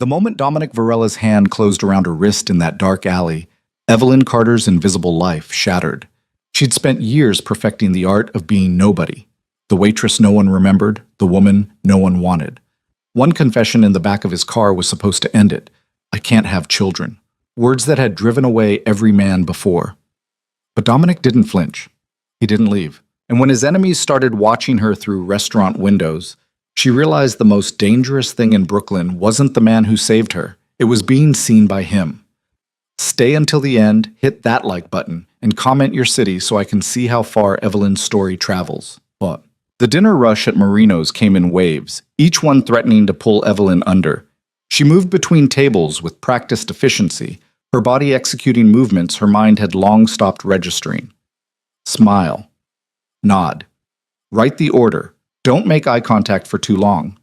The moment Dominic Varella's hand closed around her wrist in that dark alley, Evelyn Carter's invisible life shattered. She'd spent years perfecting the art of being nobody. The waitress no one remembered, the woman no one wanted. One confession in the back of his car was supposed to end it. I can't have children. Words that had driven away every man before. But Dominic didn't flinch. He didn't leave. And when his enemies started watching her through restaurant windows, she realized the most dangerous thing in Brooklyn wasn't the man who saved her. It was being seen by him. Stay until the end, hit that like button, and comment your city so I can see how far Evelyn's story travels. But the dinner rush at Marino's came in waves, each one threatening to pull Evelyn under. She moved between tables with practiced efficiency, her body executing movements her mind had long stopped registering. Smile. Nod. Write the order. Don't make eye contact for too long.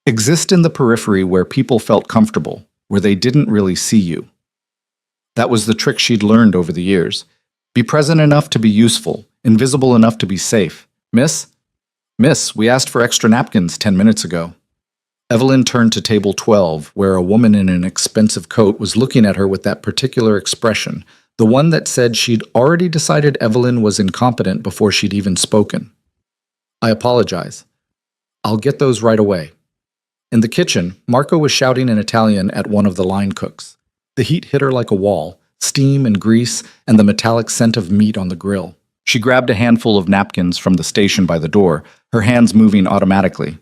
Exist in the periphery where people felt comfortable, where they didn't really see you. That was the trick she'd learned over the years. Be present enough to be useful, invisible enough to be safe. Miss? Miss, we asked for extra napkins 10 minutes ago. Evelyn turned to table 12, where a woman in an expensive coat was looking at her with that particular expression, the one that said she'd already decided Evelyn was incompetent before she'd even spoken. I apologize. I'll get those right away. In the kitchen, Marco was shouting in Italian at one of the line cooks. The heat hit her like a wall, steam and grease and the metallic scent of meat on the grill. She grabbed a handful of napkins from the station by the door, her hands moving automatically.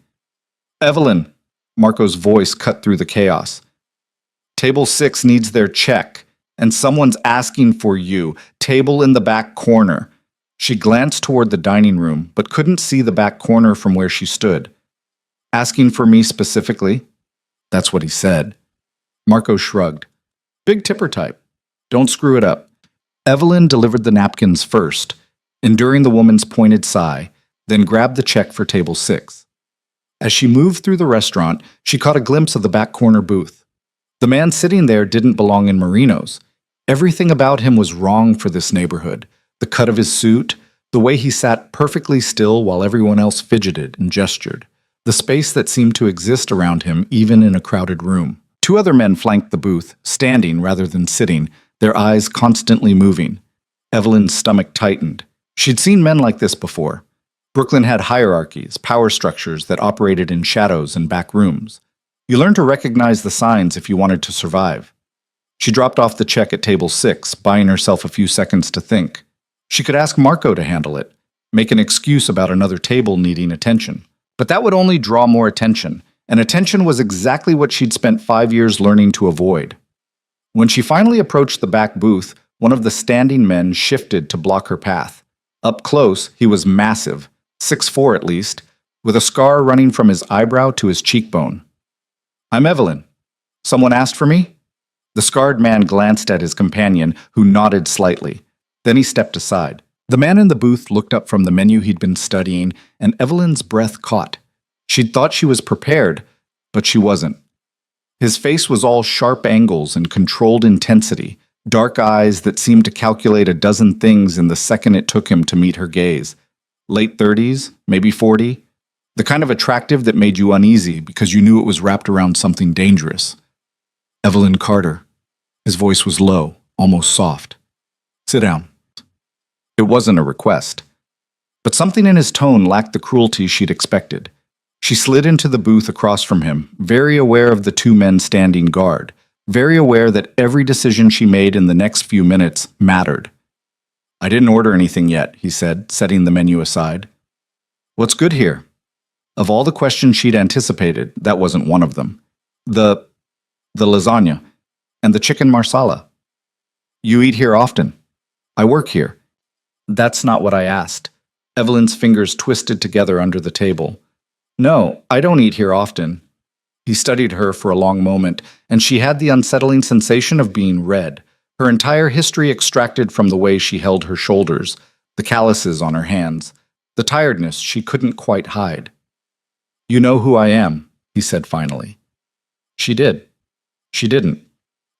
Evelyn, Marco's voice cut through the chaos. Table 6 needs their check, and someone's asking for you. Table in the back corner. She glanced toward the dining room, but couldn't see the back corner from where she stood. Asking for me specifically? That's what he said. Marco shrugged. Big tipper type. Don't screw it up. Evelyn delivered the napkins first, enduring the woman's pointed sigh, then grabbed the check for table 6. As she moved through the restaurant, she caught a glimpse of the back corner booth. The man sitting there didn't belong in Marino's. Everything about him was wrong for this neighborhood. The cut of his suit, the way he sat perfectly still while everyone else fidgeted and gestured, the space that seemed to exist around him even in a crowded room. 2 other men flanked the booth, standing rather than sitting, their eyes constantly moving. Evelyn's stomach tightened. She'd seen men like this before. Brooklyn had hierarchies, power structures that operated in shadows and back rooms. You learned to recognize the signs if you wanted to survive. She dropped off the check at table 6, buying herself a few seconds to think. She could ask Marco to handle it, make an excuse about another table needing attention. But that would only draw more attention, and attention was exactly what she'd spent 5 years learning to avoid. When she finally approached the back booth, one of the standing men shifted to block her path. Up close, he was massive, 6'4" at least, with a scar running from his eyebrow to his cheekbone. I'm Evelyn. Someone asked for me? The scarred man glanced at his companion, who nodded slightly. Then he stepped aside. The man in the booth looked up from the menu he'd been studying, and Evelyn's breath caught. She'd thought she was prepared, but she wasn't. His face was all sharp angles and controlled intensity, dark eyes that seemed to calculate a dozen things in the second it took him to meet her gaze. Late 30s, maybe 40. The kind of attractive that made you uneasy because you knew it was wrapped around something dangerous. Evelyn Carter. His voice was low, almost soft. Sit down. It wasn't a request. But something in his tone lacked the cruelty she'd expected. She slid into the booth across from him, very aware of the 2 men standing guard, very aware that every decision she made in the next few minutes mattered. I didn't order anything yet, he said, setting the menu aside. What's good here? Of all the questions she'd anticipated, that wasn't one of them. The lasagna and the chicken marsala. You eat here often. I work here. That's not what I asked. Evelyn's fingers twisted together under the table. No, I don't eat here often. He studied her for a long moment, and she had the unsettling sensation of being read, her entire history extracted from the way she held her shoulders, the calluses on her hands, the tiredness she couldn't quite hide. You know who I am, he said finally. She did. She didn't.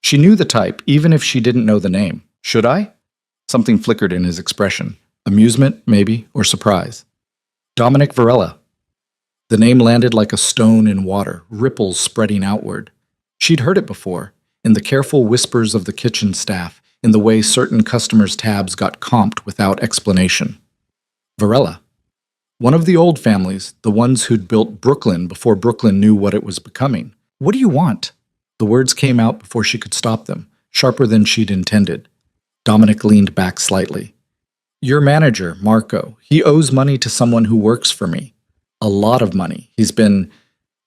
She knew the type, even if she didn't know the name. Should I? Something flickered in his expression. Amusement, maybe, or surprise. Dominic Varela. The name landed like a stone in water, ripples spreading outward. She'd heard it before, in the careful whispers of the kitchen staff, in the way certain customers' tabs got comped without explanation. Varela. One of the old families, the ones who'd built Brooklyn before Brooklyn knew what it was becoming. What do you want? The words came out before she could stop them, sharper than she'd intended. Dominic leaned back slightly. Your manager, Marco, he owes money to someone who works for me. A lot of money. He's been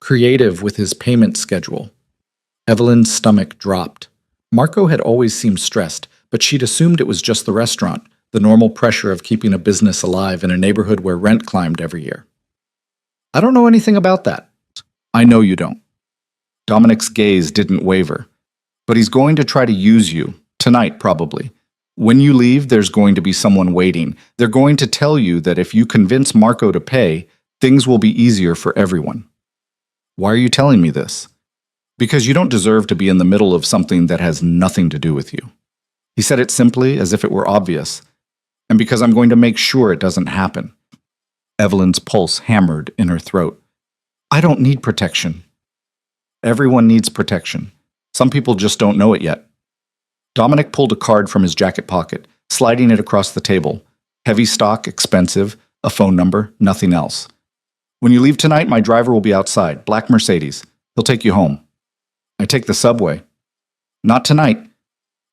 creative with his payment schedule. Evelyn's stomach dropped. Marco had always seemed stressed, but she'd assumed it was just the restaurant, the normal pressure of keeping a business alive in a neighborhood where rent climbed every year. I don't know anything about that. I know you don't. Dominic's gaze didn't waver. But he's going to try to use you, tonight probably. When you leave, there's going to be someone waiting. They're going to tell you that if you convince Marco to pay, things will be easier for everyone. Why are you telling me this? Because you don't deserve to be in the middle of something that has nothing to do with you. He said it simply, as if it were obvious. And because I'm going to make sure it doesn't happen. Evelyn's pulse hammered in her throat. I don't need protection. Everyone needs protection. Some people just don't know it yet. Dominic pulled a card from his jacket pocket, sliding it across the table. Heavy stock, expensive, a phone number, nothing else. When you leave tonight, my driver will be outside, black Mercedes. He'll take you home. I take the subway. Not tonight.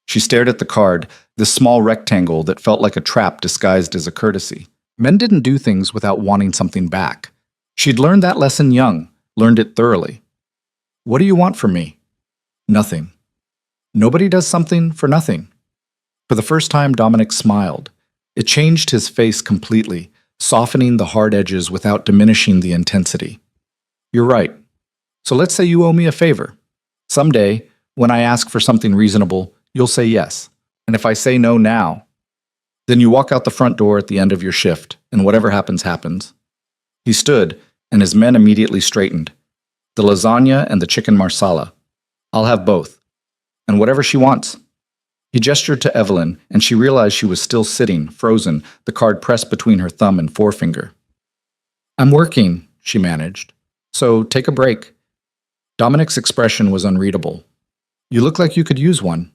She stared at the card, this small rectangle that felt like a trap disguised as a courtesy. Men didn't do things without wanting something back. She'd learned that lesson young, learned it thoroughly. What do you want from me? Nothing. Nobody does something for nothing. For the first time, Dominic smiled. It changed his face completely, softening the hard edges without diminishing the intensity. You're right. So let's say you owe me a favor. Someday, when I ask for something reasonable, you'll say yes. And if I say no now, then you walk out the front door at the end of your shift, and whatever happens, happens. He stood, and his men immediately straightened. The lasagna and the chicken marsala. I'll have both. And whatever she wants. He gestured to Evelyn, and she realized she was still sitting, frozen, the card pressed between her thumb and forefinger. I'm working, she managed. So take a break. Dominic's expression was unreadable. You look like you could use one.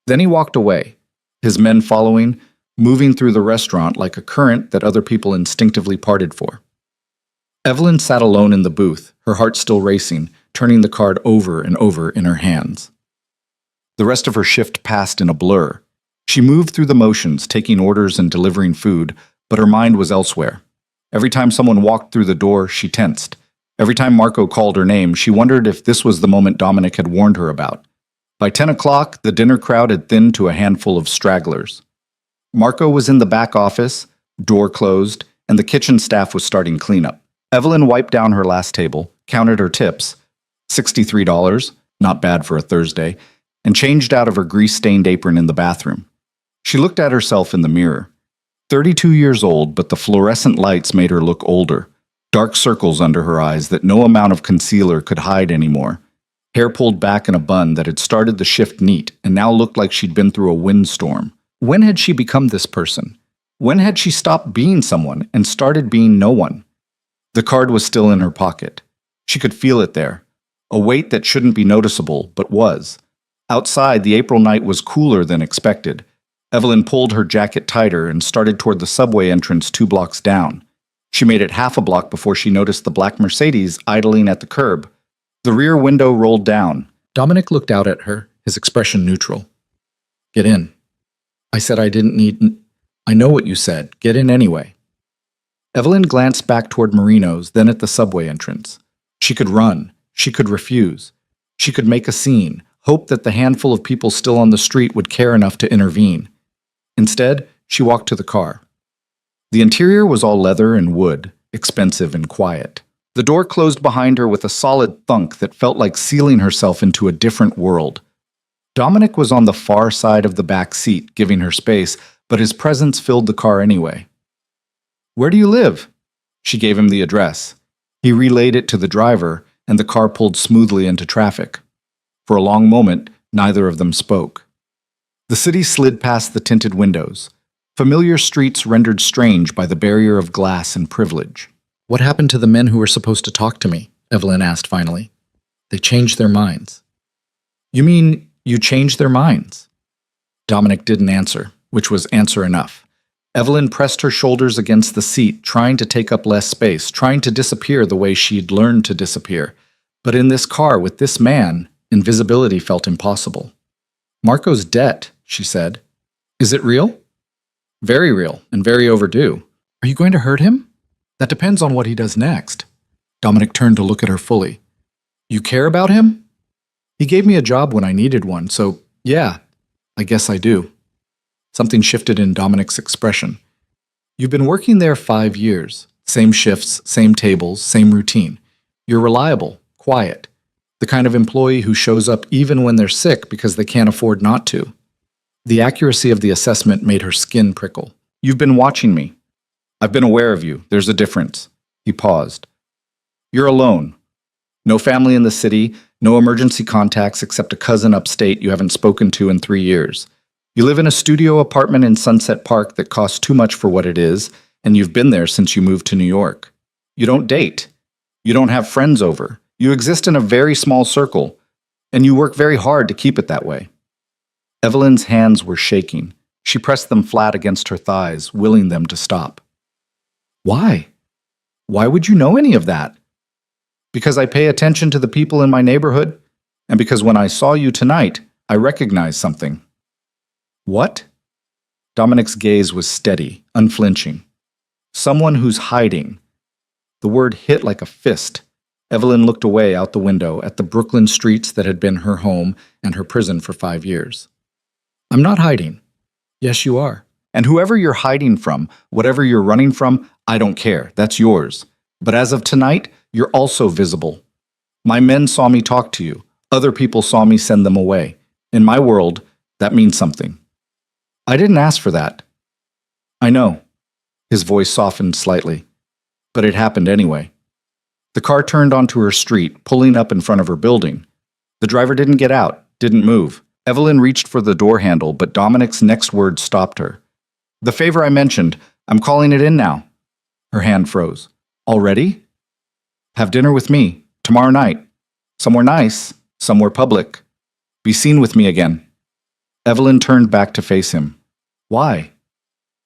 Then he walked away, his men following, moving through the restaurant like a current that other people instinctively parted for. Evelyn sat alone in the booth, her heart still racing, turning the card over and over in her hands. The rest of her shift passed in a blur. She moved through the motions, taking orders and delivering food, but her mind was elsewhere. Every time someone walked through the door, she tensed. Every time Marco called her name, she wondered if this was the moment Dominic had warned her about. By 10 o'clock, the dinner crowd had thinned to a handful of stragglers. Marco was in the back office, door closed, and the kitchen staff was starting cleanup. Evelyn wiped down her last table, counted her tips, $63, not bad for a Thursday, and changed out of her grease-stained apron in the bathroom. She looked at herself in the mirror. 32 years old, but the fluorescent lights made her look older. Dark circles under her eyes that no amount of concealer could hide anymore. Hair pulled back in a bun that had started the shift neat and now looked like she'd been through a windstorm. When had she become this person? When had she stopped being someone and started being no one? The card was still in her pocket. She could feel it there. A weight that shouldn't be noticeable, but was. Outside, the April night was cooler than expected. Evelyn pulled her jacket tighter and started toward the subway entrance 2 blocks down. She made it half a block before she noticed the black Mercedes idling at the curb. The rear window rolled down. Dominic looked out at her, his expression neutral. Get in. I said I didn't need... I know what you said. Get in anyway. Evelyn glanced back toward Marino's, then at the subway entrance. She could run. She could refuse. She could make a scene, hope that the handful of people still on the street would care enough to intervene. Instead, she walked to the car. The interior was all leather and wood, expensive and quiet. The door closed behind her with a solid thunk that felt like sealing herself into a different world. Dominic was on the far side of the back seat, giving her space, but his presence filled the car anyway. Where do you live? She gave him the address. He relayed it to the driver, and the car pulled smoothly into traffic. For a long moment, neither of them spoke. The city slid past the tinted windows. Familiar streets rendered strange by the barrier of glass and privilege. What happened to the men who were supposed to talk to me? Evelyn asked finally. They changed their minds. You mean you changed their minds? Dominic didn't answer, which was answer enough. Evelyn pressed her shoulders against the seat, trying to take up less space, trying to disappear the way she'd learned to disappear. But in this car with this man, invisibility felt impossible. Marco's debt, she said. Is it real? Very real, and very overdue. Are you going to hurt him? That depends on what he does next. Dominic turned to look at her fully. You care about him? He gave me a job when I needed one, so yeah, I guess I do. Something shifted in Dominic's expression. You've been working there 5 years. Same shifts, same tables, same routine. You're reliable, quiet. The kind of employee who shows up even when they're sick because they can't afford not to. The accuracy of the assessment made her skin prickle. You've been watching me. I've been aware of you. There's a difference. He paused. You're alone. No family in the city, no emergency contacts except a cousin upstate you haven't spoken to in 3 years. You live in a studio apartment in Sunset Park that costs too much for what it is, and you've been there since you moved to New York. You don't date. You don't have friends over. You exist in a very small circle, and you work very hard to keep it that way. Evelyn's hands were shaking. She pressed them flat against her thighs, willing them to stop. Why? Why would you know any of that? Because I pay attention to the people in my neighborhood, and because when I saw you tonight, I recognized something. What? Dominic's gaze was steady, unflinching. Someone who's hiding. The word hit like a fist. Evelyn looked away out the window at the Brooklyn streets that had been her home and her prison for 5 years. I'm not hiding. Yes, you are. And whoever you're hiding from, whatever you're running from, I don't care. That's yours. But as of tonight, you're also visible. My men saw me talk to you. Other people saw me send them away. In my world, that means something. I didn't ask for that. I know. His voice softened slightly. But it happened anyway. The car turned onto her street, pulling up in front of her building. The driver didn't get out, didn't move. Evelyn reached for the door handle, but Dominic's next word stopped her. The favor I mentioned, I'm calling it in now. Her hand froze. Already? Have dinner with me, tomorrow night. Somewhere nice, somewhere public. Be seen with me again. Evelyn turned back to face him. Why?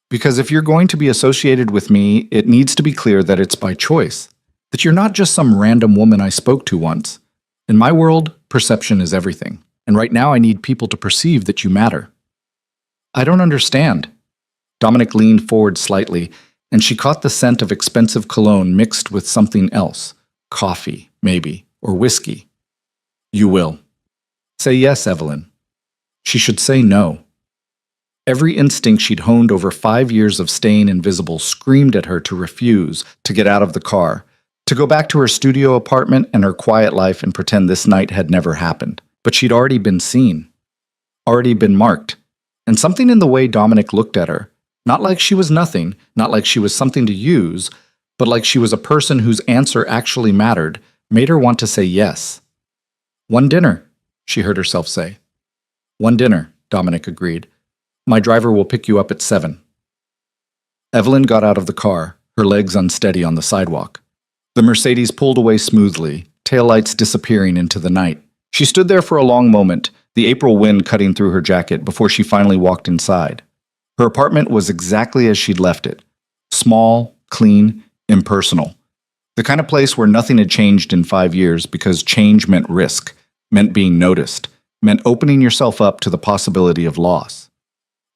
Because if you're going to be associated with me, it needs to be clear that it's by choice. That you're not just some random woman I spoke to once. In my world, perception is everything. And right now I need people to perceive that you matter. I don't understand. Dominic leaned forward slightly, and she caught the scent of expensive cologne mixed with something else. Coffee, maybe, or whiskey. You will. Say yes, Evelyn. She should say no. Every instinct she'd honed over 5 years of staying invisible screamed at her to refuse, to get out of the car, to go back to her studio apartment and her quiet life and pretend this night had never happened. But she'd already been seen, already been marked, and something in the way Dominic looked at her, not like she was nothing, not like she was something to use, but like she was a person whose answer actually mattered, made her want to say yes. One dinner, she heard herself say. One dinner, Dominic agreed. My driver will pick you up at 7. Evelyn got out of the car, her legs unsteady on the sidewalk. The Mercedes pulled away smoothly, taillights disappearing into the night. She stood there for a long moment, the April wind cutting through her jacket before she finally walked inside. Her apartment was exactly as she'd left it. Small, clean, impersonal. The kind of place where nothing had changed in 5 years because change meant risk, meant being noticed, meant opening yourself up to the possibility of loss.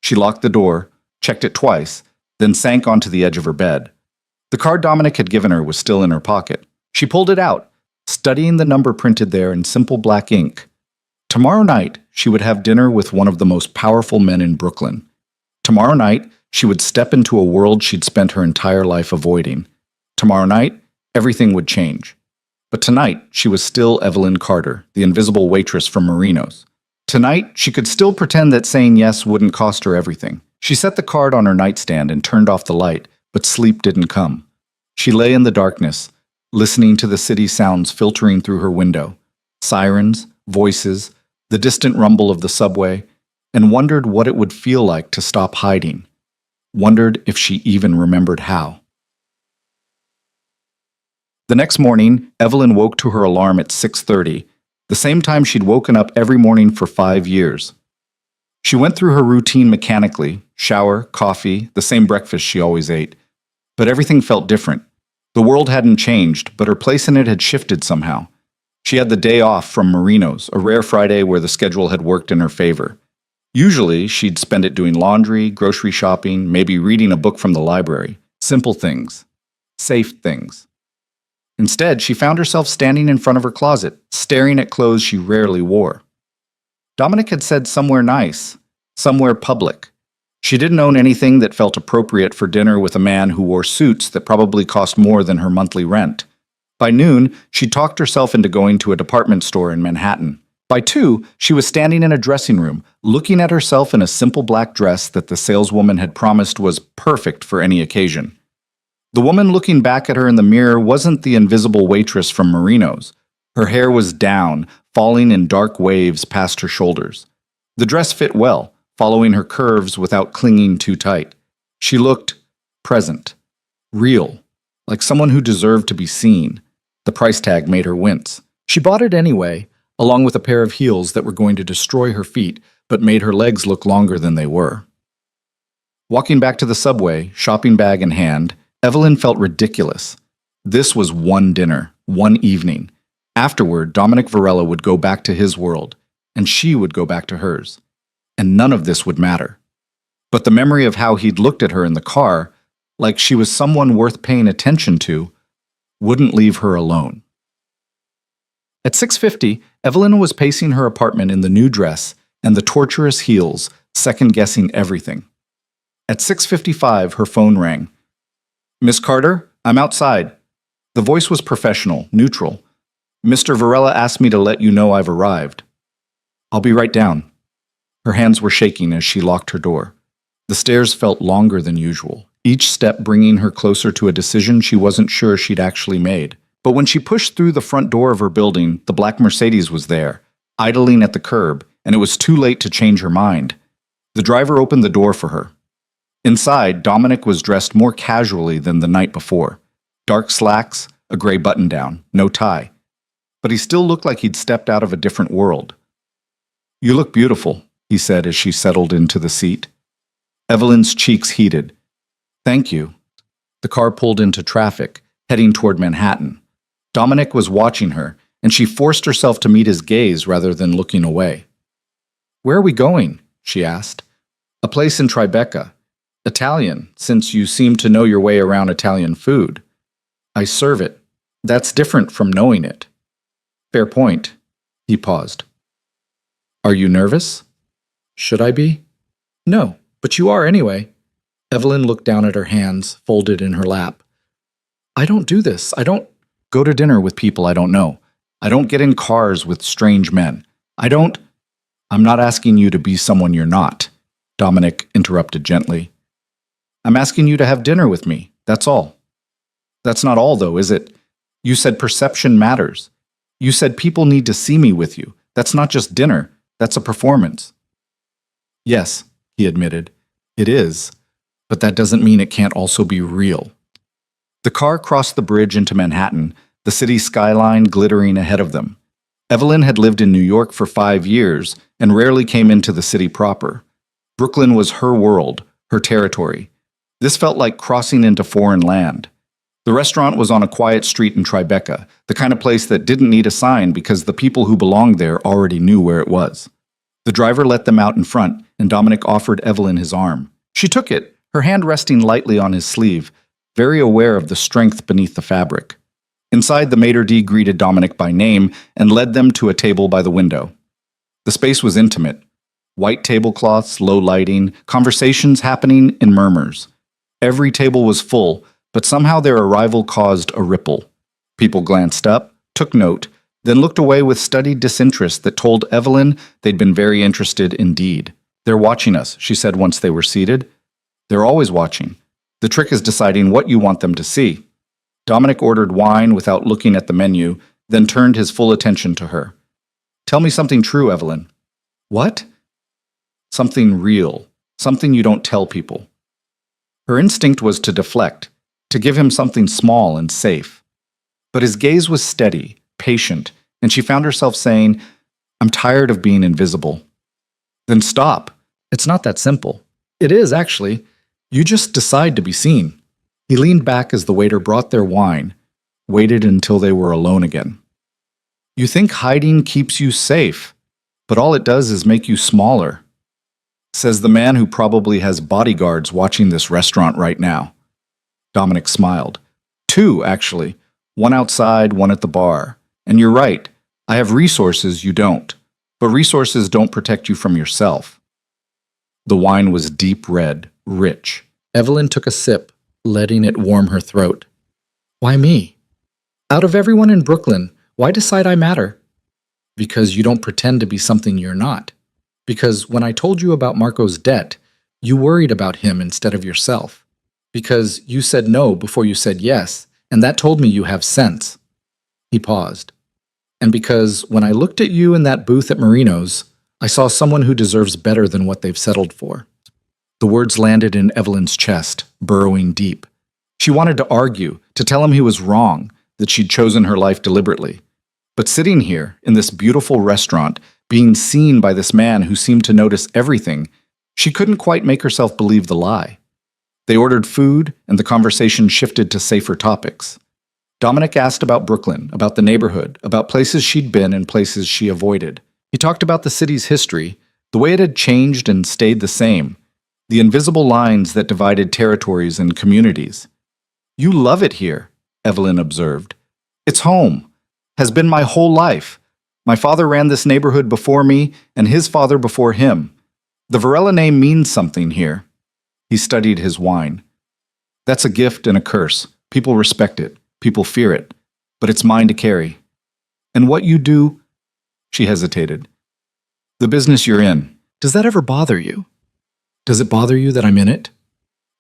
She locked the door, checked it twice, then sank onto the edge of her bed. The card Dominic had given her was still in her pocket. She pulled it out, studying the number printed there in simple black ink. Tomorrow night, she would have dinner with one of the most powerful men in Brooklyn. Tomorrow night, she would step into a world she'd spent her entire life avoiding. Tomorrow night, everything would change. But tonight, she was still Evelyn Carter, the invisible waitress from Marino's. Tonight, she could still pretend that saying yes wouldn't cost her everything. She set the card on her nightstand and turned off the light, but sleep didn't come. She lay in the darkness, listening to the city sounds filtering through her window. Sirens, voices, the distant rumble of the subway, and wondered what it would feel like to stop hiding. Wondered if she even remembered how. The next morning, Evelyn woke to her alarm at 6:30 the same time she'd woken up every morning for 5 years. She went through her routine mechanically, shower, coffee, the same breakfast she always ate. But everything felt different. The world hadn't changed, but her place in it had shifted somehow. She had the day off from Marino's, a rare Friday where the schedule had worked in her favor. Usually, she'd spend it doing laundry, grocery shopping, maybe reading a book from the library. Simple things. Safe things. Instead, she found herself standing in front of her closet, staring at clothes she rarely wore. Dominic had said somewhere nice, somewhere public. She didn't own anything that felt appropriate for dinner with a man who wore suits that probably cost more than her monthly rent. By noon, she talked herself into going to a department store in Manhattan. By 2, she was standing in a dressing room, looking at herself in a simple black dress that the saleswoman had promised was perfect for any occasion. The woman looking back at her in the mirror wasn't the invisible waitress from Marino's. Her hair was down, falling in dark waves past her shoulders. The dress fit well, following her curves without clinging too tight. She looked present, real, like someone who deserved to be seen. The price tag made her wince. She bought it anyway, along with a pair of heels that were going to destroy her feet, but made her legs look longer than they were. Walking back to the subway, shopping bag in hand, Evelyn felt ridiculous. This was one dinner, one evening. Afterward, Dominic Varela would go back to his world, and she would go back to hers. And none of this would matter. But the memory of how he'd looked at her in the car, like she was someone worth paying attention to, wouldn't leave her alone. At 6:50, Evelyn was pacing her apartment in the new dress and the torturous heels, second-guessing everything. At 6:55, her phone rang. "Miss Carter, I'm outside." The voice was professional, neutral. "Mr. Varela asked me to let you know I've arrived." "I'll be right down." Her hands were shaking as she locked her door. The stairs felt longer than usual, each step bringing her closer to a decision she wasn't sure she'd actually made. But when she pushed through the front door of her building, the black Mercedes was there, idling at the curb, and it was too late to change her mind. The driver opened the door for her. Inside, Dominic was dressed more casually than the night before. Dark slacks, a gray button-down, no tie. But he still looked like he'd stepped out of a different world. "You look beautiful," he said as she settled into the seat. Evelyn's cheeks heated. "Thank you." The car pulled into traffic, heading toward Manhattan. Dominic was watching her, and she forced herself to meet his gaze rather than looking away. "Where are we going?" she asked. "A place in Tribeca. Italian, since you seem to know your way around Italian food." "I serve it. That's different from knowing it." "Fair point." He paused. "Are you nervous?" "Should I be?" "No, but you are anyway." Evelyn looked down at her hands, folded in her lap. "I don't do this. I don't go to dinner with people I don't know. I don't get in cars with strange men. I don't—" "I'm not asking you to be someone you're not," Dominic interrupted gently. "I'm asking you to have dinner with me, that's all." "That's not all, though, is it? You said perception matters. You said people need to see me with you. That's not just dinner, that's a performance." "Yes," he admitted, "it is. But that doesn't mean it can't also be real." The car crossed the bridge into Manhattan, the city skyline glittering ahead of them. Evelyn had lived in New York for 5 years and rarely came into the city proper. Brooklyn was her world, her territory. This felt like crossing into foreign land. The restaurant was on a quiet street in Tribeca, the kind of place that didn't need a sign because the people who belonged there already knew where it was. The driver let them out in front, and Dominic offered Evelyn his arm. She took it, her hand resting lightly on his sleeve, very aware of the strength beneath the fabric. Inside, the maitre d' greeted Dominic by name and led them to a table by the window. The space was intimate. White tablecloths, low lighting, conversations happening in murmurs. Every table was full, but somehow their arrival caused a ripple. People glanced up, took note, then looked away with studied disinterest that told Evelyn they'd been very interested indeed. "They're watching us," she said once they were seated. "They're always watching. The trick is deciding what you want them to see." Dominic ordered wine without looking at the menu, then turned his full attention to her. "Tell me something true, Evelyn." "What?" "Something real. Something you don't tell people." Her instinct was to deflect, to give him something small and safe. But his gaze was steady, patient, and she found herself saying, "I'm tired of being invisible." Then stop. It's not that simple. It is, actually. You just decide to be seen. He leaned back as the waiter brought their wine, waited until they were alone again. You think hiding keeps you safe, but all it does is make you smaller, says the man who probably has bodyguards watching this restaurant right now. Dominic smiled. 2, actually. One outside, one at the bar. And you're right, I have resources you don't. But resources don't protect you from yourself. The wine was deep red, rich. Evelyn took a sip, letting it warm her throat. Why me? Out of everyone in Brooklyn, why decide I matter? Because you don't pretend to be something you're not. Because when I told you about Marco's debt, you worried about him instead of yourself. Because you said no before you said yes, and that told me you have sense. He paused. And because when I looked at you in that booth at Marino's, I saw someone who deserves better than what they've settled for. The words landed in Evelyn's chest, burrowing deep. She wanted to argue, to tell him he was wrong, that she'd chosen her life deliberately. But sitting here, in this beautiful restaurant, being seen by this man who seemed to notice everything, she couldn't quite make herself believe the lie. They ordered food, and the conversation shifted to safer topics. Dominic asked about Brooklyn, about the neighborhood, about places she'd been and places she avoided. He talked about the city's history, the way it had changed and stayed the same, the invisible lines that divided territories and communities. You love it here, Evelyn observed. It's home, has been my whole life. My father ran this neighborhood before me, and his father before him. The Varela name means something here. He studied his wine. That's a gift and a curse. People respect it. People fear it. But it's mine to carry. And what you do... She hesitated. The business you're in, does that ever bother you? Does it bother you that I'm in it?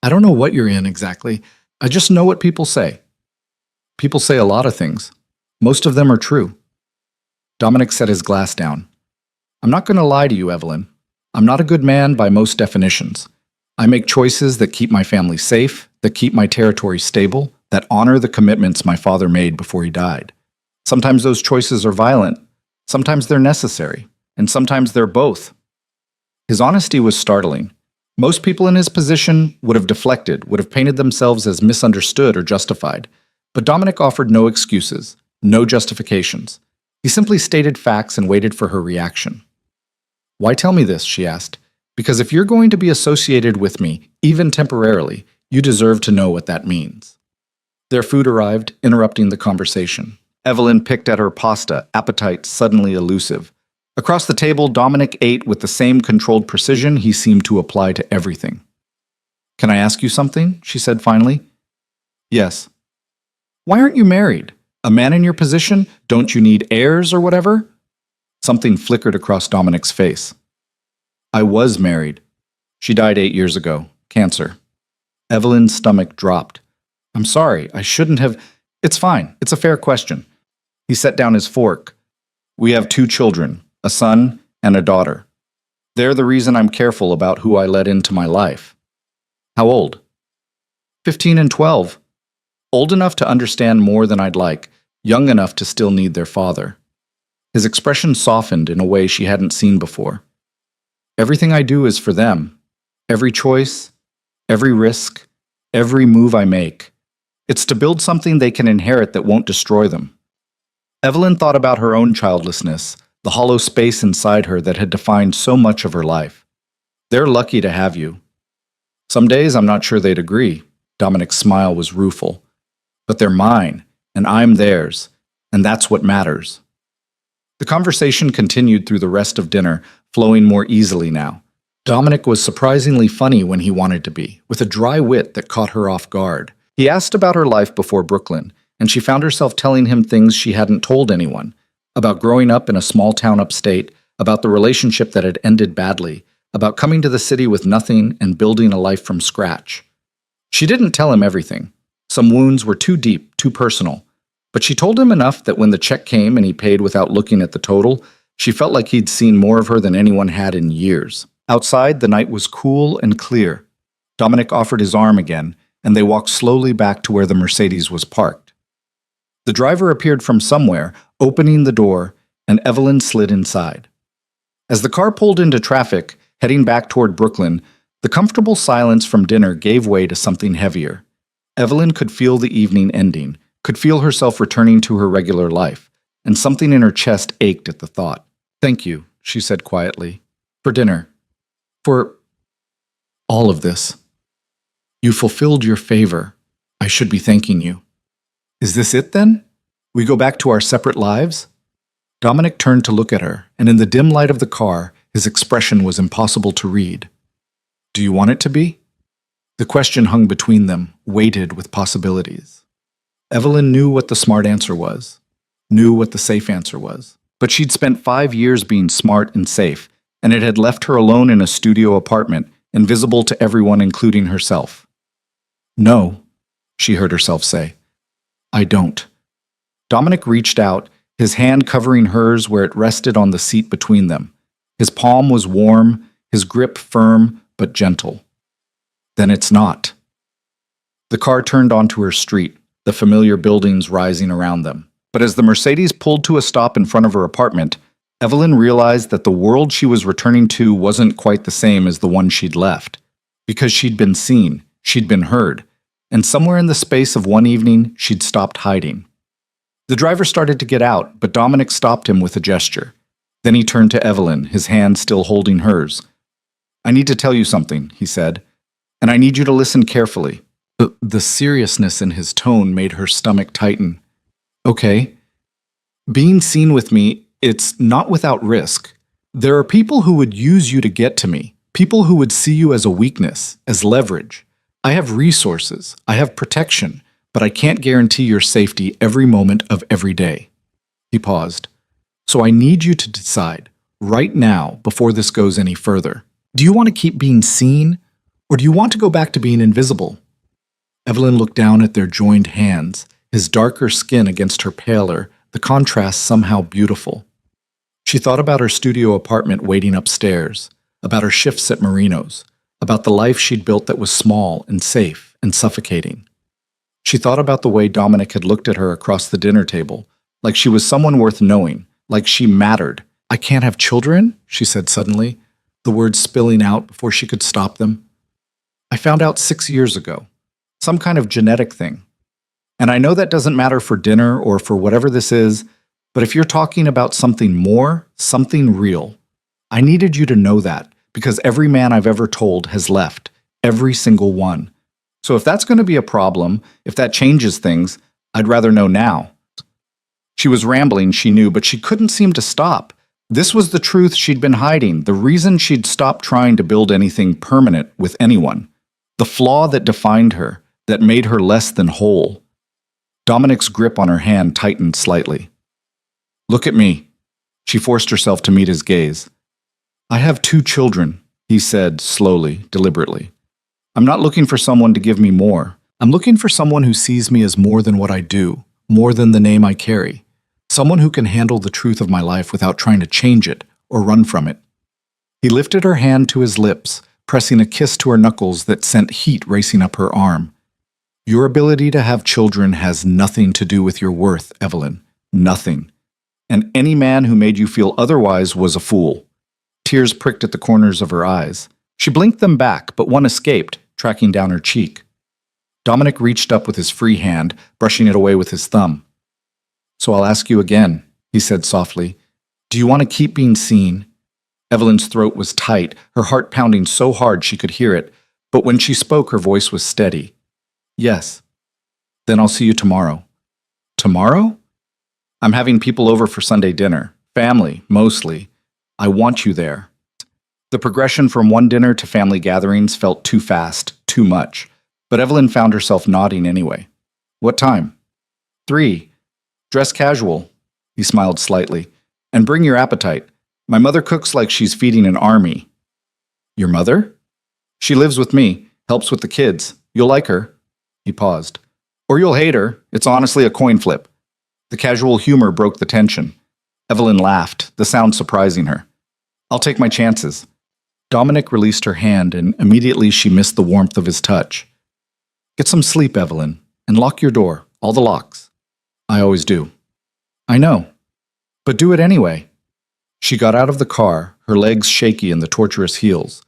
I don't know what you're in exactly. I just know what people say. People say a lot of things. Most of them are true. Dominic set his glass down. I'm not going to lie to you, Evelyn. I'm not a good man by most definitions. I make choices that keep my family safe, that keep my territory stable, that honor the commitments my father made before he died. Sometimes those choices are violent. Sometimes they're necessary. And sometimes they're both. His honesty was startling. Most people in his position would have deflected, would have painted themselves as misunderstood or justified. But Dominic offered no excuses, no justifications. He simply stated facts and waited for her reaction. Why tell me this, she asked. Because if you're going to be associated with me, even temporarily, you deserve to know what that means. Their food arrived, interrupting the conversation. Evelyn picked at her pasta, appetite suddenly elusive. Across the table, Dominic ate with the same controlled precision he seemed to apply to everything. Can I ask you something? She said finally. Yes. Why aren't you married? A man in your position? Don't you need heirs or whatever? Something flickered across Dominic's face. I was married. She died 8 years ago. Cancer. Evelyn's stomach dropped. I'm sorry, I shouldn't have... It's fine. It's a fair question. He set down his fork. We have 2 children, a son and a daughter. They're the reason I'm careful about who I let into my life. How old? 15 and 12. Old enough to understand more than I'd like, young enough to still need their father. His expression softened in a way she hadn't seen before. Everything I do is for them. Every choice, every risk, every move I make. It's to build something they can inherit that won't destroy them. Evelyn thought about her own childlessness, the hollow space inside her that had defined so much of her life. They're lucky to have you. Some days I'm not sure they'd agree. Dominic's smile was rueful. But they're mine, and I'm theirs, and that's what matters. The conversation continued through the rest of dinner, flowing more easily now. Dominic was surprisingly funny when he wanted to be, with a dry wit that caught her off guard. He asked about her life before Brooklyn, and she found herself telling him things she hadn't told anyone, about growing up in a small town upstate, about the relationship that had ended badly, about coming to the city with nothing and building a life from scratch. She didn't tell him everything. Some wounds were too deep, too personal. But she told him enough that when the check came and he paid without looking at the total, she felt like he'd seen more of her than anyone had in years. Outside, the night was cool and clear. Dominic offered his arm again, and they walked slowly back to where the Mercedes was parked. The driver appeared from somewhere, opening the door, and Evelyn slid inside. As the car pulled into traffic, heading back toward Brooklyn, the comfortable silence from dinner gave way to something heavier. Evelyn could feel the evening ending, could feel herself returning to her regular life, and something in her chest ached at the thought. "Thank you," she said quietly, "for dinner. For all of this. You fulfilled your favor. I should be thanking you." "Is this it, then? We go back to our separate lives?" Dominic turned to look at her, and in the dim light of the car, his expression was impossible to read. "Do you want it to be?" The question hung between them, weighted with possibilities. Evelyn knew what the smart answer was, knew what the safe answer was. But she'd spent 5 years being smart and safe, and it had left her alone in a studio apartment, invisible to everyone, including herself. "No," she heard herself say. "I don't." Dominic reached out, his hand covering hers where it rested on the seat between them. His palm was warm, his grip firm but gentle. "Then it's not." The car turned onto her street, the familiar buildings rising around them. But as the Mercedes pulled to a stop in front of her apartment, Evelyn realized that the world she was returning to wasn't quite the same as the one she'd left. Because she'd been seen, she'd been heard, and somewhere in the space of one evening, she'd stopped hiding. The driver started to get out, but Dominic stopped him with a gesture. Then he turned to Evelyn, his hand still holding hers. "I need to tell you something," he said, "and I need you to listen carefully." The seriousness in his tone made her stomach tighten. "Okay. Being seen with me, it's not without risk. There are people who would use you to get to me, people who would see you as a weakness, as leverage. I have resources, I have protection, but I can't guarantee your safety every moment of every day." He paused. "So I need you to decide, right now, before this goes any further. Do you want to keep being seen, or do you want to go back to being invisible?" Evelyn looked down at their joined hands, his darker skin against her paler, the contrast somehow beautiful. She thought about her studio apartment waiting upstairs, about her shifts at Marino's, about the life she'd built that was small and safe and suffocating. She thought about the way Dominic had looked at her across the dinner table, like she was someone worth knowing, like she mattered. "I can't have children?" she said suddenly, the words spilling out before she could stop them. "I found out 6 years ago. Some kind of genetic thing. And I know that doesn't matter for dinner or for whatever this is, but if you're talking about something more, something real, I needed you to know that, because every man I've ever told has left, every single one. So if that's going to be a problem, if that changes things, I'd rather know now." She was rambling, she knew, but she couldn't seem to stop. This was the truth she'd been hiding, the reason she'd stopped trying to build anything permanent with anyone. The flaw that defined her, that made her less than whole. Dominic's grip on her hand tightened slightly. "Look at me." She forced herself to meet his gaze. "I have 2 children," he said slowly, deliberately. "I'm not looking for someone to give me more. I'm looking for someone who sees me as more than what I do, more than the name I carry. Someone who can handle the truth of my life without trying to change it or run from it." He lifted her hand to his lips, pressing a kiss to her knuckles that sent heat racing up her arm. "Your ability to have children has nothing to do with your worth, Evelyn. Nothing. And any man who made you feel otherwise was a fool." Tears pricked at the corners of her eyes. She blinked them back, but one escaped, tracking down her cheek. Dominic reached up with his free hand, brushing it away with his thumb. "So I'll ask you again," he said softly. "Do you want to keep being seen?" Evelyn's throat was tight, her heart pounding so hard she could hear it, but when she spoke, her voice was steady. "Yes." "Then I'll see you tomorrow." "Tomorrow?" "I'm having people over for Sunday dinner. Family, mostly. I want you there." The progression from one dinner to family gatherings felt too fast, too much, but Evelyn found herself nodding anyway. "What time?" 3. "Dress casual." He smiled slightly. "And bring your appetite. My mother cooks like she's feeding an army." "Your mother?" "She lives with me, helps with the kids. You'll like her." He paused. "Or you'll hate her. It's honestly a coin flip." The casual humor broke the tension. Evelyn laughed, the sound surprising her. "I'll take my chances." Dominic released her hand, and immediately she missed the warmth of his touch. "Get some sleep, Evelyn, and lock your door, all the locks." "I always do." "I know." But do it anyway. She got out of the car, her legs shaky in the tortuous heels.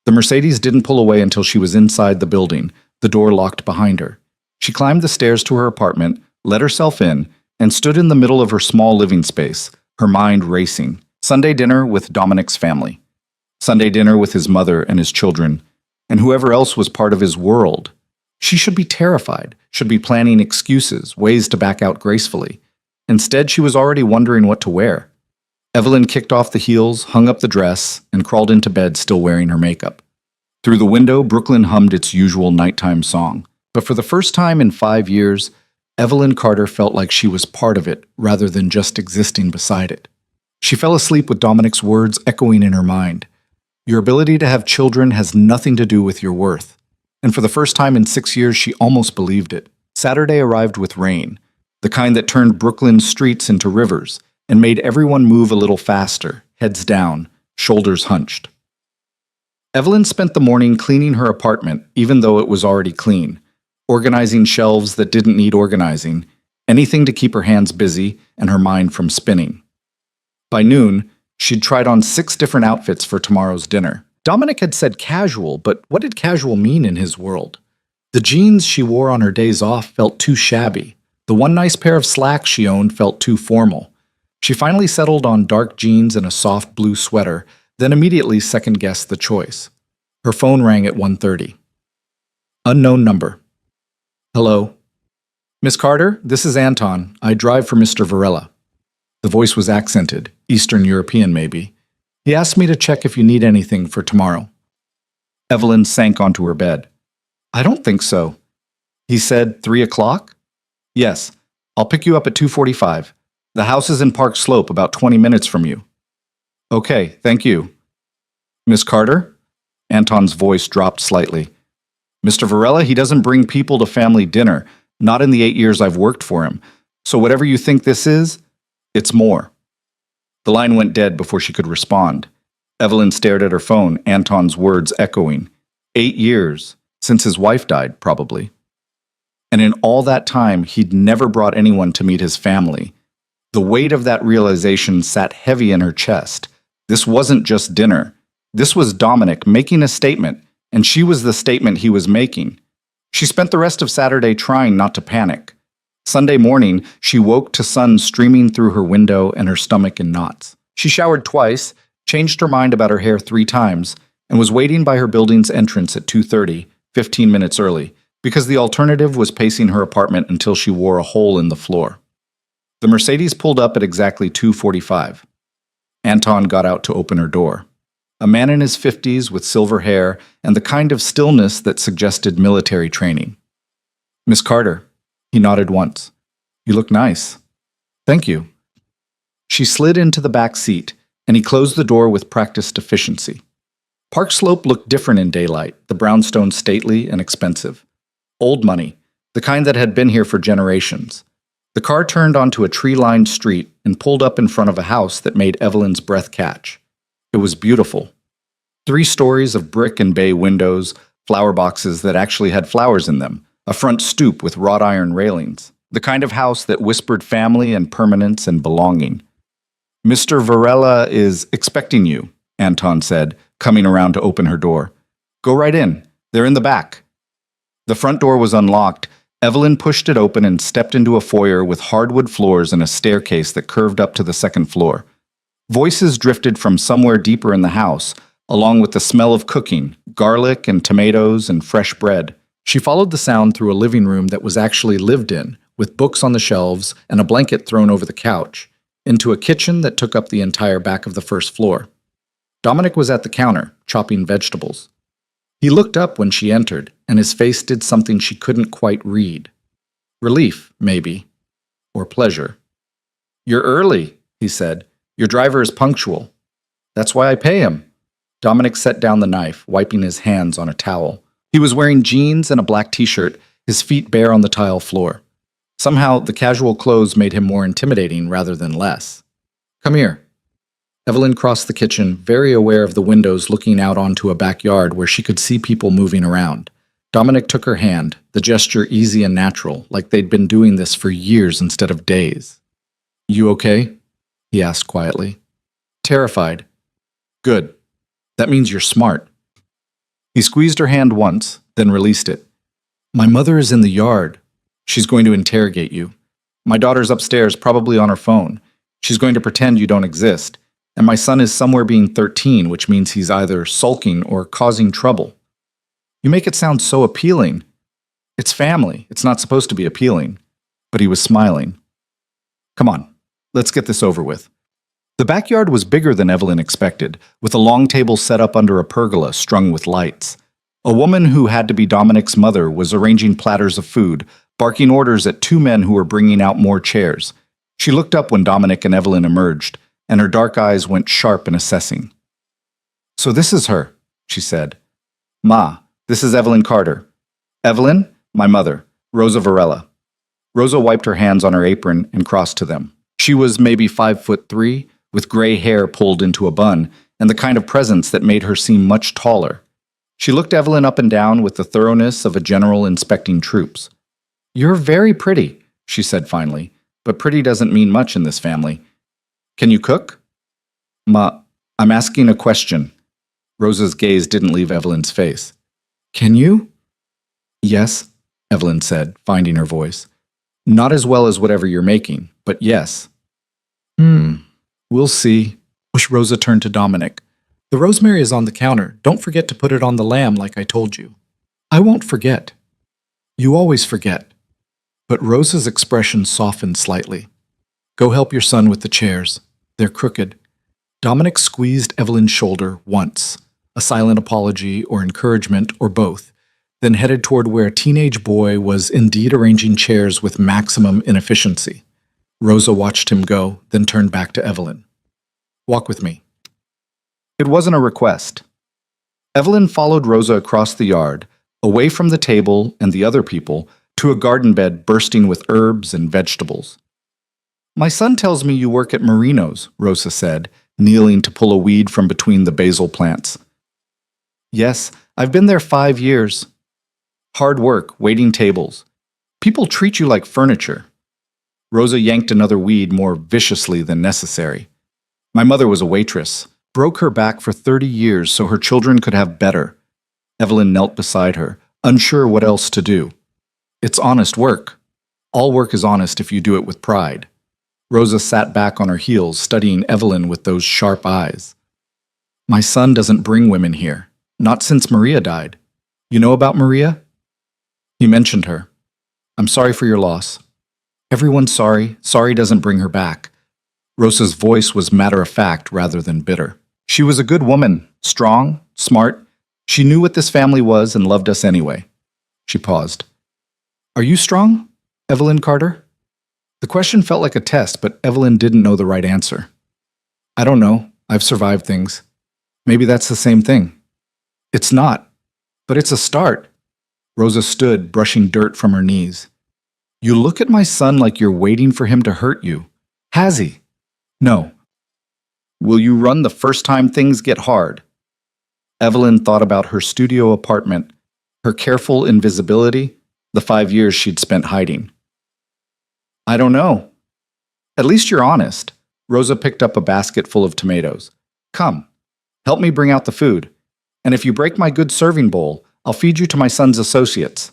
The Mercedes didn't pull away until she was inside the building, the door locked behind her. She climbed the stairs to her apartment, let herself in, and stood in the middle of her small living space, her mind racing. Sunday dinner with Dominic's family. Sunday dinner with his mother and his children, and whoever else was part of his world. She should be terrified, should be planning excuses, ways to back out gracefully. Instead, she was already wondering what to wear. Evelyn kicked off the heels, hung up the dress, and crawled into bed still wearing her makeup. Through the window, Brooklyn hummed its usual nighttime song. But for the first time in 5 years, Evelyn Carter felt like she was part of it rather than just existing beside it. She fell asleep with Dominic's words echoing in her mind. Your ability to have children has nothing to do with your worth. And for the first time in 6 years, she almost believed it. Saturday arrived with rain, the kind that turned Brooklyn's streets into rivers and made everyone move a little faster, heads down, shoulders hunched. Evelyn spent the morning cleaning her apartment, even though it was already clean, organizing shelves that didn't need organizing, anything to keep her hands busy and her mind from spinning. By noon, she'd tried on 6 different outfits for tomorrow's dinner. Dominic had said casual, but what did casual mean in his world? The jeans she wore on her days off felt too shabby. The one nice pair of slacks she owned felt too formal. She finally settled on dark jeans and a soft blue sweater, then immediately second-guessed the choice. Her phone rang at 1:30. Unknown number. Hello. Miss Carter, this is Anton. I drive for Mr. Varela. The voice was accented, Eastern European maybe. He asked me to check if you need anything for tomorrow. Evelyn sank onto her bed. I don't think so. He said 3 o'clock? Yes, I'll pick you up at 2:45. The house is in Park Slope, about 20 minutes from you. Okay, thank you. Miss Carter? Anton's voice dropped slightly. Mr. Varela, he doesn't bring people to family dinner, not in the 8 years I've worked for him. So whatever you think this is, it's more. The line went dead before she could respond. Evelyn stared at her phone, Anton's words echoing. 8 years, since his wife died, probably. And in all that time, he'd never brought anyone to meet his family. The weight of that realization sat heavy in her chest. This wasn't just dinner. This was Dominic making a statement, and she was the statement he was making. She spent the rest of Saturday trying not to panic. Sunday morning, she woke to sun streaming through her window and her stomach in knots. She showered twice, changed her mind about her hair 3 times, and was waiting by her building's entrance at 2:30, 15 minutes early, because the alternative was pacing her apartment until she wore a hole in the floor. The Mercedes pulled up at exactly 2:45. Anton got out to open her door. A man in his 50s with silver hair and the kind of stillness that suggested military training. Miss Carter. He nodded once. You look nice. Thank you. She slid into the back seat, and he closed the door with practiced efficiency. Park Slope looked different in daylight, the brownstone stately and expensive. Old money, the kind that had been here for generations. The car turned onto a tree-lined street and pulled up in front of a house that made Evelyn's breath catch. It was beautiful. 3 stories of brick and bay windows, flower boxes that actually had flowers in them, a front stoop with wrought iron railings, the kind of house that whispered family and permanence and belonging. Mr. Varela is expecting you, Anton said, coming around to open her door. Go right in. They're in the back. The front door was unlocked. Evelyn pushed it open and stepped into a foyer with hardwood floors and a staircase that curved up to the 2nd floor. Voices drifted from somewhere deeper in the house, along with the smell of cooking, garlic and tomatoes and fresh bread. She followed the sound through a living room that was actually lived in, with books on the shelves and a blanket thrown over the couch, into a kitchen that took up the entire back of the 1st floor. Dominic was at the counter, chopping vegetables. He looked up when she entered, and his face did something she couldn't quite read. Relief, maybe. Or pleasure. You're early, he said. Your driver is punctual. That's why I pay him. Dominic set down the knife, wiping his hands on a towel. He was wearing jeans and a black t-shirt, his feet bare on the tile floor. Somehow, the casual clothes made him more intimidating rather than less. Come here. Evelyn crossed the kitchen, very aware of the windows looking out onto a backyard where she could see people moving around. Dominic took her hand, the gesture easy and natural, like they'd been doing this for years instead of days. You okay? he asked quietly. Terrified. Good. That means you're smart. He squeezed her hand once, then released it. My mother is in the yard. She's going to interrogate you. My daughter's upstairs, probably on her phone. She's going to pretend you don't exist. And my son is somewhere being 13, which means he's either sulking or causing trouble. You make it sound so appealing. It's family. It's not supposed to be appealing. But he was smiling. Come on, let's get this over with. The backyard was bigger than Evelyn expected, with a long table set up under a pergola strung with lights. A woman who had to be Dominic's mother was arranging platters of food, barking orders at two men who were bringing out more chairs. She looked up when Dominic and Evelyn emerged, and her dark eyes went sharp in assessing. So this is her, she said. Ma, this is Evelyn Carter. Evelyn, my mother, Rosa Varela. Rosa wiped her hands on her apron and crossed to them. She was maybe 5'3", with gray hair pulled into a bun, and the kind of presence that made her seem much taller. She looked Evelyn up and down with the thoroughness of a general inspecting troops. You're very pretty, she said finally, but pretty doesn't mean much in this family. Can you cook? Ma, I'm asking a question. Rosa's gaze didn't leave Evelyn's face. Can you? Yes, Evelyn said, finding her voice. Not as well as whatever you're making, but yes. We'll see. Rosa turned to Dominic. The rosemary is on the counter. Don't forget to put it on the lamb like I told you. I won't forget. You always forget. But Rosa's expression softened slightly. Go help your son with the chairs. They're crooked. Dominic squeezed Evelyn's shoulder once, a silent apology or encouragement or both, then headed toward where a teenage boy was indeed arranging chairs with maximum inefficiency. Rosa watched him go, then turned back to Evelyn. Walk with me. It wasn't a request. Evelyn followed Rosa across the yard, away from the table and the other people, to a garden bed bursting with herbs and vegetables. My son tells me you work at Marino's, Rosa said, kneeling to pull a weed from between the basil plants. Yes, I've been there 5 years. Hard work, waiting tables. People treat you like furniture. Rosa yanked another weed more viciously than necessary. My mother was a waitress, broke her back for 30 years so her children could have better. Evelyn knelt beside her, unsure what else to do. It's honest work. All work is honest if you do it with pride. Rosa sat back on her heels, studying Evelyn with those sharp eyes. My son doesn't bring women here, not since Maria died. You know about Maria? He mentioned her. I'm sorry for your loss. Everyone's sorry. Sorry doesn't bring her back. Rosa's voice was matter-of-fact rather than bitter. She was a good woman, strong, smart. She knew what this family was and loved us anyway. She paused. Are you strong, Evelyn Carter? The question felt like a test, but Evelyn didn't know the right answer. I don't know. I've survived things. Maybe that's the same thing. It's not, but it's a start. Rosa stood, brushing dirt from her knees. You look at my son like you're waiting for him to hurt you. Has he? No. Will you run the first time things get hard? Evelyn thought about her studio apartment, her careful invisibility, the 5 years she'd spent hiding. I don't know. At least you're honest. Rosa picked up a basket full of tomatoes. Come, help me bring out the food. And if you break my good serving bowl, I'll feed you to my son's associates.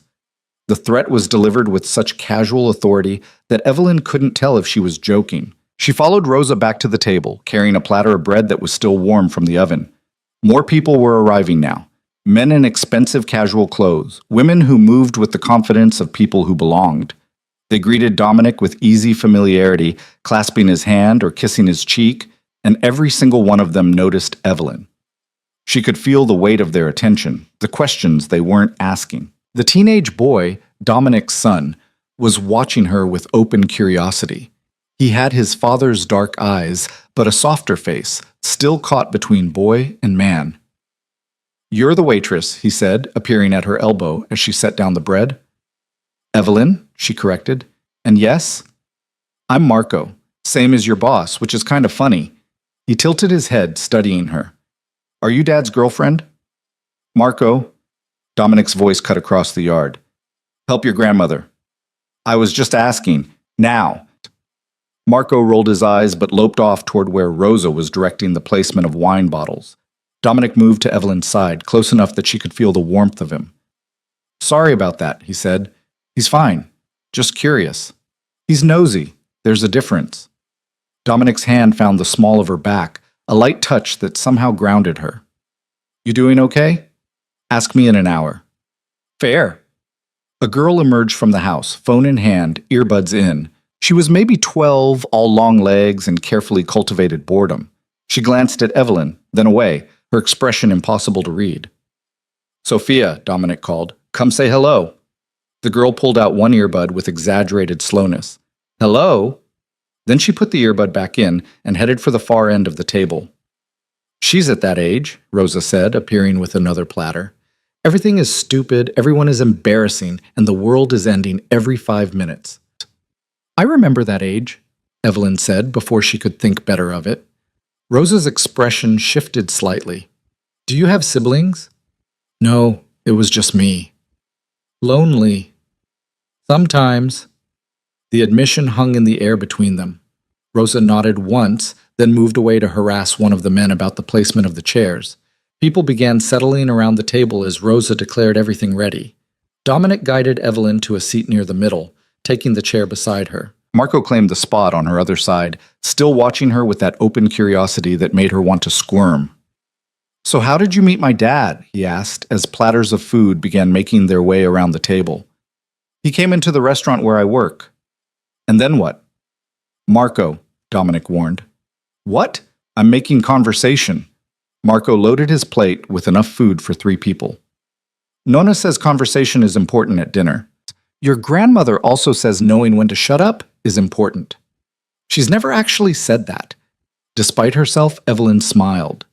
The threat was delivered with such casual authority that Evelyn couldn't tell if she was joking. She followed Rosa back to the table, carrying a platter of bread that was still warm from the oven. More people were arriving now. Men in expensive casual clothes, women who moved with the confidence of people who belonged. They greeted Dominic with easy familiarity, clasping his hand or kissing his cheek, and every single one of them noticed Evelyn. She could feel the weight of their attention, the questions they weren't asking. The teenage boy, Dominic's son, was watching her with open curiosity. He had his father's dark eyes, but a softer face, still caught between boy and man. You're the waitress, he said, appearing at her elbow as she set down the bread. Evelyn, she corrected. And yes, I'm Marco, same as your boss, which is kind of funny. He tilted his head, studying her. Are you Dad's girlfriend? Marco, Dominic's voice cut across the yard. Help your grandmother. I was just asking. Now. Marco rolled his eyes but loped off toward where Rosa was directing the placement of wine bottles. Dominic moved to Evelyn's side, close enough that she could feel the warmth of him. "Sorry about that," he said. "He's fine. Just curious. He's nosy. There's a difference." Dominic's hand found the small of her back, a light touch that somehow grounded her. "You doing okay? Ask me in an hour." "Fair." A girl emerged from the house, phone in hand, earbuds in. She was maybe 12, all long legs and carefully cultivated boredom. She glanced at Evelyn, then away, her expression impossible to read. "Sophia," Dominic called, "come say hello." The girl pulled out one earbud with exaggerated slowness. "Hello?" Then she put the earbud back in and headed for the far end of the table. "She's at that age," Rosa said, appearing with another platter. "Everything is stupid, everyone is embarrassing, and the world is ending every 5 minutes." "I remember that age," Evelyn said before she could think better of it. Rosa's expression shifted slightly. "Do you have siblings?" "No, it was just me." "Lonely?" "Sometimes." The admission hung in the air between them. Rosa nodded once, then moved away to harass one of the men about the placement of the chairs. People began settling around the table as Rosa declared everything ready. Dominic guided Evelyn to a seat near the middle, taking the chair beside her. Marco claimed the spot on her other side, still watching her with that open curiosity that made her want to squirm. "So how did you meet my dad?" he asked, as platters of food began making their way around the table. "He came into the restaurant where I work." "And then what?" "Marco," Dominic warned. "What? I'm making conversation." Marco loaded his plate with enough food for 3 people. "Nona says conversation is important at dinner. Your grandmother also says knowing when to shut up is important." She's never actually said that. Despite herself, Evelyn smiled.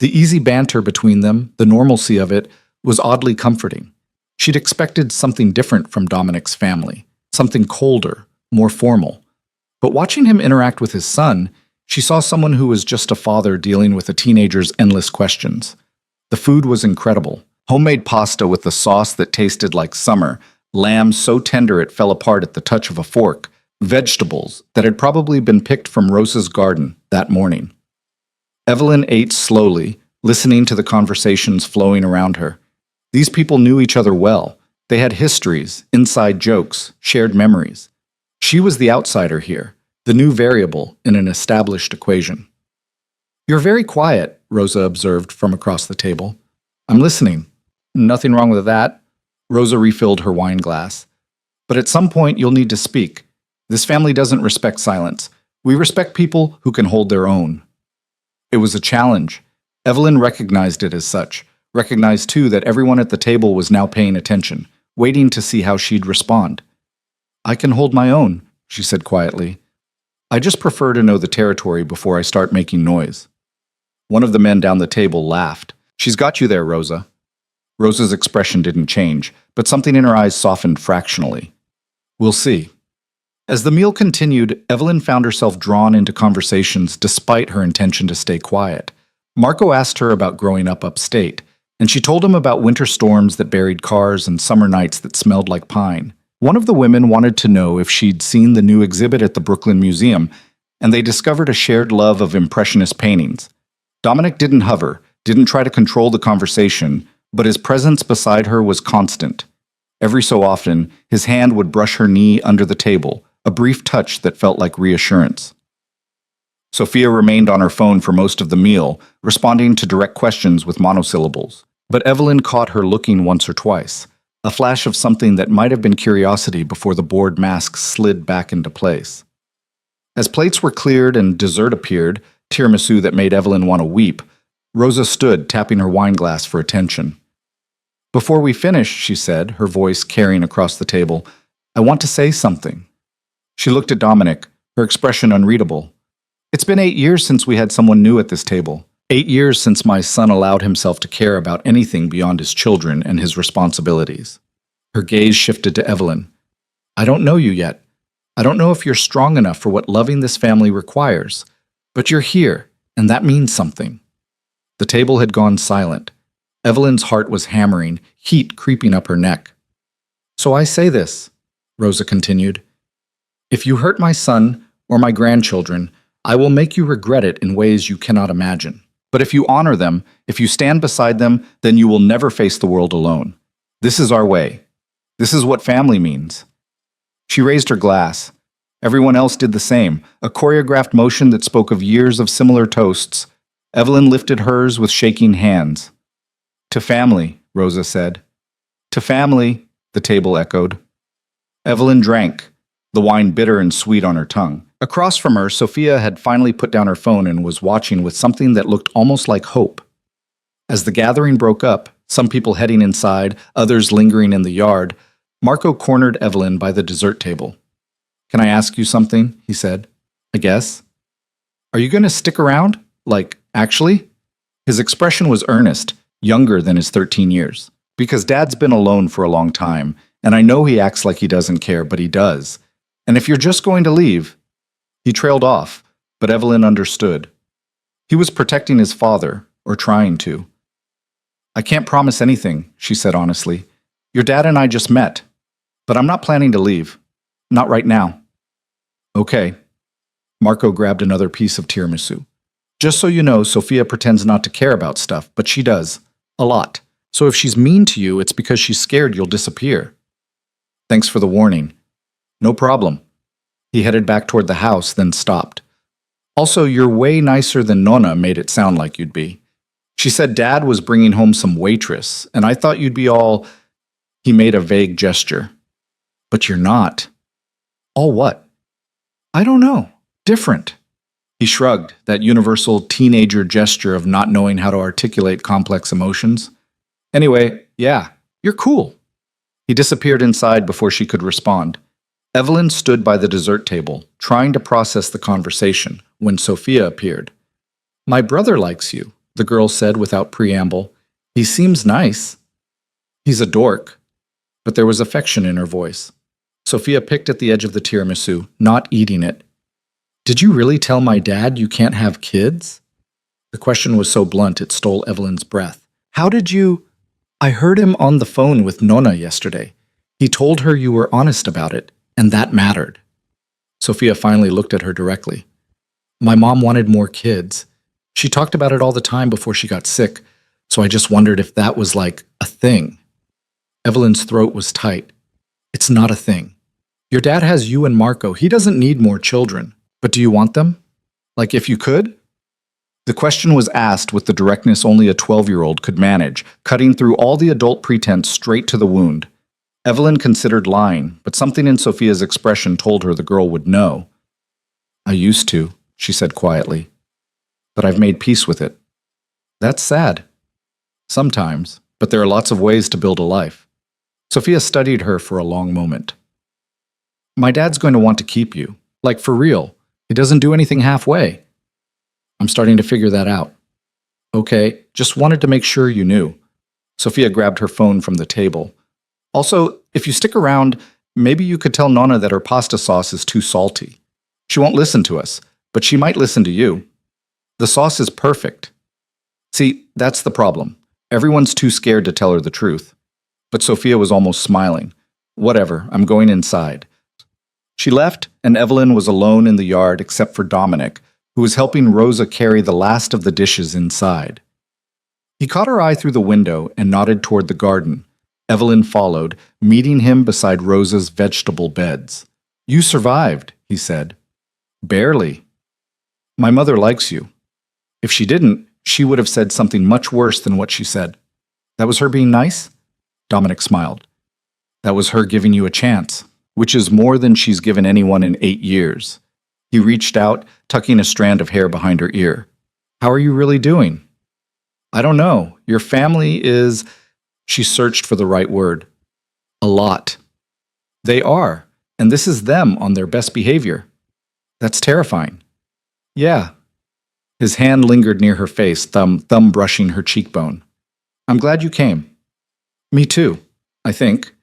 The easy banter between them, the normalcy of it, was oddly comforting. She'd expected something different from Dominic's family, something colder, more formal. But watching him interact with his son, she saw someone who was just a father dealing with a teenager's endless questions. The food was incredible. Homemade pasta with a sauce that tasted like summer, lamb so tender it fell apart at the touch of a fork, vegetables that had probably been picked from Rosa's garden that morning. Evelyn ate slowly, listening to the conversations flowing around her. These people knew each other well. They had histories, inside jokes, shared memories. She was the outsider here, the new variable in an established equation. "You're very quiet," Rosa observed from across the table. "I'm listening." "Nothing wrong with that." Rosa refilled her wine glass. "But at some point you'll need to speak. This family doesn't respect silence. We respect people who can hold their own." It was a challenge. Evelyn recognized it as such, recognized too that everyone at the table was now paying attention, waiting to see how she'd respond. "I can hold my own," she said quietly. "I just prefer to know the territory before I start making noise." One of the men down the table laughed. "She's got you there, Rosa." Rosa's expression didn't change, but something in her eyes softened fractionally. "We'll see." As the meal continued, Evelyn found herself drawn into conversations despite her intention to stay quiet. Marco asked her about growing up upstate, and she told him about winter storms that buried cars and summer nights that smelled like pine. One of the women wanted to know if she'd seen the new exhibit at the Brooklyn Museum, and they discovered a shared love of Impressionist paintings. Dominic didn't hover, didn't try to control the conversation, but his presence beside her was constant. Every so often, his hand would brush her knee under the table, a brief touch that felt like reassurance. Sophia remained on her phone for most of the meal, responding to direct questions with monosyllables. But Evelyn caught her looking once or twice, a flash of something that might have been curiosity before the board mask slid back into place. As plates were cleared and dessert appeared, tiramisu that made Evelyn want to weep, Rosa stood, tapping her wine glass for attention. "Before we finish," she said, her voice carrying across the table, "I want to say something." She looked at Dominic, her expression unreadable. "It's been 8 years since we had someone new at this table. 8 years since my son allowed himself to care about anything beyond his children and his responsibilities." Her gaze shifted to Evelyn. "I don't know you yet. I don't know if you're strong enough for what loving this family requires. But you're here, and that means something." The table had gone silent. Evelyn's heart was hammering, heat creeping up her neck. "So I say this," Rosa continued. "If you hurt my son, or my grandchildren, I will make you regret it in ways you cannot imagine. But if you honor them, if you stand beside them, then you will never face the world alone. This is our way. This is what family means." She raised her glass. Everyone else did the same, a choreographed motion that spoke of years of similar toasts. Evelyn lifted hers with shaking hands. "To family," Rosa said. "To family," the table echoed. Evelyn drank, the wine bitter and sweet on her tongue. Across from her, Sophia had finally put down her phone and was watching with something that looked almost like hope. As the gathering broke up, some people heading inside, others lingering in the yard, Marco cornered Evelyn by the dessert table. "Can I ask you something?" he said. "I guess." "Are you going to stick around? Like, actually?" His expression was earnest, younger than his 13 years. "Because Dad's been alone for a long time, and I know he acts like he doesn't care, but he does. And if you're just going to leave—" He trailed off, but Evelyn understood. He was protecting his father, or trying to. "I can't promise anything," she said honestly. "Your dad and I just met, but I'm not planning to leave. Not right now." "Okay." Marco grabbed another piece of tiramisu. "Just so you know, Sophia pretends not to care about stuff, but she does. A lot. So if she's mean to you, it's because she's scared you'll disappear." "Thanks for the warning." "No problem." He headed back toward the house, then stopped. "Also, you're way nicer than Nonna made it sound like you'd be. She said Dad was bringing home some waitress, and I thought you'd be all—" He made a vague gesture. "But you're not." "All what?" "I don't know. Different." He shrugged, that universal teenager gesture of not knowing how to articulate complex emotions. "Anyway, yeah, you're cool." He disappeared inside before she could respond. Evelyn stood by the dessert table, trying to process the conversation, when Sophia appeared. "My brother likes you," the girl said without preamble. "He seems nice." "He's a dork." But there was affection in her voice. Sophia picked at the edge of the tiramisu, not eating it. "Did you really tell my dad you can't have kids?" The question was so blunt it stole Evelyn's breath. "How did you—" "I heard him on the phone with Nonna yesterday. He told her you were honest about it, and that mattered." Sophia finally looked at her directly. "My mom wanted more kids. She talked about it all the time before she got sick, so I just wondered if that was like a thing." Evelyn's throat was tight. "It's not a thing. Your dad has you and Marco. He doesn't need more children. But do you want them? Like if you could?" The question was asked with the directness only a 12-year-old could manage, cutting through all the adult pretense straight to the wound. Evelyn considered lying, but something in Sophia's expression told her the girl would know. "I used to," she said quietly. "But I've made peace with it." "That's sad." "Sometimes, but there are lots of ways to build a life." Sophia studied her for a long moment. "My dad's going to want to keep you. Like for real. He doesn't do anything halfway." "I'm starting to figure that out." "Okay, just wanted to make sure you knew." Sophia grabbed her phone from the table. "Also, if you stick around, maybe you could tell Nonna that her pasta sauce is too salty. She won't listen to us, but she might listen to you. The sauce is perfect." See, that's the problem. Everyone's too scared to tell her the truth. But Sophia was almost smiling. "Whatever, I'm going inside." She left, and Evelyn was alone in the yard except for Dominic, who was helping Rosa carry the last of the dishes inside. He caught her eye through the window and nodded toward the garden. Evelyn followed, meeting him beside Rosa's vegetable beds. "You survived," he said. "Barely." "My mother likes you." If she didn't, she would have said something much worse than what she said. "That was her being nice?" Dominic smiled. "That was her giving you a chance, which is more than she's given anyone in 8 years. He reached out, tucking a strand of hair behind her ear. "How are you really doing?" "I don't know. Your family is—" She searched for the right word. "A lot." "They are, and this is them on their best behavior." "That's terrifying." "Yeah." His hand lingered near her face, thumb brushing her cheekbone. "I'm glad you came." "Me too, I think."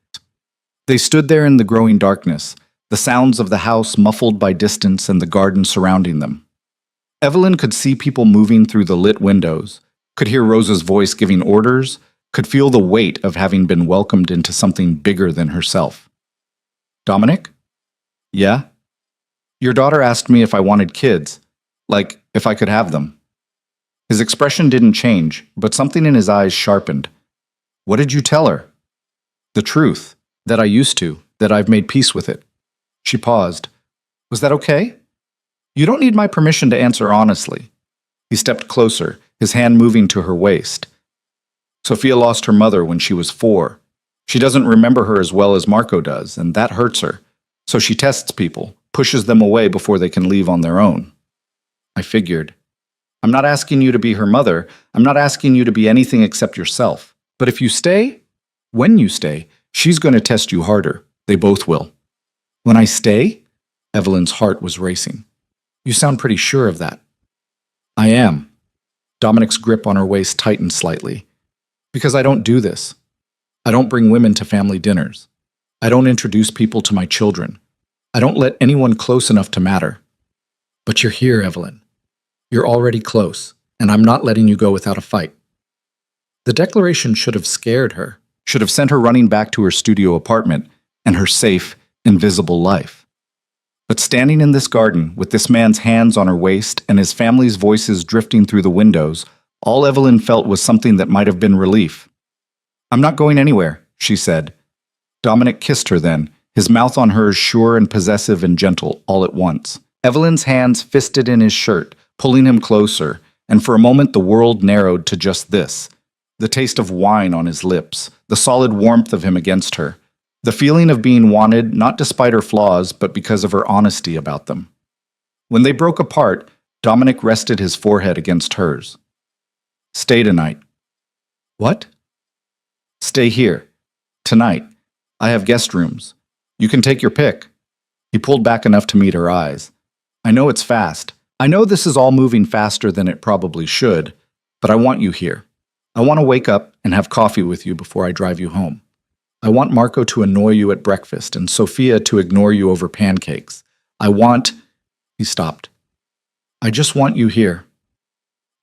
They stood there in the growing darkness, the sounds of the house muffled by distance and the garden surrounding them. Evelyn could see people moving through the lit windows, could hear Rosa's voice giving orders, could feel the weight of having been welcomed into something bigger than herself. "Dominic?" "Yeah?" Your daughter asked me if I wanted kids, like if I could have them. His expression didn't change, but something in his eyes sharpened. What did you tell her? The truth, that I used to, that I've made peace with it. She paused. Was that okay? You don't need my permission to answer honestly. He stepped closer, his hand moving to her waist. Sophia lost her mother when she was 4. She doesn't remember her as well as Marco does, and that hurts her. So she tests people, pushes them away before they can leave on their own. I figured. I'm not asking you to be her mother. I'm not asking you to be anything except yourself. But if you stay, when you stay, she's going to test you harder. They both will. When I stay? Evelyn's heart was racing. You sound pretty sure of that. I am. Dominic's grip on her waist tightened slightly. Because I don't do this. I don't bring women to family dinners. I don't introduce people to my children. I don't let anyone close enough to matter. But you're here, Evelyn. You're already close, and I'm not letting you go without a fight. The declaration should have scared her, should have sent her running back to her studio apartment and her safe, invisible life. But standing in this garden, with this man's hands on her waist and his family's voices drifting through the windows, all Evelyn felt was something that might have been relief. I'm not going anywhere, she said. Dominic kissed her then, his mouth on hers sure and possessive and gentle all at once. Evelyn's hands fisted in his shirt, pulling him closer, and for a moment the world narrowed to just this. The taste of wine on his lips, the solid warmth of him against her, the feeling of being wanted not despite her flaws but because of her honesty about them. When they broke apart, Dominic rested his forehead against hers. Stay tonight. What? Stay here. Tonight. I have guest rooms. You can take your pick. He pulled back enough to meet her eyes. I know it's fast. I know this is all moving faster than it probably should, but I want you here. I want to wake up and have coffee with you before I drive you home. I want Marco to annoy you at breakfast and Sophia to ignore you over pancakes. I want... He stopped. I just want you here.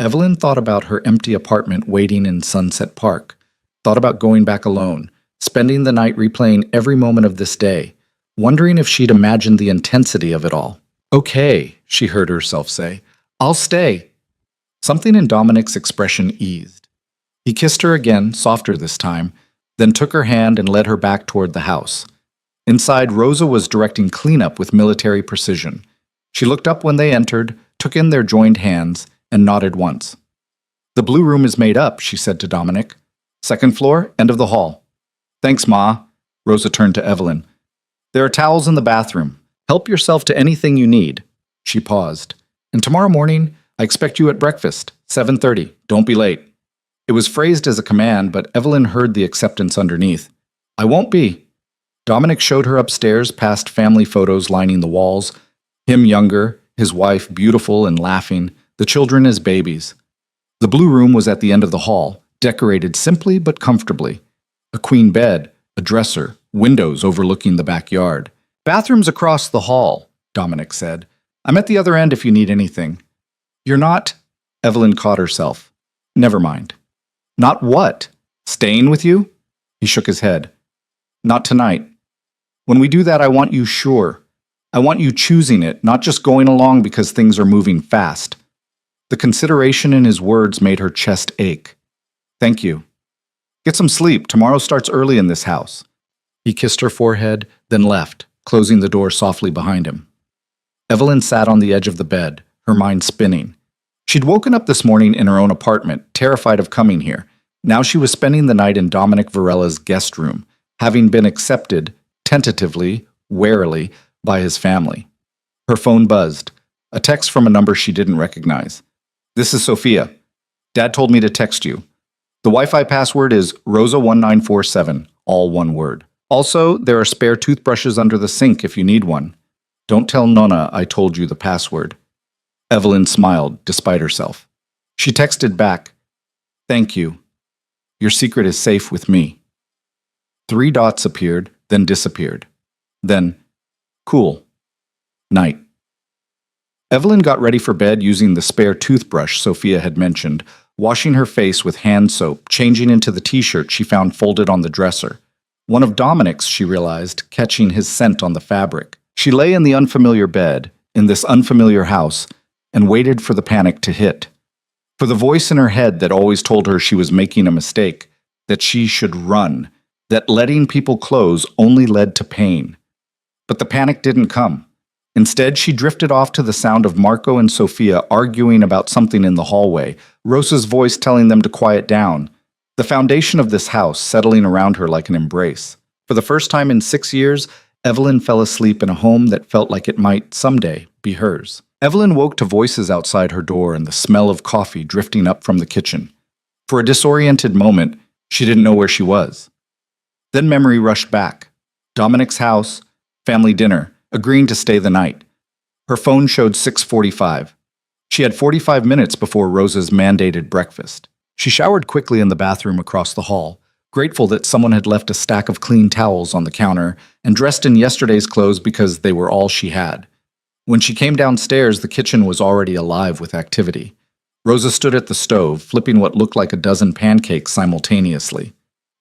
Evelyn thought about her empty apartment waiting in Sunset Park, thought about going back alone, spending the night replaying every moment of this day, wondering if she'd imagined the intensity of it all. Okay, she heard herself say. I'll stay. Something in Dominic's expression eased. He kissed her again, softer this time, then took her hand and led her back toward the house. Inside, Rosa was directing cleanup with military precision. She looked up when they entered, took in their joined hands, and nodded once. The blue room is made up, she said to Dominic. Second floor, end of the hall. Thanks, Ma. Rosa turned to Evelyn. There are towels in the bathroom. Help yourself to anything you need. She paused. And tomorrow morning, I expect you at breakfast, 7:30. Don't be late. It was phrased as a command, but Evelyn heard the acceptance underneath. I won't be. Dominic showed her upstairs past family photos lining the walls. Him younger, his wife beautiful and laughing, the children as babies. The blue room was at the end of the hall, decorated simply but comfortably. A queen bed, a dresser, windows overlooking the backyard. Bathrooms across the hall, Dominic said. I'm at the other end if you need anything. You're not... Evelyn caught herself. Never mind. Not what? Staying with you? He shook his head. Not tonight. When we do that, I want you sure. I want you choosing it, not just going along because things are moving fast. The consideration in his words made her chest ache. Thank you. Get some sleep. Tomorrow starts early in this house. He kissed her forehead, then left, closing the door softly behind him. Evelyn sat on the edge of the bed, her mind spinning. She'd woken up this morning in her own apartment, terrified of coming here. Now she was spending the night in Dominic Varela's guest room, having been accepted, tentatively, warily, by his family. Her phone buzzed, a text from a number she didn't recognize. This is Sophia. Dad told me to text you. The Wi-Fi password is Rosa1947, all one word. Also, there are spare toothbrushes under the sink if you need one. Don't tell Nonna I told you the password. Evelyn smiled, despite herself. She texted back, Thank you. Your secret is safe with me. 3 dots appeared, then disappeared. Then, cool. Night. Evelyn got ready for bed using the spare toothbrush Sophia had mentioned, washing her face with hand soap, changing into the t-shirt she found folded on the dresser. One of Dominic's, she realized, catching his scent on the fabric. She lay in the unfamiliar bed, in this unfamiliar house and waited for the panic to hit. For the voice in her head that always told her she was making a mistake, that she should run, that letting people close only led to pain. But the panic didn't come. Instead, she drifted off to the sound of Marco and Sophia arguing about something in the hallway, Rosa's voice telling them to quiet down. The foundation of this house settling around her like an embrace. For the first time in 6 years, Evelyn fell asleep in a home that felt like it might, someday, be hers. Evelyn woke to voices outside her door and the smell of coffee drifting up from the kitchen. For a disoriented moment, she didn't know where she was. Then memory rushed back. Dominic's house, family dinner, agreeing to stay the night. Her phone showed 6:45. She had 45 minutes before Rosa's mandated breakfast. She showered quickly in the bathroom across the hall, grateful that someone had left a stack of clean towels on the counter, and dressed in yesterday's clothes because they were all she had. When she came downstairs, the kitchen was already alive with activity. Rosa stood at the stove, flipping what looked like a dozen pancakes simultaneously.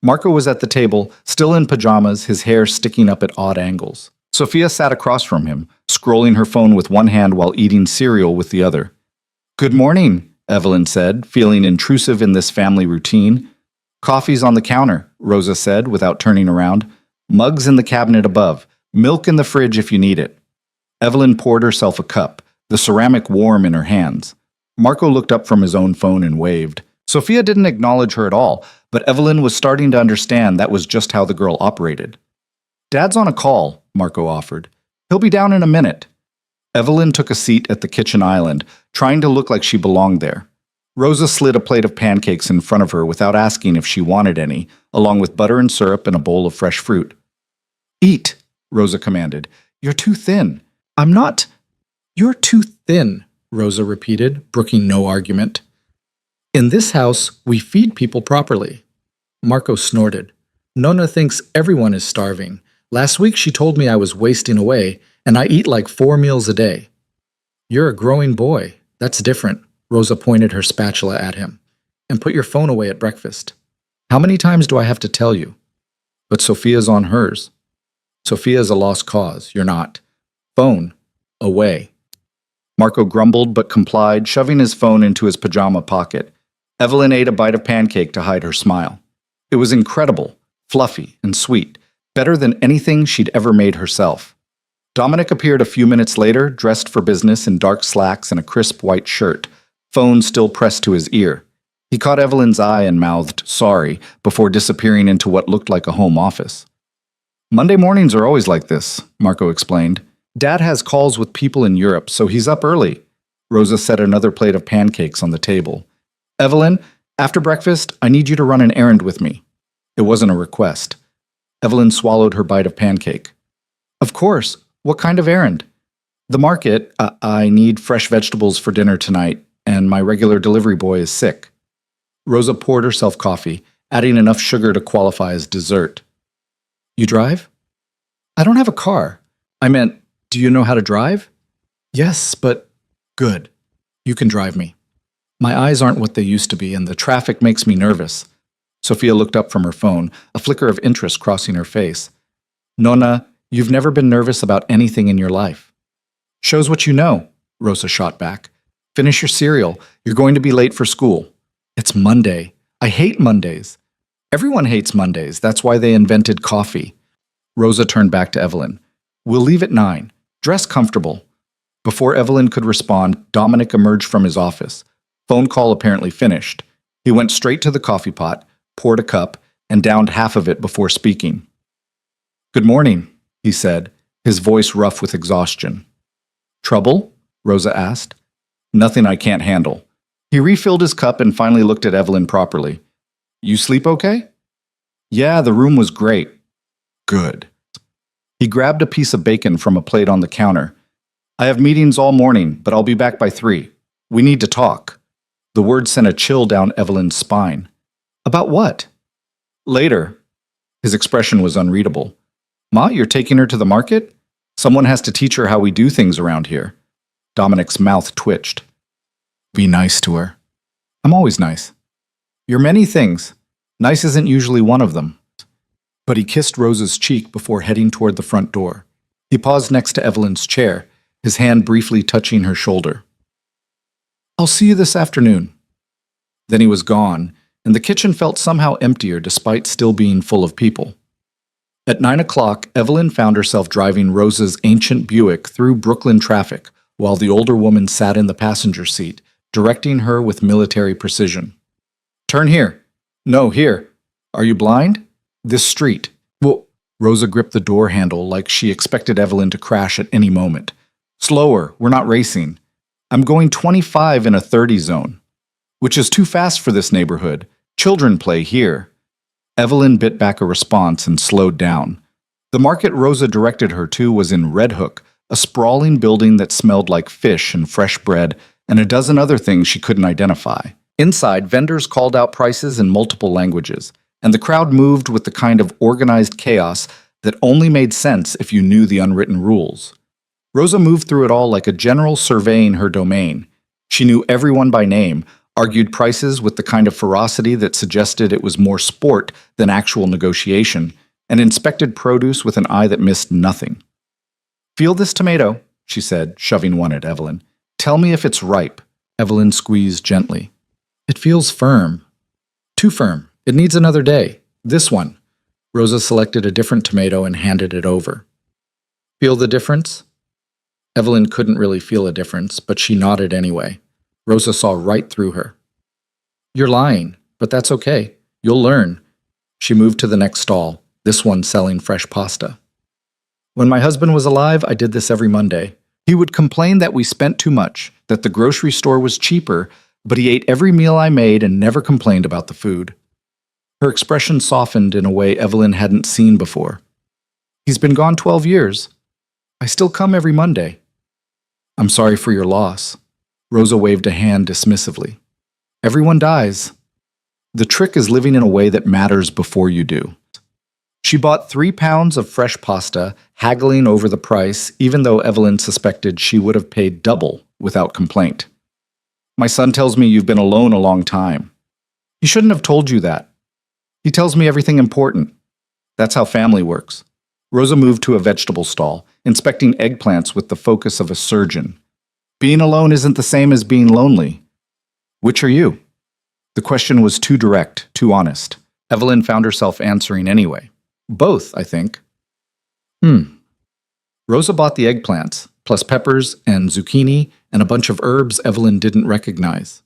Marco was at the table, still in pajamas, his hair sticking up at odd angles. Sophia sat across from him, scrolling her phone with one hand while eating cereal with the other. "Good morning," Evelyn said, feeling intrusive in this family routine. "Coffee's on the counter," Rosa said without turning around. "Mugs in the cabinet above. Milk in the fridge if you need it." Evelyn poured herself a cup, the ceramic warm in her hands. Marco looked up from his own phone and waved. Sophia didn't acknowledge her at all, but Evelyn was starting to understand that was just how the girl operated. "Dad's on a call," Marco offered. "He'll be down in a minute." Evelyn took a seat at the kitchen island, trying to look like she belonged there. Rosa slid a plate of pancakes in front of her without asking if she wanted any, along with butter and syrup and a bowl of fresh fruit. "Eat," Rosa commanded. "You're too thin." "I'm not." "You're too thin," Rosa repeated, brooking no argument. "In this house, we feed people properly." Marco snorted. "Nona thinks everyone is starving. Last week she told me I was wasting away, and I eat like 4 meals a day." "You're a growing boy. That's different." Rosa pointed her spatula at him. "And put your phone away at breakfast." "How many times do I have to tell you?" "But Sophia's on hers." "Sophia's a lost cause. You're not." "Phone. Away." Marco grumbled but complied, shoving his phone into his pajama pocket. Evelyn ate a bite of pancake to hide her smile. It was incredible, fluffy and sweet, better than anything she'd ever made herself. Dominic appeared a few minutes later, dressed for business in dark slacks and a crisp white shirt, phone still pressed to his ear. He caught Evelyn's eye and mouthed, "Sorry," before disappearing into what looked like a home office. "Monday mornings are always like this," Marco explained. "Dad has calls with people in Europe, so he's up early." Rosa set another plate of pancakes on the table. "Evelyn, after breakfast, I need you to run an errand with me." It wasn't a request. Evelyn swallowed her bite of pancake. "Of course. What kind of errand?" "The market. I need fresh vegetables for dinner tonight, and my regular delivery boy is sick." Rosa poured herself coffee, adding enough sugar to qualify as dessert. "You drive?" "I don't have a car. I meant, do you know how to drive?" "Yes, but..." "Good. You can drive me. My eyes aren't what they used to be, and the traffic makes me nervous." Sophia looked up from her phone, a flicker of interest crossing her face. "Nona, you've never been nervous about anything in your life." "Shows what you know," Rosa shot back. "Finish your cereal. You're going to be late for school." "It's Monday. I hate Mondays." "Everyone hates Mondays. That's why they invented coffee." Rosa turned back to Evelyn. "We'll leave at 9. Dress comfortable." Before Evelyn could respond, Dominic emerged from his office. Phone call apparently finished. He went straight to the coffee pot, poured a cup, and downed half of it before speaking. "Good morning," he said, his voice rough with exhaustion. "Trouble?" Rosa asked. "Nothing I can't handle." He refilled his cup and finally looked at Evelyn properly. "You sleep okay?" "Yeah, the room was great." "Good." He grabbed a piece of bacon from a plate on the counter. "I have meetings all morning, but I'll be back by 3. We need to talk." The word sent a chill down Evelyn's spine. "About what?" "Later." His expression was unreadable. "Ma, you're taking her to the market? Someone has to teach her how we do things around here." Dominic's mouth twitched. "Be nice to her." "I'm always nice." "You're many things. Nice isn't usually one of them." But he kissed Rosa's cheek before heading toward the front door. He paused next to Evelyn's chair. his hand briefly touching her shoulder. "I'll see you this afternoon." Then he was gone, and the kitchen felt somehow emptier despite still being full of people. At 9 o'clock, Evelyn found herself driving Rosa's ancient Buick through Brooklyn traffic while the older woman sat in the passenger seat, directing her with military precision. "Turn here." "No, here." "Are you blind?" "This street." "Well," Rosa gripped the door handle like she expected Evelyn to crash at any moment. "Slower, we're not racing. I'm going 25 in a 30 zone, which is too fast for this neighborhood. Children play here." Evelyn bit back a response and slowed down. The market Rosa directed her to was in Red Hook, a sprawling building that smelled like fish and fresh bread and a dozen other things she couldn't identify. Inside, vendors called out prices in multiple languages, and the crowd moved with the kind of organized chaos that only made sense if you knew the unwritten rules. Rosa moved through it all like a general surveying her domain. She knew everyone by name, argued prices with the kind of ferocity that suggested it was more sport than actual negotiation, and inspected produce with an eye that missed nothing. "Feel this tomato," she said, shoving one at Evelyn. "Tell me if it's ripe." Evelyn squeezed gently. "It feels firm." "Too firm. It needs another day. This one." Rosa selected a different tomato and handed it over. "Feel the difference?" Evelyn couldn't really feel a difference, but she nodded anyway. Rosa saw right through her. "You're lying, but that's okay. You'll learn." She moved to the next stall, this one selling fresh pasta. "When my husband was alive, I did this every Monday. He would complain that we spent too much, that the grocery store was cheaper, but he ate every meal I made and never complained about the food." Her expression softened in a way Evelyn hadn't seen before. "He's been gone 12 years. I still come every Monday." "I'm sorry for your loss." Rosa waved a hand dismissively. "Everyone dies. The trick is living in a way that matters before you do." She bought 3 pounds of fresh pasta, haggling over the price, even though Evelyn suspected she would have paid double without complaint. "My son tells me you've been alone a long time." "He shouldn't have told you that. He tells me everything important. That's how family works." Rosa moved to a vegetable stall, inspecting eggplants with the focus of a surgeon. "Being alone isn't the same as being lonely. Which are you?" The question was too direct, too honest. Evelyn found herself answering anyway. "Both, I think." Rosa bought the eggplants, plus peppers and zucchini and a bunch of herbs Evelyn didn't recognize.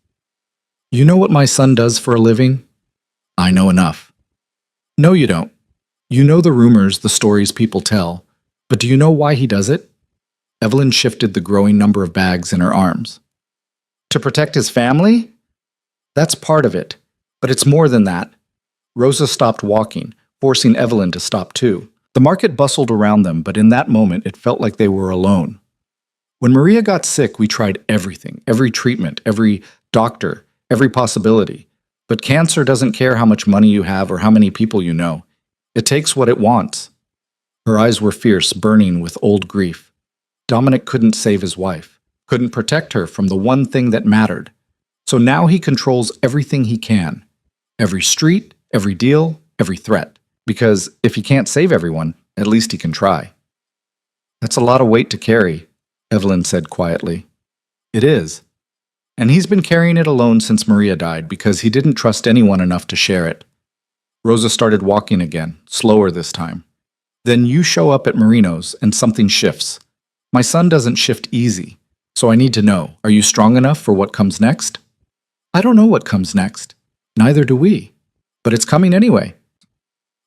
"You know what my son does for a living?" "I know enough." "No, you don't. You know the rumors, the stories people tell. But do you know why he does it?" Evelyn shifted the growing number of bags in her arms. "To protect his family?" "That's part of it. But it's more than that." Rosa stopped walking, forcing Evelyn to stop too. The market bustled around them, but in that moment it felt like they were alone. "When Maria got sick, we tried everything, every treatment, every doctor, every possibility. But cancer doesn't care how much money you have or how many people you know. It takes what it wants." Her eyes were fierce, burning with old grief. Dominic couldn't save his wife, couldn't protect her from the one thing that mattered. So now he controls everything he can. Every street, every deal, every threat. Because if he can't save everyone, at least he can try. "That's a lot of weight to carry," Evelyn said quietly. "It is. And he's been carrying it alone since Maria died because he didn't trust anyone enough to share it." Rosa started walking again, slower this time. "Then you show up at Marino's and something shifts. My son doesn't shift easy, so I need to know, are you strong enough for what comes next?" "I don't know what comes next. Neither do we. But it's coming anyway."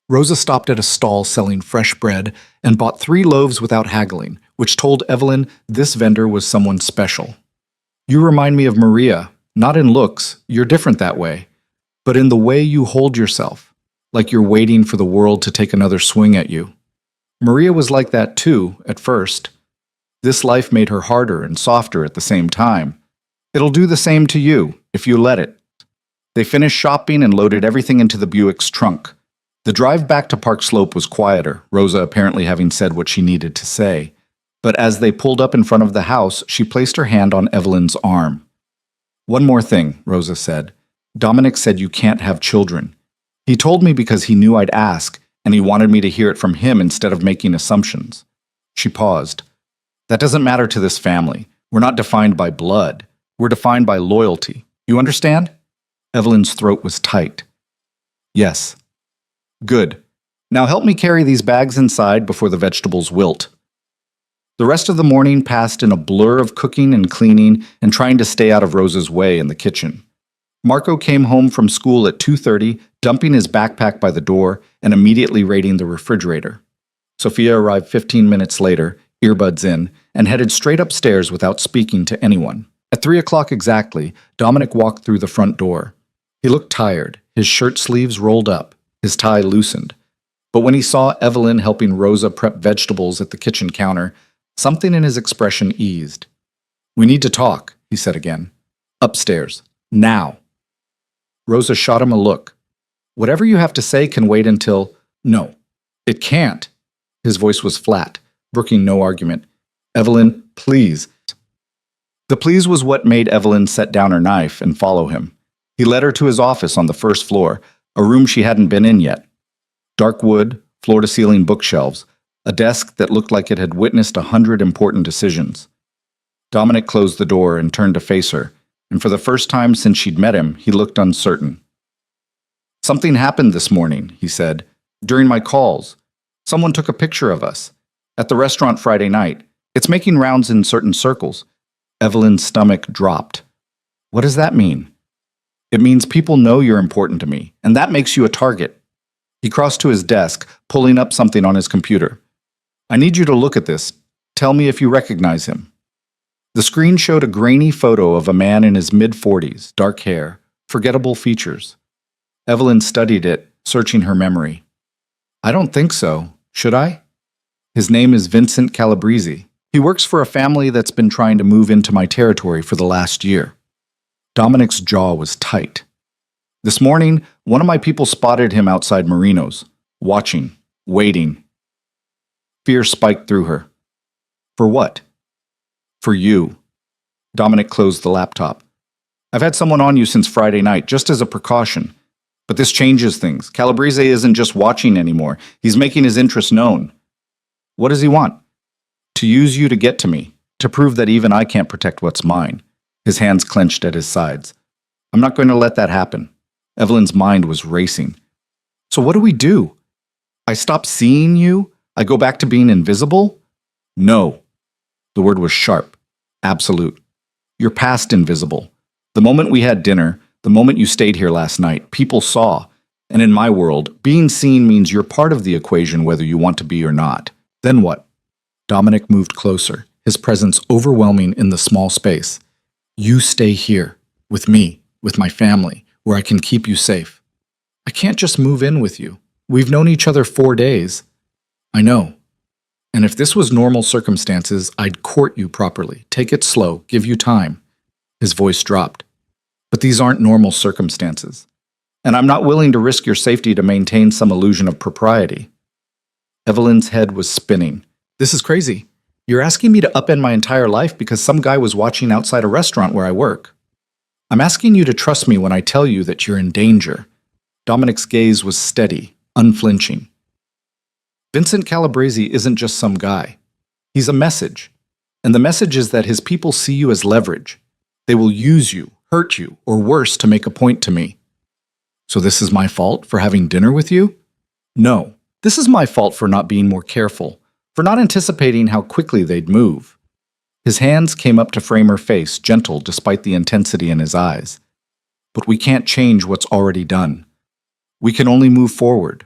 Rosa stopped at a stall selling fresh bread and bought 3 loaves without haggling, which told Evelyn this vendor was someone special. "You remind me of Maria, not in looks, you're different that way, but in the way you hold yourself, like you're waiting for the world to take another swing at you. Maria was like that too, at first. This life made her harder and softer at the same time. It'll do the same to you, if you let it." They finished shopping and loaded everything into the Buick's trunk. The drive back to Park Slope was quieter, Rosa apparently having said what she needed to say. But as they pulled up in front of the house, she placed her hand on Evelyn's arm. "One more thing," Rosa said. "Dominic said you can't have children. He told me because he knew I'd ask, and he wanted me to hear it from him instead of making assumptions." She paused. That doesn't matter to this family. We're not defined by blood. We're defined by loyalty. You understand? Evelyn's throat was tight. Yes. Good. Now help me carry these bags inside before the vegetables wilt. The rest of the morning passed in a blur of cooking and cleaning and trying to stay out of Rosa's way in the kitchen. Marco came home from school at 2:30, dumping his backpack by the door and immediately raiding the refrigerator. Sophia arrived 15 minutes later, earbuds in, and headed straight upstairs without speaking to anyone. At 3 o'clock exactly, Dominic walked through the front door. He looked tired, his shirt sleeves rolled up, his tie loosened. But when he saw Evelyn helping Rosa prep vegetables at the kitchen counter, something in his expression eased. "We need to talk," he said again. "Upstairs. Now." Rosa shot him a look. "Whatever you have to say can wait until—" "No, it can't." His voice was flat, brooking no argument. "Evelyn, please." The please was what made Evelyn set down her knife and follow him. He led her to his office on the first floor, a room she hadn't been in yet. Dark wood, floor-to-ceiling bookshelves, a desk that looked like it had witnessed 100 important decisions. Dominic closed the door and turned to face her, and for the first time since she'd met him, he looked uncertain. "Something happened this morning," he said. "During my calls. Someone took a picture of us. At the restaurant Friday night. It's making rounds in certain circles." Evelyn's stomach dropped. "What does that mean?" "It means people know you're important to me, and that makes you a target." He crossed to his desk, pulling up something on his computer. "I need you to look at this. Tell me if you recognize him." The screen showed a grainy photo of a man in his mid-40s, dark hair, forgettable features. Evelyn studied it, searching her memory. "I don't think so. Should I?" "His name is Vincent Calabrese. He works for a family that's been trying to move into my territory for the last year." Dominic's jaw was tight. "This morning, one of my people spotted him outside Marino's, watching, waiting." Fear spiked through her. "For what?" "For you." Dominic closed the laptop. "I've had someone on you since Friday night, just as a precaution. But this changes things. Calabrese isn't just watching anymore. He's making his interests known." "What does he want?" "To use you to get to me, to prove that even I can't protect what's mine." His hands clenched at his sides. "I'm not going to let that happen." Evelyn's mind was racing. "So what do we do? I stop seeing you? I go back to being invisible?" "No." The word was sharp, absolute. "You're past invisible. The moment we had dinner, the moment you stayed here last night, people saw. And in my world, being seen means you're part of the equation whether you want to be or not. Then what?" Dominic moved closer, his presence overwhelming in the small space. "You stay here, with me, with my family, where I can keep you safe. I can't just move in with you. We've known each other 4 days." "I know. And if this was normal circumstances, I'd court you properly, take it slow, give you time." His voice dropped. "But these aren't normal circumstances. And I'm not willing to risk your safety to maintain some illusion of propriety." Evelyn's head was spinning. "This is crazy. You're asking me to upend my entire life because some guy was watching outside a restaurant where I work. I'm asking you to trust me when I tell you that you're in danger." Dominic's gaze was steady, unflinching. "Vincent Calabrese isn't just some guy. He's a message. And the message is that his people see you as leverage. They will use you, hurt you, or worse to make a point to me." "So this is my fault for having dinner with you?" "No. This is my fault for not being more careful, for not anticipating how quickly they'd move." His hands came up to frame her face, gentle despite the intensity in his eyes. "But we can't change what's already done. We can only move forward."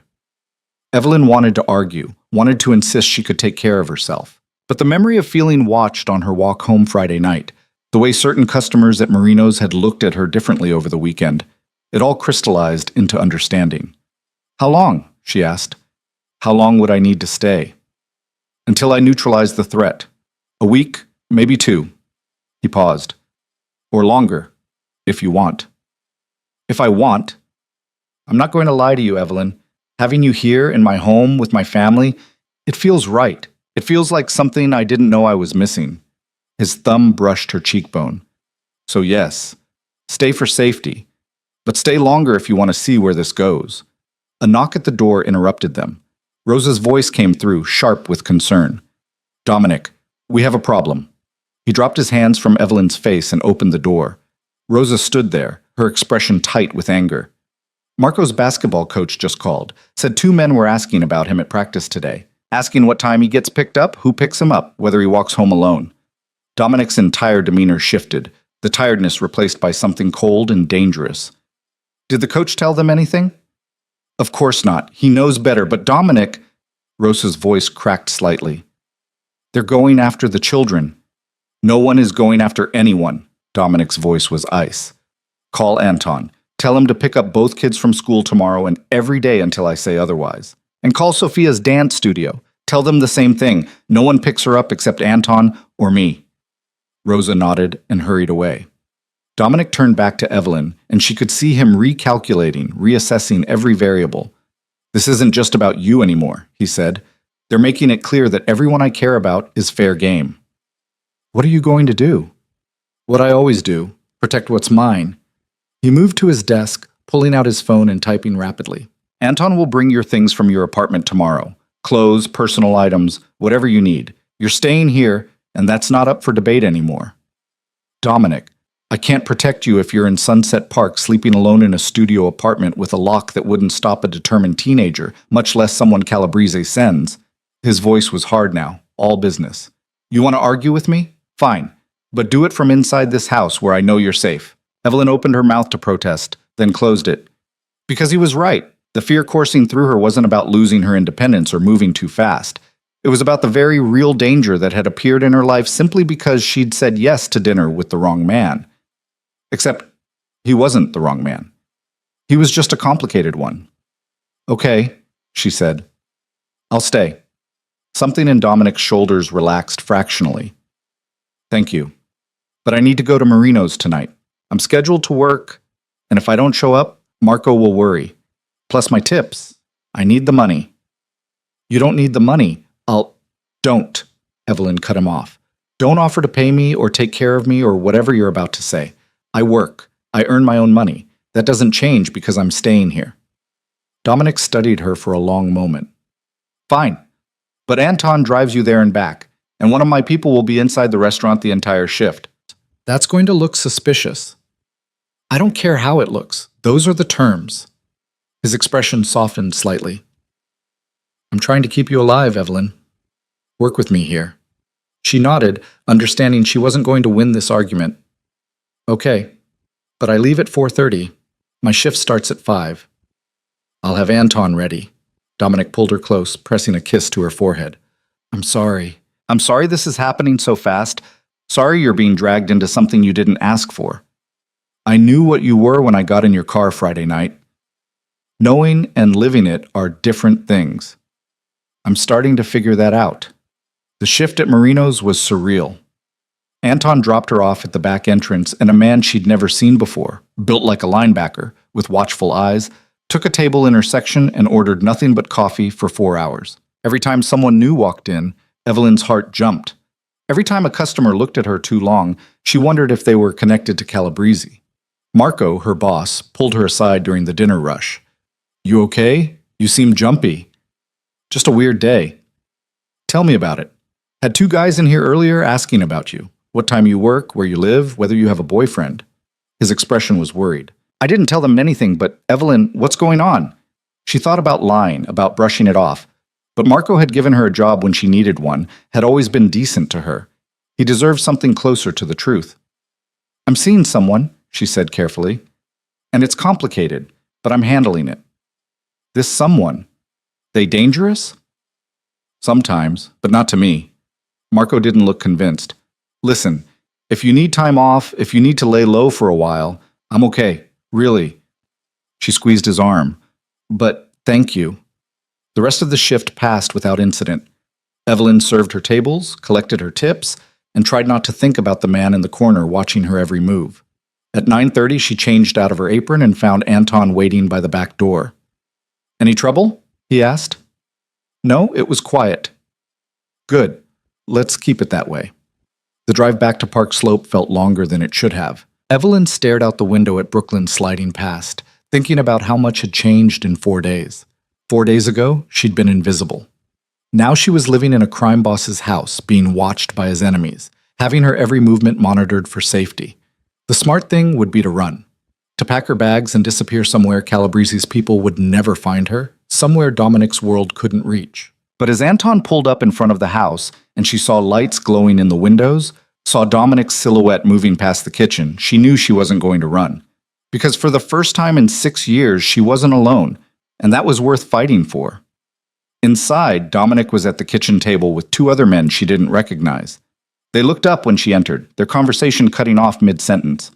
Evelyn wanted to argue, wanted to insist she could take care of herself. But the memory of feeling watched on her walk home Friday night, the way certain customers at Marino's had looked at her differently over the weekend, it all crystallized into understanding. "How long?" she asked. "How long would I need to stay?" "Until I neutralize the threat. A week, maybe 2. He paused. "Or longer, if you want." "If I want?" "I'm not going to lie to you, Evelyn. Having you here in my home with my family, it feels right. It feels like something I didn't know I was missing." His thumb brushed her cheekbone. "So yes, stay for safety. But stay longer if you want to see where this goes." A knock at the door interrupted them. Rosa's voice came through, sharp with concern. "Dominic, We have a problem. He dropped his hands from Evelyn's face and opened the door. Rosa stood there, her expression tight with anger. Marco's basketball coach just called, said 2 men were asking about him at practice today, asking what time he gets picked up, who picks him up, whether he walks home alone. Dominic's entire demeanor shifted, the tiredness replaced by something cold and dangerous. Did the coach tell them anything? Of course not. He knows better, but Dominic... Rosa's voice cracked slightly. They're going after the children. No one is going after anyone. Dominic's voice was ice. Call Anton. Tell him to pick up both kids from school tomorrow and every day until I say otherwise. And call Sophia's dance studio. Tell them the same thing. No one picks her up except Anton or me. Rosa nodded and hurried away. Dominic turned back to Evelyn, and she could see him recalculating, reassessing every variable. This isn't just about you anymore, he said. They're making it clear that everyone I care about is fair game. What are you going to do? What I always do, protect what's mine. He moved to his desk, pulling out his phone and typing rapidly. Anton will bring your things from your apartment tomorrow. Clothes, personal items, whatever you need. You're staying here, and that's not up for debate anymore. Dominic, I can't protect you if you're in Sunset Park sleeping alone in a studio apartment with a lock that wouldn't stop a determined teenager, much less someone Calabrese sends. His voice was hard now, all business. You want to argue with me? Fine. But do it from inside this house where I know you're safe. Evelyn opened her mouth to protest, then closed it. Because he was right. The fear coursing through her wasn't about losing her independence or moving too fast. It was about the very real danger that had appeared in her life simply because she'd said yes to dinner with the wrong man. Except he wasn't the wrong man. He was just a complicated one. Okay, she said. I'll stay. Something in Dominic's shoulders relaxed fractionally. Thank you. But I need to go to Marino's tonight. I'm scheduled to work, and if I don't show up, Marco will worry. Plus my tips. I need the money. You don't need the money. Don't. Evelyn cut him off. Don't offer to pay me or take care of me or whatever you're about to say. I work. I earn my own money. That doesn't change because I'm staying here. Dominic studied her for a long moment. Fine. But Anton drives you there and back, and one of my people will be inside the restaurant the entire shift. That's going to look suspicious. I don't care how it looks. Those are the terms. His expression softened slightly. I'm trying to keep you alive, Evelyn. Work with me here. She nodded, understanding she wasn't going to win this argument. Okay, but I leave at 4:30. My shift starts at 5. I'll have Anton ready. Dominic pulled her close, pressing a kiss to her forehead. I'm sorry. I'm sorry this is happening so fast. Sorry you're being dragged into something you didn't ask for. I knew what you were when I got in your car Friday night. Knowing and living it are different things. I'm starting to figure that out. The shift at Marino's was surreal. Anton dropped her off at the back entrance, and a man she'd never seen before, built like a linebacker, with watchful eyes, took a table in her section and ordered nothing but coffee for 4 hours. Every time someone new walked in, Evelyn's heart jumped. Every time a customer looked at her too long, she wondered if they were connected to Calabrese. Marco, her boss, pulled her aside during the dinner rush. You okay? You seem jumpy. Just a weird day. Tell me about it. Had 2 guys in here earlier asking about you. What time you work, where you live, whether you have a boyfriend. His expression was worried. I didn't tell them anything, but Evelyn, what's going on? She thought about lying, about brushing it off. But Marco had given her a job when she needed one, had always been decent to her. He deserved something closer to the truth. I'm seeing someone, she said carefully. And it's complicated, but I'm handling it. This someone. They dangerous? Sometimes, but not to me. Marco didn't look convinced. Listen, if you need time off, if you need to lay low for a while, I'm okay, really. She squeezed his arm. But thank you. The rest of the shift passed without incident. Evelyn served her tables, collected her tips, and tried not to think about the man in the corner watching her every move. At 9:30, she changed out of her apron and found Anton waiting by the back door. Any trouble? He asked. No, it was quiet. Good. Let's keep it that way. The drive back to Park Slope felt longer than it should have. Evelyn stared out the window at Brooklyn sliding past, thinking about how much had changed in 4 days. 4 days ago, she'd been invisible. Now she was living in a crime boss's house, being watched by his enemies, having her every movement monitored for safety. The smart thing would be to run. To pack her bags and disappear somewhere Calabrese's people would never find her, somewhere Dominic's world couldn't reach. But as Anton pulled up in front of the house and she saw lights glowing in the windows, saw Dominic's silhouette moving past the kitchen, she knew she wasn't going to run. Because for the first time in 6 years, she wasn't alone, and that was worth fighting for. Inside, Dominic was at the kitchen table with 2 other men she didn't recognize. They looked up when she entered, their conversation cutting off mid-sentence.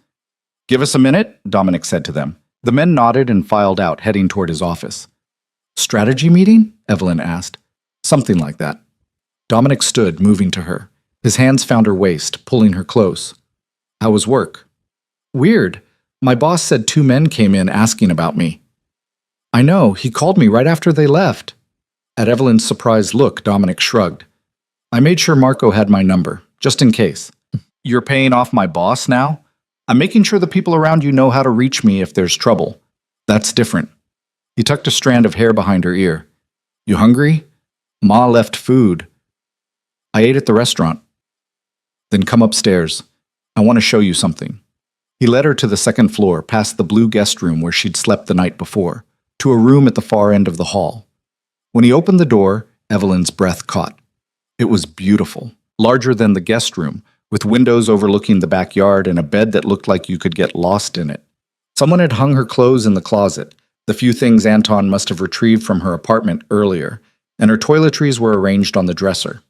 "Give us a minute," Dominic said to them. The men nodded and filed out, heading toward his office. "Strategy meeting?" Evelyn asked. "Something like that." Dominic stood, moving to her. His hands found her waist, pulling her close. "How was work?" "Weird. My boss said 2 men came in asking about me." "I know. He called me right after they left." At Evelyn's surprised look, Dominic shrugged. "I made sure Marco had my number, just in case." "You're paying off my boss now? I'm making sure the people around you know how to reach me if there's trouble. That's different." He tucked a strand of hair behind her ear. "You hungry? Ma left food." "I ate at the restaurant." "Then come upstairs. I want to show you something." He led her to the 2nd floor, past the blue guest room where she'd slept the night before, to a room at the far end of the hall. When he opened the door, Evelyn's breath caught. It was beautiful, larger than the guest room, with windows overlooking the backyard and a bed that looked like you could get lost in it. Someone had hung her clothes in the closet, the few things Anton must have retrieved from her apartment earlier, and her toiletries were arranged on the dresser.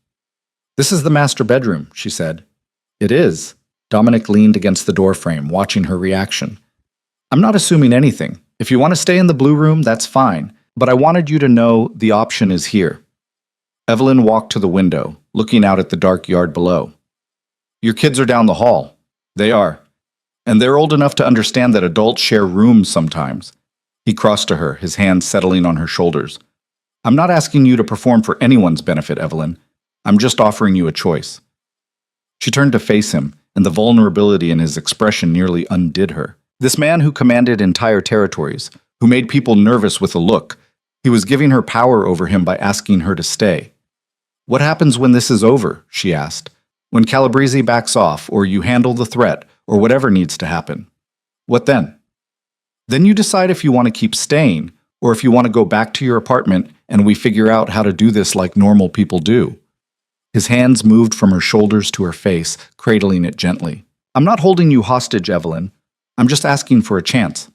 "This is the master bedroom," she said. "It is." Dominic leaned against the doorframe, watching her reaction. "I'm not assuming anything. If you want to stay in the blue room, that's fine, but I wanted you to know the option is here." Evelyn walked to the window, looking out at the dark yard below. "Your kids are down the hall." "They are. And they're old enough to understand that adults share rooms sometimes." He crossed to her, his hands settling on her shoulders. "I'm not asking you to perform for anyone's benefit, Evelyn. I'm just offering you a choice." She turned to face him, and the vulnerability in his expression nearly undid her. This man who commanded entire territories, who made people nervous with a look, he was giving her power over him by asking her to stay. "What happens when this is over?" she asked. "When Calabrese backs off, or you handle the threat, or whatever needs to happen. What then?" "Then you decide if you want to keep staying, or if you want to go back to your apartment and we figure out how to do this like normal people do." His hands moved from her shoulders to her face, cradling it gently. "I'm not holding you hostage, Evelyn. I'm just asking for a chance."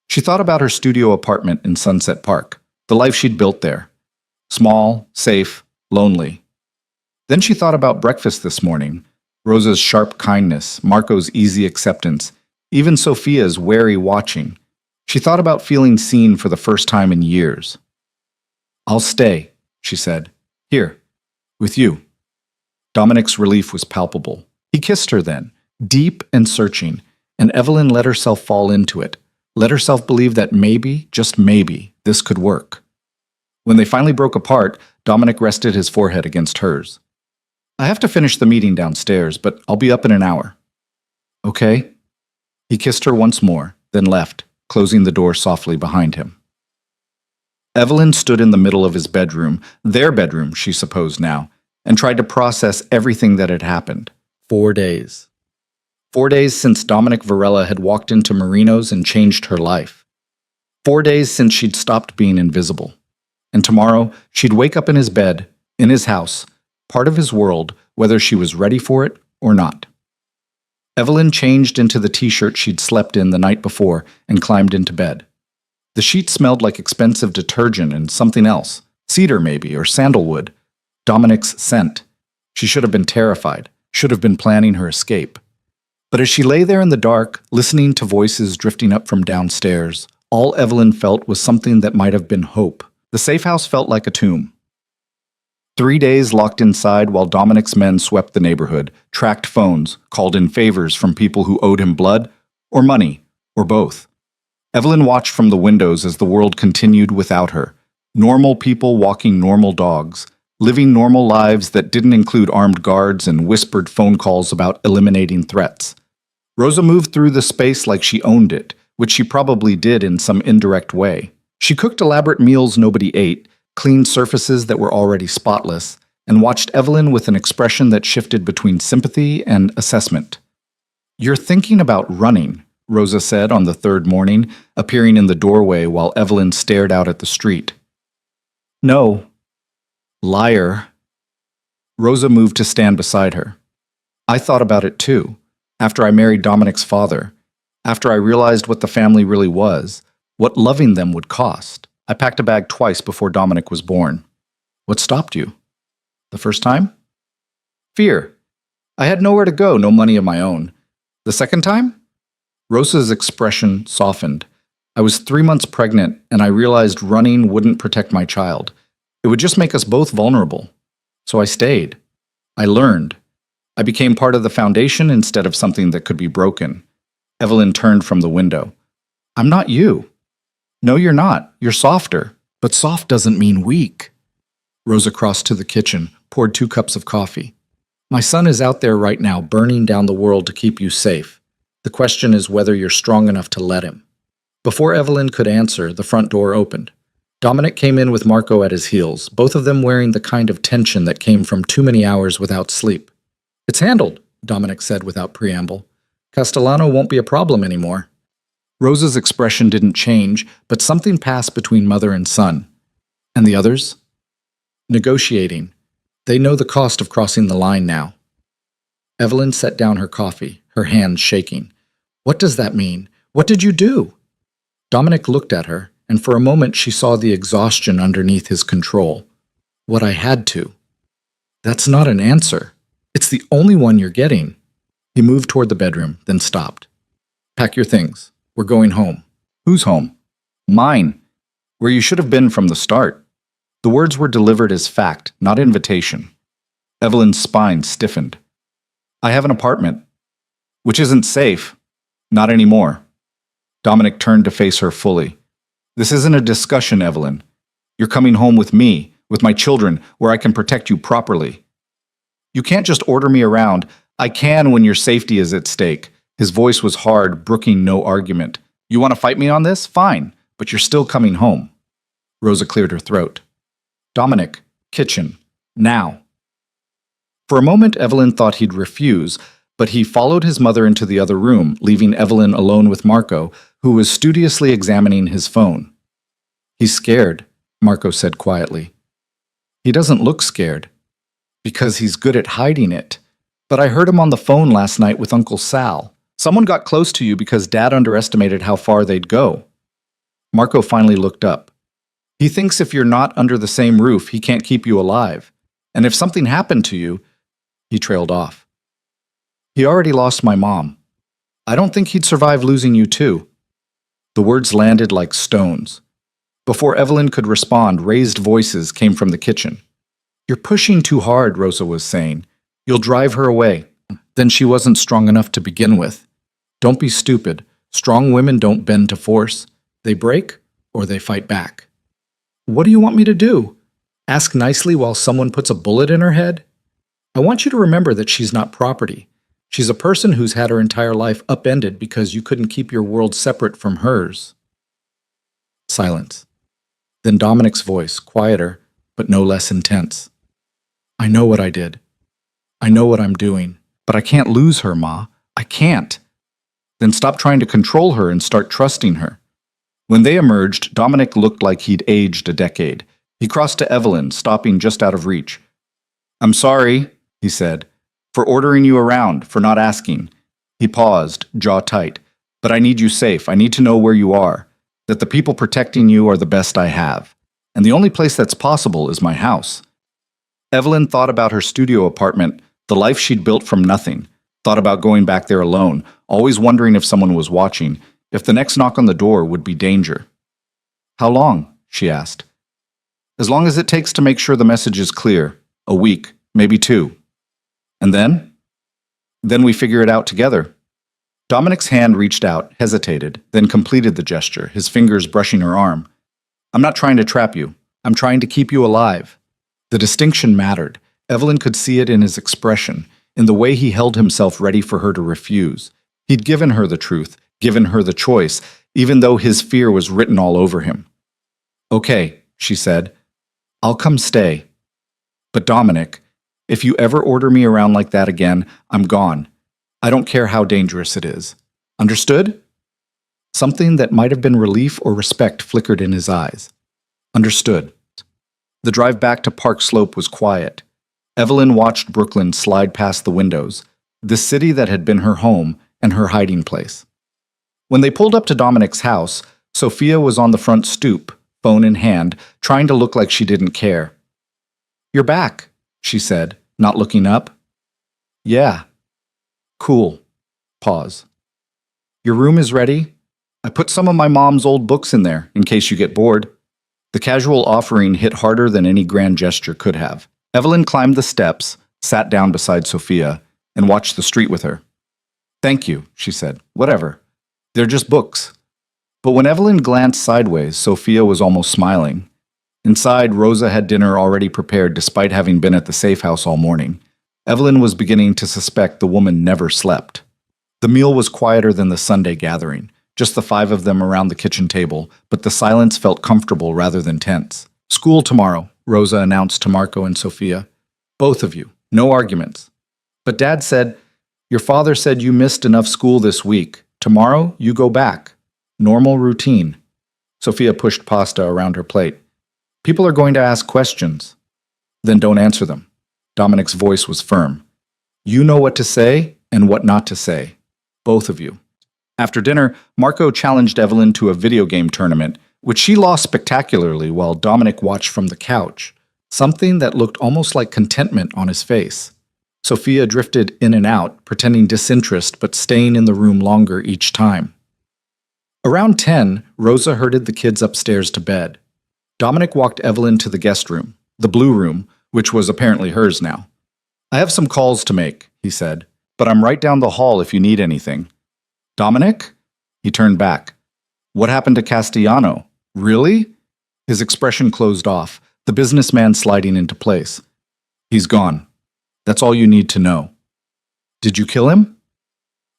She thought about her studio apartment in Sunset Park, the life she'd built there. Small, safe, lonely. Then she thought about breakfast this morning, Rosa's sharp kindness, Marco's easy acceptance, even Sophia's wary watching. She thought about feeling seen for the first time in years. "I'll stay," she said. "Here. With you." Dominic's relief was palpable. He kissed her then, deep and searching, and Evelyn let herself fall into it, let herself believe that maybe, just maybe, this could work. When they finally broke apart, Dominic rested his forehead against hers. "I have to finish the meeting downstairs, but I'll be up in an hour." "Okay." He kissed her once more, then left, closing the door softly behind him. Evelyn stood in the middle of his bedroom, their bedroom, she supposed now, and tried to process everything that had happened. 4 days. 4 days since Dominic Varela had walked into Marino's and changed her life. 4 days since she'd stopped being invisible. And tomorrow, she'd wake up in his bed, in his house, part of his world, whether she was ready for it or not. Evelyn changed into the t-shirt she'd slept in the night before and climbed into bed. The sheets smelled like expensive detergent and something else, cedar maybe, or sandalwood. Dominic's scent. She should have been terrified, should have been planning her escape. But as she lay there in the dark, listening to voices drifting up from downstairs, all Evelyn felt was something that might have been hope. The safe house felt like a tomb. 3 days locked inside while Dominic's men swept the neighborhood, tracked phones, called in favors from people who owed him blood, or money, or both. Evelyn watched from the windows as the world continued without her. Normal people walking normal dogs, living normal lives that didn't include armed guards and whispered phone calls about eliminating threats. Rosa moved through the space like she owned it, which she probably did in some indirect way. She cooked elaborate meals nobody ate, cleaned surfaces that were already spotless, and watched Evelyn with an expression that shifted between sympathy and assessment. "You're thinking about running," Rosa said on the third morning, appearing in the doorway while Evelyn stared out at the street. "No." "Liar." Rosa moved to stand beside her. "I thought about it too, after I married Dominic's father, after I realized what the family really was, what loving them would cost. I packed a bag twice before Dominic was born." "What stopped you?" "The first time?" "Fear. I had nowhere to go, no money of my own. The second time?" Rosa's expression softened. "I was 3 months pregnant, and I realized running wouldn't protect my child. It would just make us both vulnerable. So I stayed. I learned. I became part of the foundation instead of something that could be broken." Evelyn turned from the window. "I'm not you." "No, you're not. You're softer. But soft doesn't mean weak." Rosa crossed to the kitchen, poured 2 cups of coffee. "My son is out there right now, burning down the world to keep you safe. The question is whether you're strong enough to let him." Before Evelyn could answer, the front door opened. Dominic came in with Marco at his heels, both of them wearing the kind of tension that came from too many hours without sleep. "It's handled," Dominic said without preamble. "Castellano won't be a problem anymore." Rosa's expression didn't change, but something passed between mother and son. "And the others?" "Negotiating. They know the cost of crossing the line now." Evelyn set down her coffee, her hands shaking. "What does that mean? What did you do?" Dominic looked at her, and for a moment she saw the exhaustion underneath his control. "What I had to." "That's not an answer. It's the only one you're getting." He moved toward the bedroom, then stopped. "Pack your things. We're going home." "Whose home?" "Mine. Where you should have been from the start." The words were delivered as fact, not invitation. Evelyn's spine stiffened. "I have an apartment." "Which isn't safe." "Not anymore." Dominic turned to face her fully. "This isn't a discussion, Evelyn. You're coming home with me, with my children, where I can protect you properly." "You can't just order me around." "I can when your safety is at stake." His voice was hard, brooking no argument. "You want to fight me on this? Fine, but you're still coming home." Rosa cleared her throat. "Dominic, kitchen, now." For a moment, Evelyn thought he'd refuse, but he followed his mother into the other room, leaving Evelyn alone with Marco, who was studiously examining his phone. "He's scared," Marco said quietly. "He doesn't look scared." "Because he's good at hiding it. But I heard him on the phone last night with Uncle Sal. Someone got close to you because Dad underestimated how far they'd go." Marco finally looked up. "He thinks if you're not under the same roof, he can't keep you alive. And if something happened to you—" He trailed off. "He already lost my mom. I don't think he'd survive losing you too." The words landed like stones. Before Evelyn could respond, raised voices came from the kitchen. "You're pushing too hard," Rosa was saying. "You'll drive her away." Then she wasn't strong enough to begin with. "Don't be stupid. Strong women don't bend to force. They break or they fight back." "What do you want me to do? Ask nicely while someone puts a bullet in her head?" "I want you to remember that she's not property. She's a person who's had her entire life upended because you couldn't keep your world separate from hers." Silence. Then Dominic's voice, quieter, but no less intense. "I know what I did. I know what I'm doing. But I can't lose her, Ma. I can't." "Then stop trying to control her and start trusting her." When they emerged, Dominic looked like he'd aged a decade. He crossed to Evelyn, stopping just out of reach. "I'm sorry," he said, "for ordering you around, for not asking." He paused, jaw tight. "But I need you safe. I need to know where you are, that the people protecting you are the best I have. And the only place that's possible is my house." Evelyn thought about her studio apartment, the life she'd built from nothing, thought about going back there alone, always wondering if someone was watching, if the next knock on the door would be danger. "How long?" she asked. "As long as it takes to make sure the message is clear. A week, maybe 2. "And then?" "Then we figure it out together." Dominic's hand reached out, hesitated, then completed the gesture, his fingers brushing her arm. "I'm not trying to trap you. I'm trying to keep you alive." The distinction mattered. Evelyn could see it in his expression, in the way he held himself ready for her to refuse. He'd given her the truth, given her the choice, even though his fear was written all over him. "Okay," she said. I'll come stay. But Dominic, if you ever order me around like that again, I'm gone. I don't care how dangerous it is. Understood? Something that might have been relief or respect flickered in his eyes. Understood. The drive back to Park Slope was quiet. Evelyn watched Brooklyn slide past the windows, the city that had been her home and her hiding place. When they pulled up to Dominic's house, Sophia was on the front stoop, phone in hand, trying to look like she didn't care. "You're back," she said, not looking up. "Yeah." "Cool." Pause. "Your room is ready? I put some of my mom's old books in there, in case you get bored." The casual offering hit harder than any grand gesture could have. Evelyn climbed the steps, sat down beside Sophia, and watched the street with her. "Thank you," she said. "Whatever. They're just books." But when Evelyn glanced sideways, Sophia was almost smiling. Inside, Rosa had dinner already prepared despite having been at the safe house all morning. Evelyn was beginning to suspect the woman never slept. The meal was quieter than the Sunday gathering, just the five of them around the kitchen table, but the silence felt comfortable rather than tense. "School tomorrow," Rosa announced to Marco and Sophia. "Both of you. No arguments." "But Dad said, your father said you missed enough school this week. Tomorrow, you go back. Normal routine." Sophia pushed pasta around her plate. "People are going to ask questions." "Then don't answer them." Dominic's voice was firm. "You know what to say and what not to say. Both of you." After dinner, Marco challenged Evelyn to a video game tournament, which she lost spectacularly while Dominic watched from the couch, something that looked almost like contentment on his face. Sophia drifted in and out, pretending disinterest but staying in the room longer each time. Around 10, Rosa herded the kids upstairs to bed. Dominic walked Evelyn to the guest room, the blue room, which was apparently hers now. "I have some calls to make," he said, "but I'm right down the hall if you need anything." "Dominic?" He turned back. "What happened to Castellano? Really?" His expression closed off, the businessman sliding into place. "He's gone. That's all you need to know." "Did you kill him?"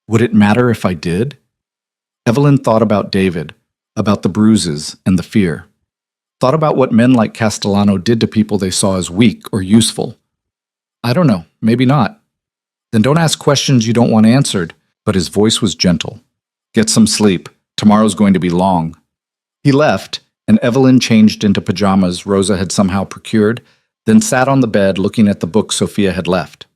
"Would it matter if I did?" Evelyn thought about David, about the bruises and the fear. Thought about what men like Castellano did to people they saw as weak or useful. "I don't know, maybe not." "Then don't ask questions you don't want answered." But his voice was gentle. "Get some sleep. Tomorrow's going to be long." He left, and Evelyn changed into pajamas Rosa had somehow procured, then sat on the bed looking at the book Sophia had left.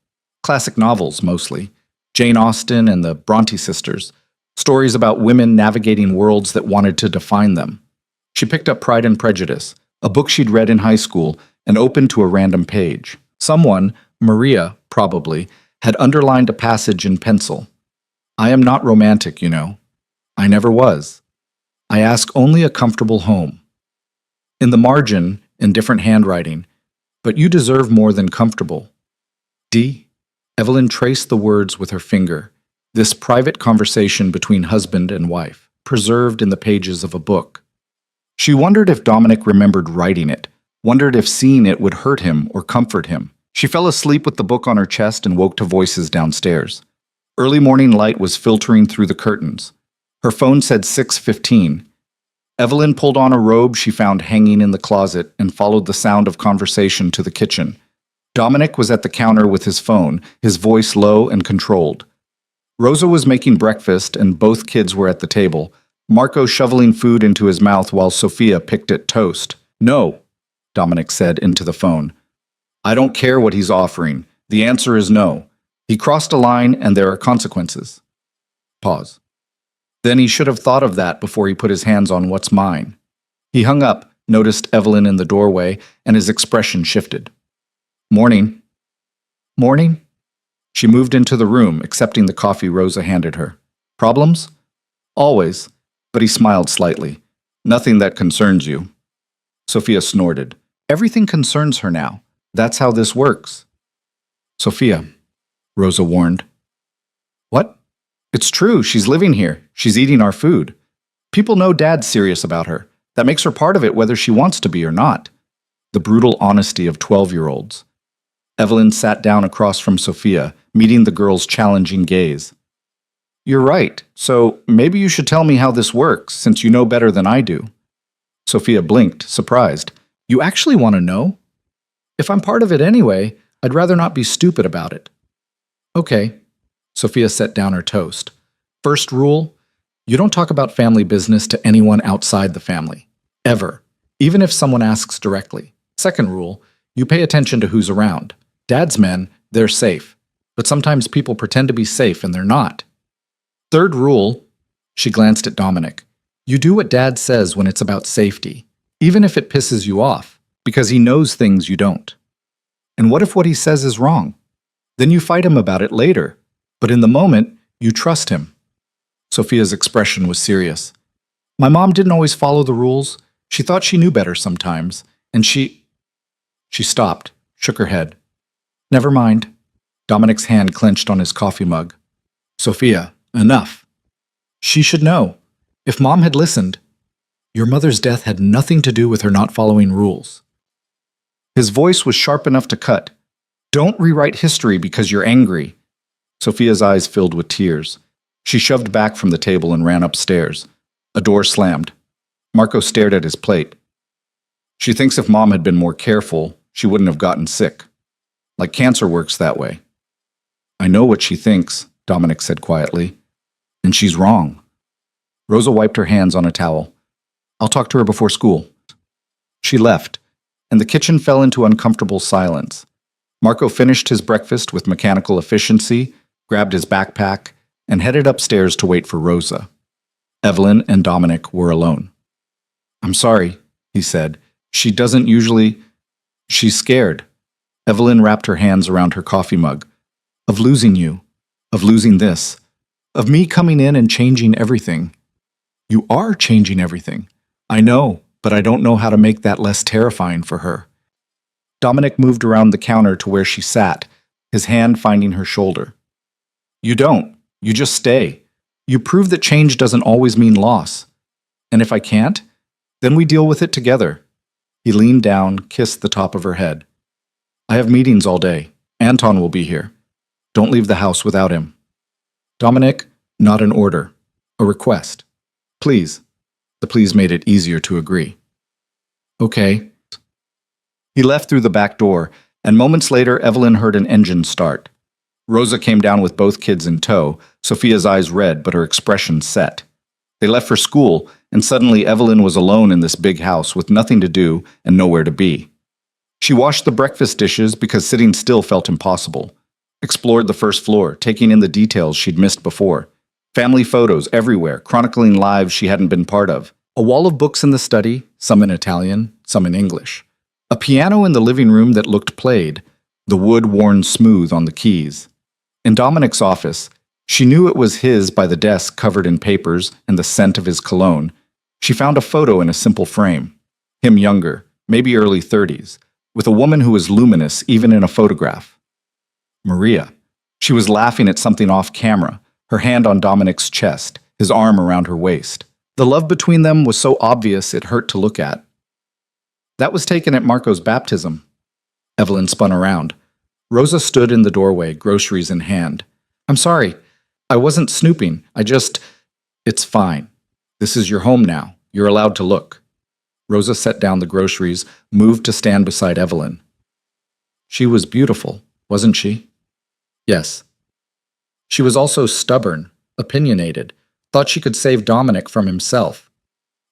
Classic novels, mostly. Jane Austen and the Bronte sisters. Stories about women navigating worlds that wanted to define them. She picked up Pride and Prejudice, a book she'd read in high school, and opened to a random page. Someone, Maria, probably, had underlined a passage in pencil. "I am not romantic, you know. I never was. I ask only a comfortable home." In the margin, in different handwriting, "But you deserve more than comfortable." D. Evelyn traced the words with her finger. This private conversation between husband and wife, preserved in the pages of a book. She wondered if Dominic remembered writing it, wondered if seeing it would hurt him or comfort him. She fell asleep with the book on her chest and woke to voices downstairs. Early morning light was filtering through the curtains. Her phone said 6:15. Evelyn pulled on a robe she found hanging in the closet and followed the sound of conversation to the kitchen. Dominic was at the counter with his phone, his voice low and controlled. Rosa was making breakfast and both kids were at the table, Marco shoveling food into his mouth while Sophia picked at toast. "No," Dominic said into the phone. "I don't care what he's offering. The answer is no. He crossed a line and there are consequences." Pause. "Then he should have thought of that before he put his hands on what's mine." He hung up, noticed Evelyn in the doorway, and his expression shifted. "Morning." "Morning?" She moved into the room, accepting the coffee Rosa handed her. "Problems?" "Always." But he smiled slightly. "Nothing that concerns you." Sophia snorted. "Everything concerns her now. That's how this works." "Sophia," Rosa warned. "What?" "It's true. She's living here. She's eating our food. People know Dad's serious about her. That makes her part of it whether she wants to be or not." The brutal honesty of 12-year-olds. Evelyn sat down across from Sophia, meeting the girl's challenging gaze. "You're right. So maybe you should tell me how this works, since you know better than I do." Sophia blinked, surprised. You actually want to know? If I'm part of it anyway, I'd rather not be stupid about it. Okay. Sophia set down her toast. First rule, you don't talk about family business to anyone outside the family. Ever. Even if someone asks directly. Second rule, you pay attention to who's around. Dad's men, they're safe. But sometimes people pretend to be safe and they're not. Third rule, she glanced at Dominic. You do what Dad says when it's about safety, even if it pisses you off, because he knows things you don't. And what if what he says is wrong? Then you fight him about it later, but in the moment, you trust him. Sophia's expression was serious. My mom didn't always follow the rules. She thought she knew better sometimes, and she stopped, shook her head. Never mind. Dominic's hand clenched on his coffee mug. Sophia, enough. She should know. If Mom had listened, your mother's death had nothing to do with her not following rules. His voice was sharp enough to cut. Don't rewrite history because you're angry. Sophia's eyes filled with tears. She shoved back from the table and ran upstairs. A door slammed. Marco stared at his plate. She thinks if Mom had been more careful, she wouldn't have gotten sick. Like cancer works that way. I know what she thinks, Dominic said quietly. And she's wrong. Rosa wiped her hands on a towel. I'll talk to her before school. She left, and the kitchen fell into uncomfortable silence. Marco finished his breakfast with mechanical efficiency, grabbed his backpack, and headed upstairs to wait for Rosa. Evelyn and Dominic were alone. I'm sorry, he said. She doesn't usually... She's scared. Evelyn wrapped her hands around her coffee mug. Of losing you. Of losing this. Of me coming in and changing everything. You are changing everything. I know, but I don't know how to make that less terrifying for her. Dominic moved around the counter to where she sat, his hand finding her shoulder. You don't. You just stay. You prove that change doesn't always mean loss. And if I can't, then we deal with it together. He leaned down, kissed the top of her head. I have meetings all day. Anton will be here. Don't leave the house without him. Dominic, not an order. A request. Please. The please made it easier to agree. Okay. He left through the back door, and moments later Evelyn heard an engine start. Rosa came down with both kids in tow, Sophia's eyes red but her expression set. They left for school, and suddenly Evelyn was alone in this big house with nothing to do and nowhere to be. She washed the breakfast dishes because sitting still felt impossible. Explored the first floor, taking in the details she'd missed before. Family photos everywhere, chronicling lives she hadn't been part of. A wall of books in the study, some in Italian, some in English. A piano in the living room that looked played, the wood worn smooth on the keys. In Dominic's office, she knew it was his by the desk covered in papers and the scent of his cologne. She found a photo in a simple frame. Him younger, maybe early 30s, with a woman who was luminous even in a photograph. Maria. She was laughing at something off camera, her hand on Dominic's chest, his arm around her waist. The love between them was so obvious it hurt to look at. That was taken at Marco's baptism. Evelyn spun around. Rosa stood in the doorway, groceries in hand. I'm sorry. I wasn't snooping. It's fine. This is your home now. You're allowed to look. Rosa set down the groceries, moved to stand beside Evelyn. She was beautiful, wasn't she? Yes. She was also stubborn, opinionated, thought she could save Dominic from himself.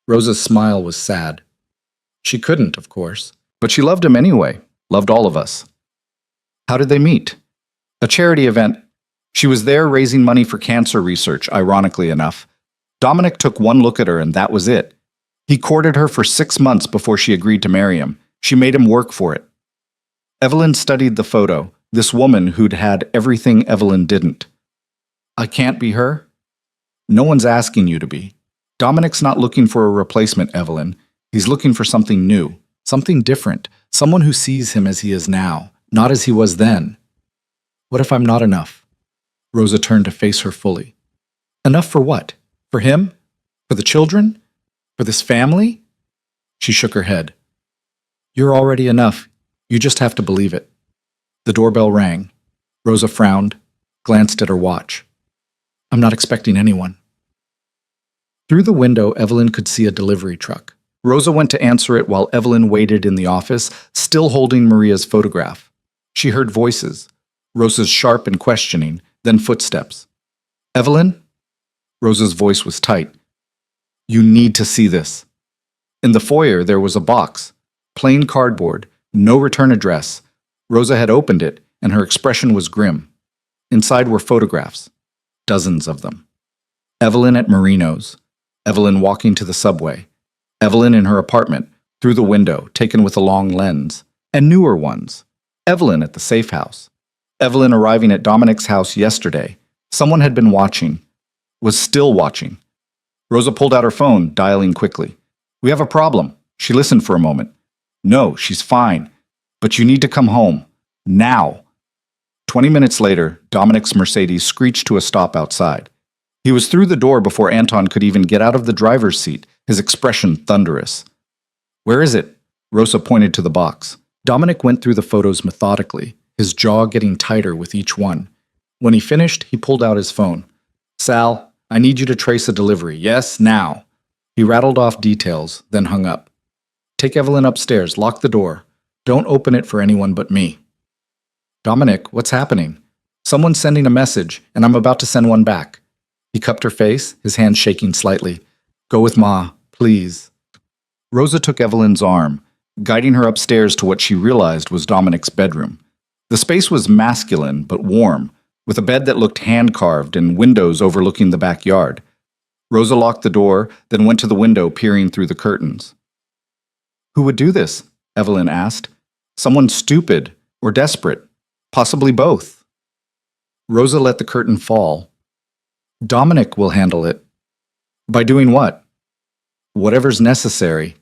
Rosa's smile was sad. She couldn't, of course, but she loved him anyway, loved all of us. How did they meet? A charity event. She was there raising money for cancer research, ironically enough. Dominic took one look at her and that was it. He courted her for 6 months before she agreed to marry him. She made him work for it. Evelyn studied the photo, this woman who'd had everything Evelyn didn't. I can't be her? No one's asking you to be. Dominic's not looking for a replacement, Evelyn. He's looking for something new, something different, someone who sees him as he is now, not as he was then. What if I'm not enough? Rosa turned to face her fully. Enough for what? For him? For the children? For this family? She shook her head. You're already enough. You just have to believe it. The doorbell rang. Rosa frowned, glanced at her watch. I'm not expecting anyone. Through the window, Evelyn could see a delivery truck. Rosa went to answer it while Evelyn waited in the office, still holding Maria's photograph. She heard voices, Rosa's sharp and questioning, then footsteps. Evelyn? Rosa's voice was tight. You need to see this. In the foyer, there was a box, plain cardboard, no return address. Rosa had opened it, and her expression was grim. Inside were photographs, dozens of them. Evelyn at Marino's, Evelyn walking to the subway, Evelyn in her apartment, through the window, taken with a long lens, and newer ones. Evelyn at the safe house. Evelyn arriving at Dominic's house yesterday. Someone had been watching, was still watching. Rosa pulled out her phone, dialing quickly. We have a problem. She listened for a moment. No, she's fine. But you need to come home. Now. 20 minutes later, Dominic's Mercedes screeched to a stop outside. He was through the door before Anton could even get out of the driver's seat, his expression thunderous. Where is it? Rosa pointed to the box. Dominic went through the photos methodically, his jaw getting tighter with each one. When he finished, he pulled out his phone. Sal, I need you to trace a delivery. Yes, now. He rattled off details, then hung up. Take Evelyn upstairs, lock the door. Don't open it for anyone but me. Dominic, what's happening? Someone's sending a message, and I'm about to send one back. He cupped her face, his hand shaking slightly. Go with Ma, please. Rosa took Evelyn's arm, guiding her upstairs to what she realized was Dominic's bedroom. The space was masculine but warm, with a bed that looked hand-carved and windows overlooking the backyard. Rosa locked the door, then went to the window, peering through the curtains. Who would do this? Evelyn asked. Someone stupid or desperate, possibly both. Rosa let the curtain fall. Dominic will handle it. By doing what? Whatever's necessary.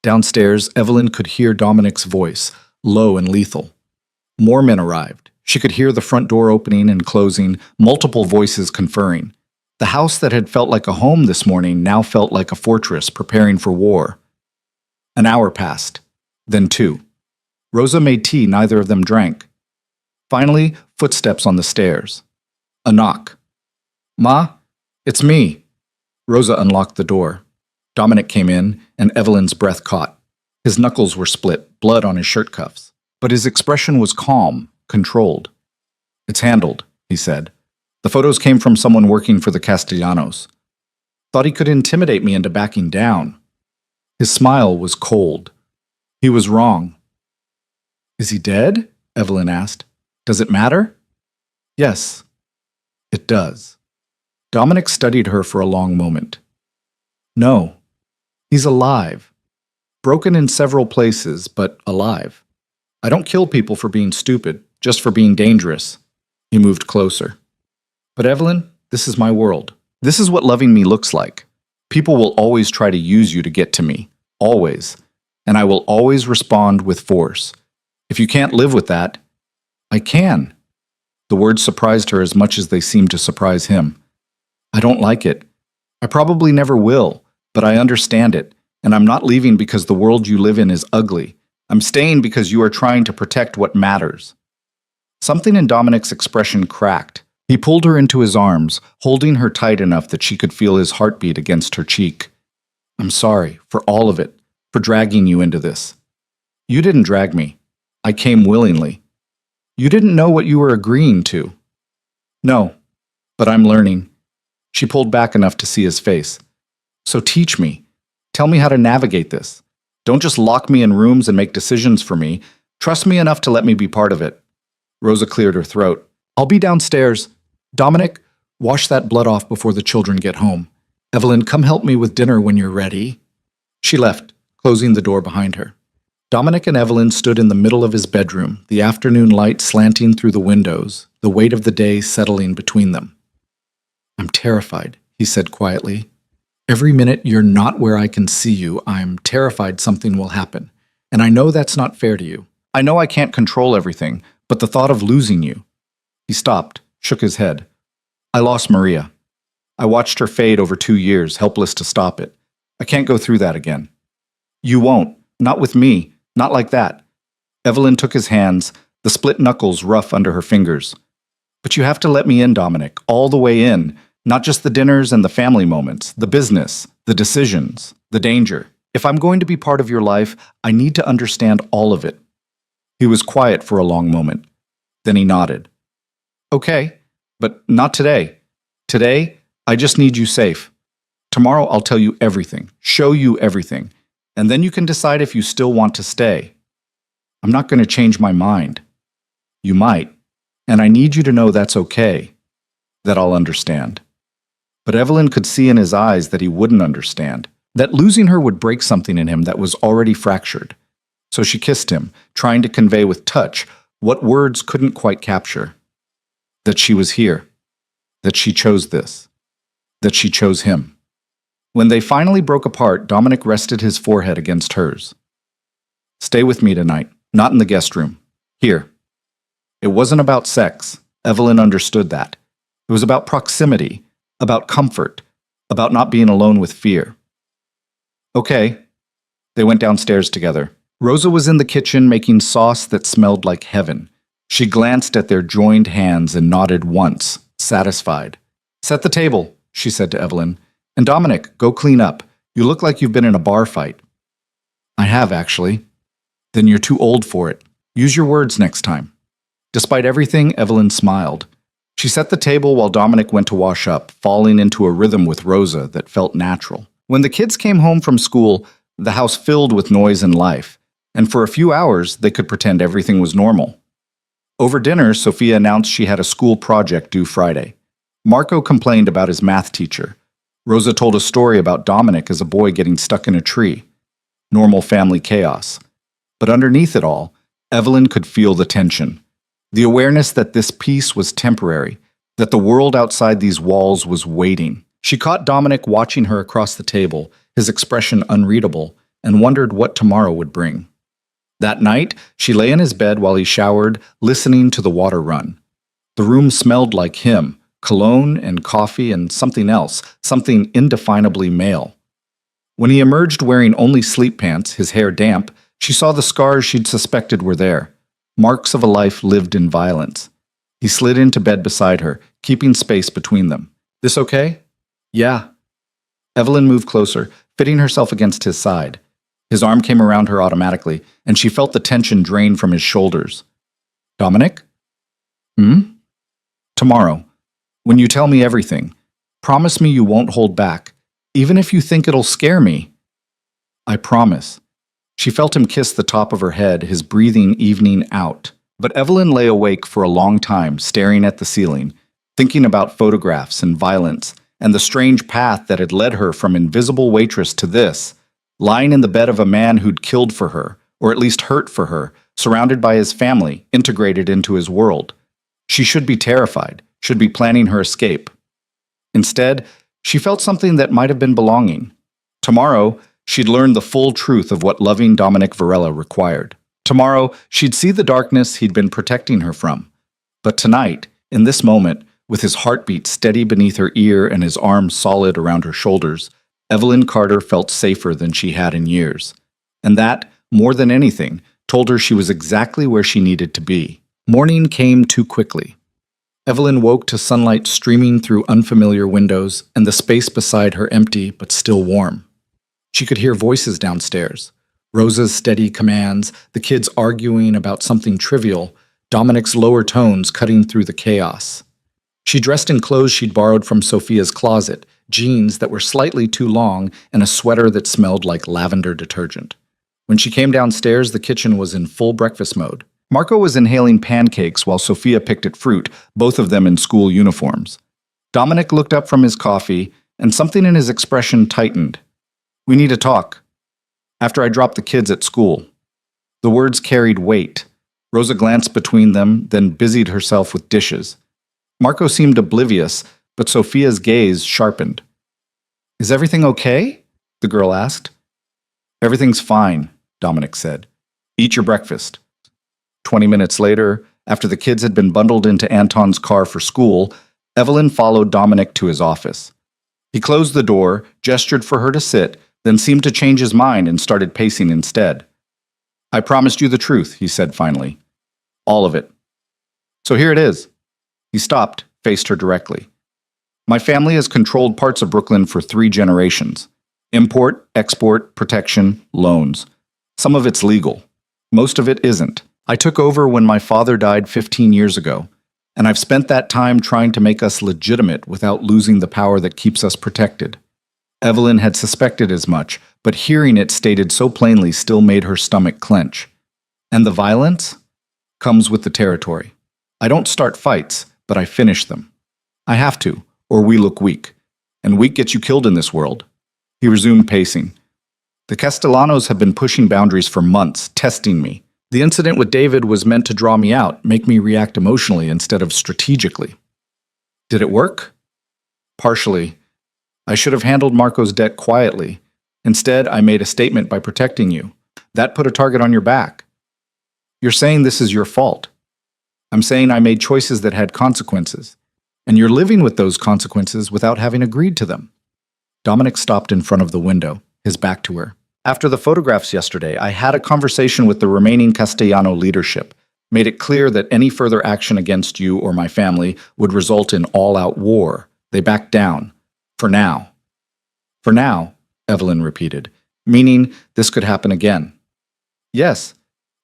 Downstairs, Evelyn could hear Dominic's voice, low and lethal. More men arrived. She could hear the front door opening and closing, multiple voices conferring. The house that had felt like a home this morning now felt like a fortress preparing for war. An hour passed, then 2. Rosa made tea, neither of them drank. Finally, footsteps on the stairs. A knock. Ma, it's me. Rosa unlocked the door. Dominic came in, and Evelyn's breath caught. His knuckles were split, blood on his shirt cuffs. But his expression was calm, controlled. It's handled, he said. The photos came from someone working for the Castellanos. Thought he could intimidate me into backing down. His smile was cold. He was wrong. Is he dead? Evelyn asked. Does it matter? Yes, it does. Dominic studied her for a long moment. No, he's alive. Broken in several places, but alive. I don't kill people for being stupid, just for being dangerous. He moved closer. But Evelyn, this is my world. This is what loving me looks like. People will always try to use you to get to me. Always. And I will always respond with force. If you can't live with that, I can. The words surprised her as much as they seemed to surprise him. I don't like it. I probably never will, but I understand it, and I'm not leaving because the world you live in is ugly. I'm staying because you are trying to protect what matters. Something in Dominic's expression cracked. He pulled her into his arms, holding her tight enough that she could feel his heartbeat against her cheek. I'm sorry for all of it, for dragging you into this. You didn't drag me. I came willingly. You didn't know what you were agreeing to. No, but I'm learning. She pulled back enough to see his face. So teach me. Tell me how to navigate this. Don't just lock me in rooms and make decisions for me. Trust me enough to let me be part of it. Rosa cleared her throat. I'll be downstairs. Dominic, wash that blood off before the children get home. Evelyn, come help me with dinner when you're ready. She left, closing the door behind her. Dominic and Evelyn stood in the middle of his bedroom, the afternoon light slanting through the windows, the weight of the day settling between them. I'm terrified, he said quietly. Every minute you're not where I can see you, I'm terrified something will happen. And I know that's not fair to you. I know I can't control everything, but the thought of losing you. He stopped, shook his head. I lost Maria. I watched her fade over 2 years, helpless to stop it. I can't go through that again. You won't. Not with me. Not like that. Evelyn took his hands, the split knuckles rough under her fingers. But you have to let me in, Dominic, all the way in. Not just the dinners and the family moments, the business, the decisions, the danger. If I'm going to be part of your life, I need to understand all of it. He was quiet for a long moment. Then he nodded. Okay, but not today. Today, I just need you safe. Tomorrow I'll tell you everything, show you everything, and then you can decide if you still want to stay. I'm not going to change my mind. You might, and I need you to know that's okay, that I'll understand. But Evelyn could see in his eyes that he wouldn't understand, that losing her would break something in him that was already fractured. So she kissed him, trying to convey with touch what words couldn't quite capture. That she was here, that she chose this, that she chose him. When they finally broke apart, Dominic rested his forehead against hers. Stay with me tonight, not in the guest room. Here. It wasn't about sex. Evelyn understood that. It was about proximity, about comfort, about not being alone with fear. Okay. They went downstairs together. Rosa was in the kitchen making sauce that smelled like heaven. She glanced at their joined hands and nodded once, satisfied. Set the table, she said to Evelyn. And Dominic, go clean up. You look like you've been in a bar fight. I have, actually. Then you're too old for it. Use your words next time. Despite everything, Evelyn smiled. She set the table while Dominic went to wash up, falling into a rhythm with Rosa that felt natural. When the kids came home from school, the house filled with noise and life, and for a few hours they could pretend everything was normal. Over dinner, Sophia announced she had a school project due Friday. Marco complained about his math teacher. Rosa told a story about Dominic as a boy getting stuck in a tree. Normal family chaos. But underneath it all, Evelyn could feel the tension. The awareness that this peace was temporary, that the world outside these walls was waiting. She caught Dominic watching her across the table, his expression unreadable, and wondered what tomorrow would bring. That night, she lay in his bed while he showered, listening to the water run. The room smelled like him, cologne and coffee and something else, something indefinably male. When he emerged wearing only sleep pants, his hair damp, she saw the scars she'd suspected were there, marks of a life lived in violence. He slid into bed beside her, keeping space between them. This okay? Yeah. Evelyn moved closer, fitting herself against his side. His arm came around her automatically, and she felt the tension drain from his shoulders. Dominic? Tomorrow. When you tell me everything, promise me you won't hold back, even if you think it'll scare me. I promise. She felt him kiss the top of her head, his breathing evening out. But Evelyn lay awake for a long time, staring at the ceiling, thinking about photographs and violence, and the strange path that had led her from invisible waitress to this, lying in the bed of a man who'd killed for her, or at least hurt for her, surrounded by his family, integrated into his world. She should be terrified, should be planning her escape. Instead, she felt something that might have been belonging. Tomorrow, she'd learn the full truth of what loving Dominic Varela required. Tomorrow, she'd see the darkness he'd been protecting her from. But tonight, in this moment, with his heartbeat steady beneath her ear and his arms solid around her shoulders, Evelyn Carter felt safer than she had in years. And that, more than anything, told her she was exactly where she needed to be. Morning came too quickly. Evelyn woke to sunlight streaming through unfamiliar windows and the space beside her empty but still warm. She could hear voices downstairs. Rosa's steady commands, the kids arguing about something trivial, Dominic's lower tones cutting through the chaos. She dressed in clothes she'd borrowed from Sophia's closet, jeans that were slightly too long and a sweater that smelled like lavender detergent. When she came downstairs, the kitchen was in full breakfast mode. Marco was inhaling pancakes while Sophia picked at fruit, both of them in school uniforms. Dominic looked up from his coffee, and something in his expression tightened. We need to talk. After I dropped the kids at school. The words carried weight. Rosa glanced between them, then busied herself with dishes. Marco seemed oblivious, but Sophia's gaze sharpened. Is everything okay? The girl asked. Everything's fine, Dominic said. Eat your breakfast. 20 minutes later, after the kids had been bundled into Anton's car for school, Evelyn followed Dominic to his office. He closed the door, gestured for her to sit, then seemed to change his mind and started pacing instead. I promised you the truth, he said finally. All of it. So here it is. He stopped, faced her directly. My family has controlled parts of Brooklyn for 3 generations. Import, export, protection, loans. Some of it's legal. Most of it isn't. I took over when my father died 15 years ago, and I've spent that time trying to make us legitimate without losing the power that keeps us protected. Evelyn had suspected as much, but hearing it stated so plainly still made her stomach clench. And the violence comes with the territory. I don't start fights, but I finish them. I have to, or we look weak. And weak gets you killed in this world. He resumed pacing. The Castellanos have been pushing boundaries for months, testing me. The incident with David was meant to draw me out, make me react emotionally instead of strategically. Did it work? Partially. I should have handled Marco's debt quietly. Instead, I made a statement by protecting you. That put a target on your back. You're saying this is your fault. I'm saying I made choices that had consequences. And you're living with those consequences without having agreed to them. Dominic stopped in front of the window, his back to her. After the photographs yesterday, I had a conversation with the remaining Castellano leadership, made it clear that any further action against you or my family would result in all-out war. They backed down. For now. For now, Evelyn repeated, meaning this could happen again. Yes,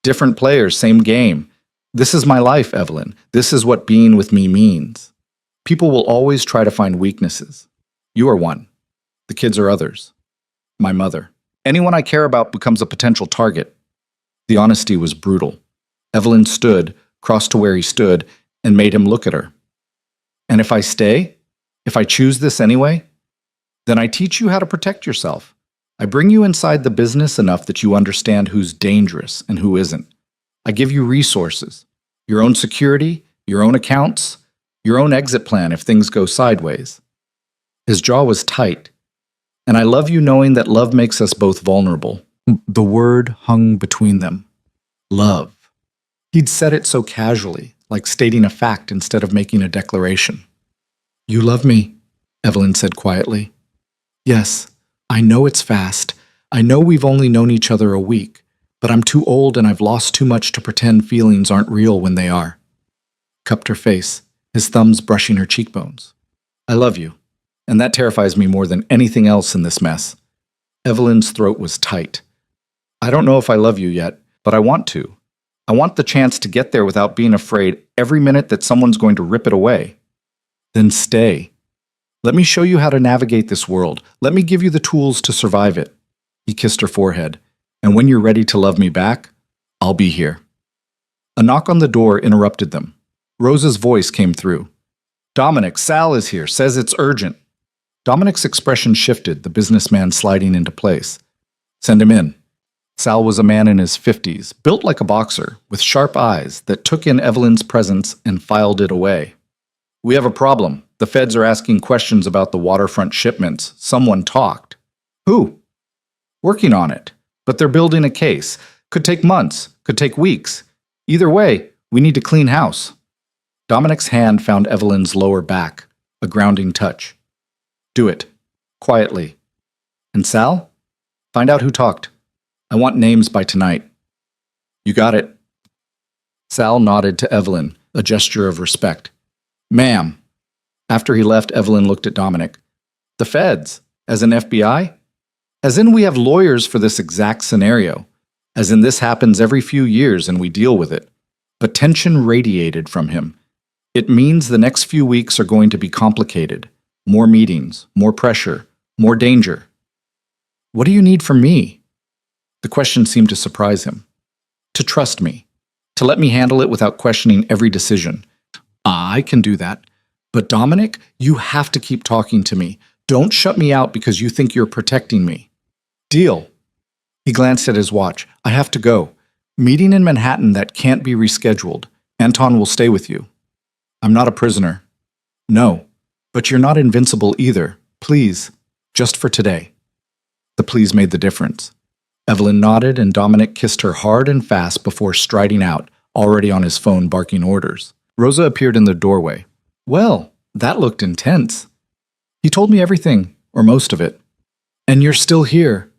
different players, same game. This is my life, Evelyn. This is what being with me means. People will always try to find weaknesses. You are one. The kids are others. My mother. Anyone I care about becomes a potential target. The honesty was brutal. Evelyn stood, crossed to where he stood, and made him look at her. And if I stay, if I choose this anyway, then I teach you how to protect yourself. I bring you inside the business enough that you understand who's dangerous and who isn't. I give you resources, your own security, your own accounts, your own exit plan if things go sideways. His jaw was tight. And I love you knowing that love makes us both vulnerable. The word hung between them. Love. He'd said it so casually, like stating a fact instead of making a declaration. You love me, Evelyn said quietly. Yes, I know it's fast. I know we've only known each other a week, but I'm too old and I've lost too much to pretend feelings aren't real when they are. Cupped her face, his thumbs brushing her cheekbones. I love you. And that terrifies me more than anything else in this mess. Evelyn's throat was tight. I don't know if I love you yet, but I want to. I want the chance to get there without being afraid every minute that someone's going to rip it away. Then stay. Let me show you how to navigate this world. Let me give you the tools to survive it. He kissed her forehead. And when you're ready to love me back, I'll be here. A knock on the door interrupted them. Rosa's voice came through. Dominic, Sal is here, says it's urgent. Dominic's expression shifted, the businessman sliding into place. Send him in. Sal was a man in his 50s, built like a boxer, with sharp eyes that took in Evelyn's presence and filed it away. We have a problem. The feds are asking questions about the waterfront shipments. Someone talked. Who? Working on it. But they're building a case. Could take months, could take weeks. Either way, we need to clean house. Dominic's hand found Evelyn's lower back, a grounding touch. Do it. Quietly. And Sal? Find out who talked. I want names by tonight. You got it. Sal nodded to Evelyn, a gesture of respect. Ma'am. After he left, Evelyn looked at Dominic. The feds? As in FBI? As in we have lawyers for this exact scenario. As in this happens every few years and we deal with it. But tension radiated from him. It means the next few weeks are going to be complicated. More meetings, more pressure, more danger. What do you need from me? The question seemed to surprise him. To trust me. To let me handle it without questioning every decision. I can do that. But Dominic, you have to keep talking to me. Don't shut me out because you think you're protecting me. Deal. He glanced at his watch. I have to go. Meeting in Manhattan that can't be rescheduled. Anton will stay with you. I'm not a prisoner. No. But you're not invincible either. Please, just for today. The please made the difference. Evelyn nodded and Dominic kissed her hard and fast before striding out, already on his phone barking orders. Rosa appeared in the doorway. Well, that looked intense. He told me everything, or most of it. And you're still here.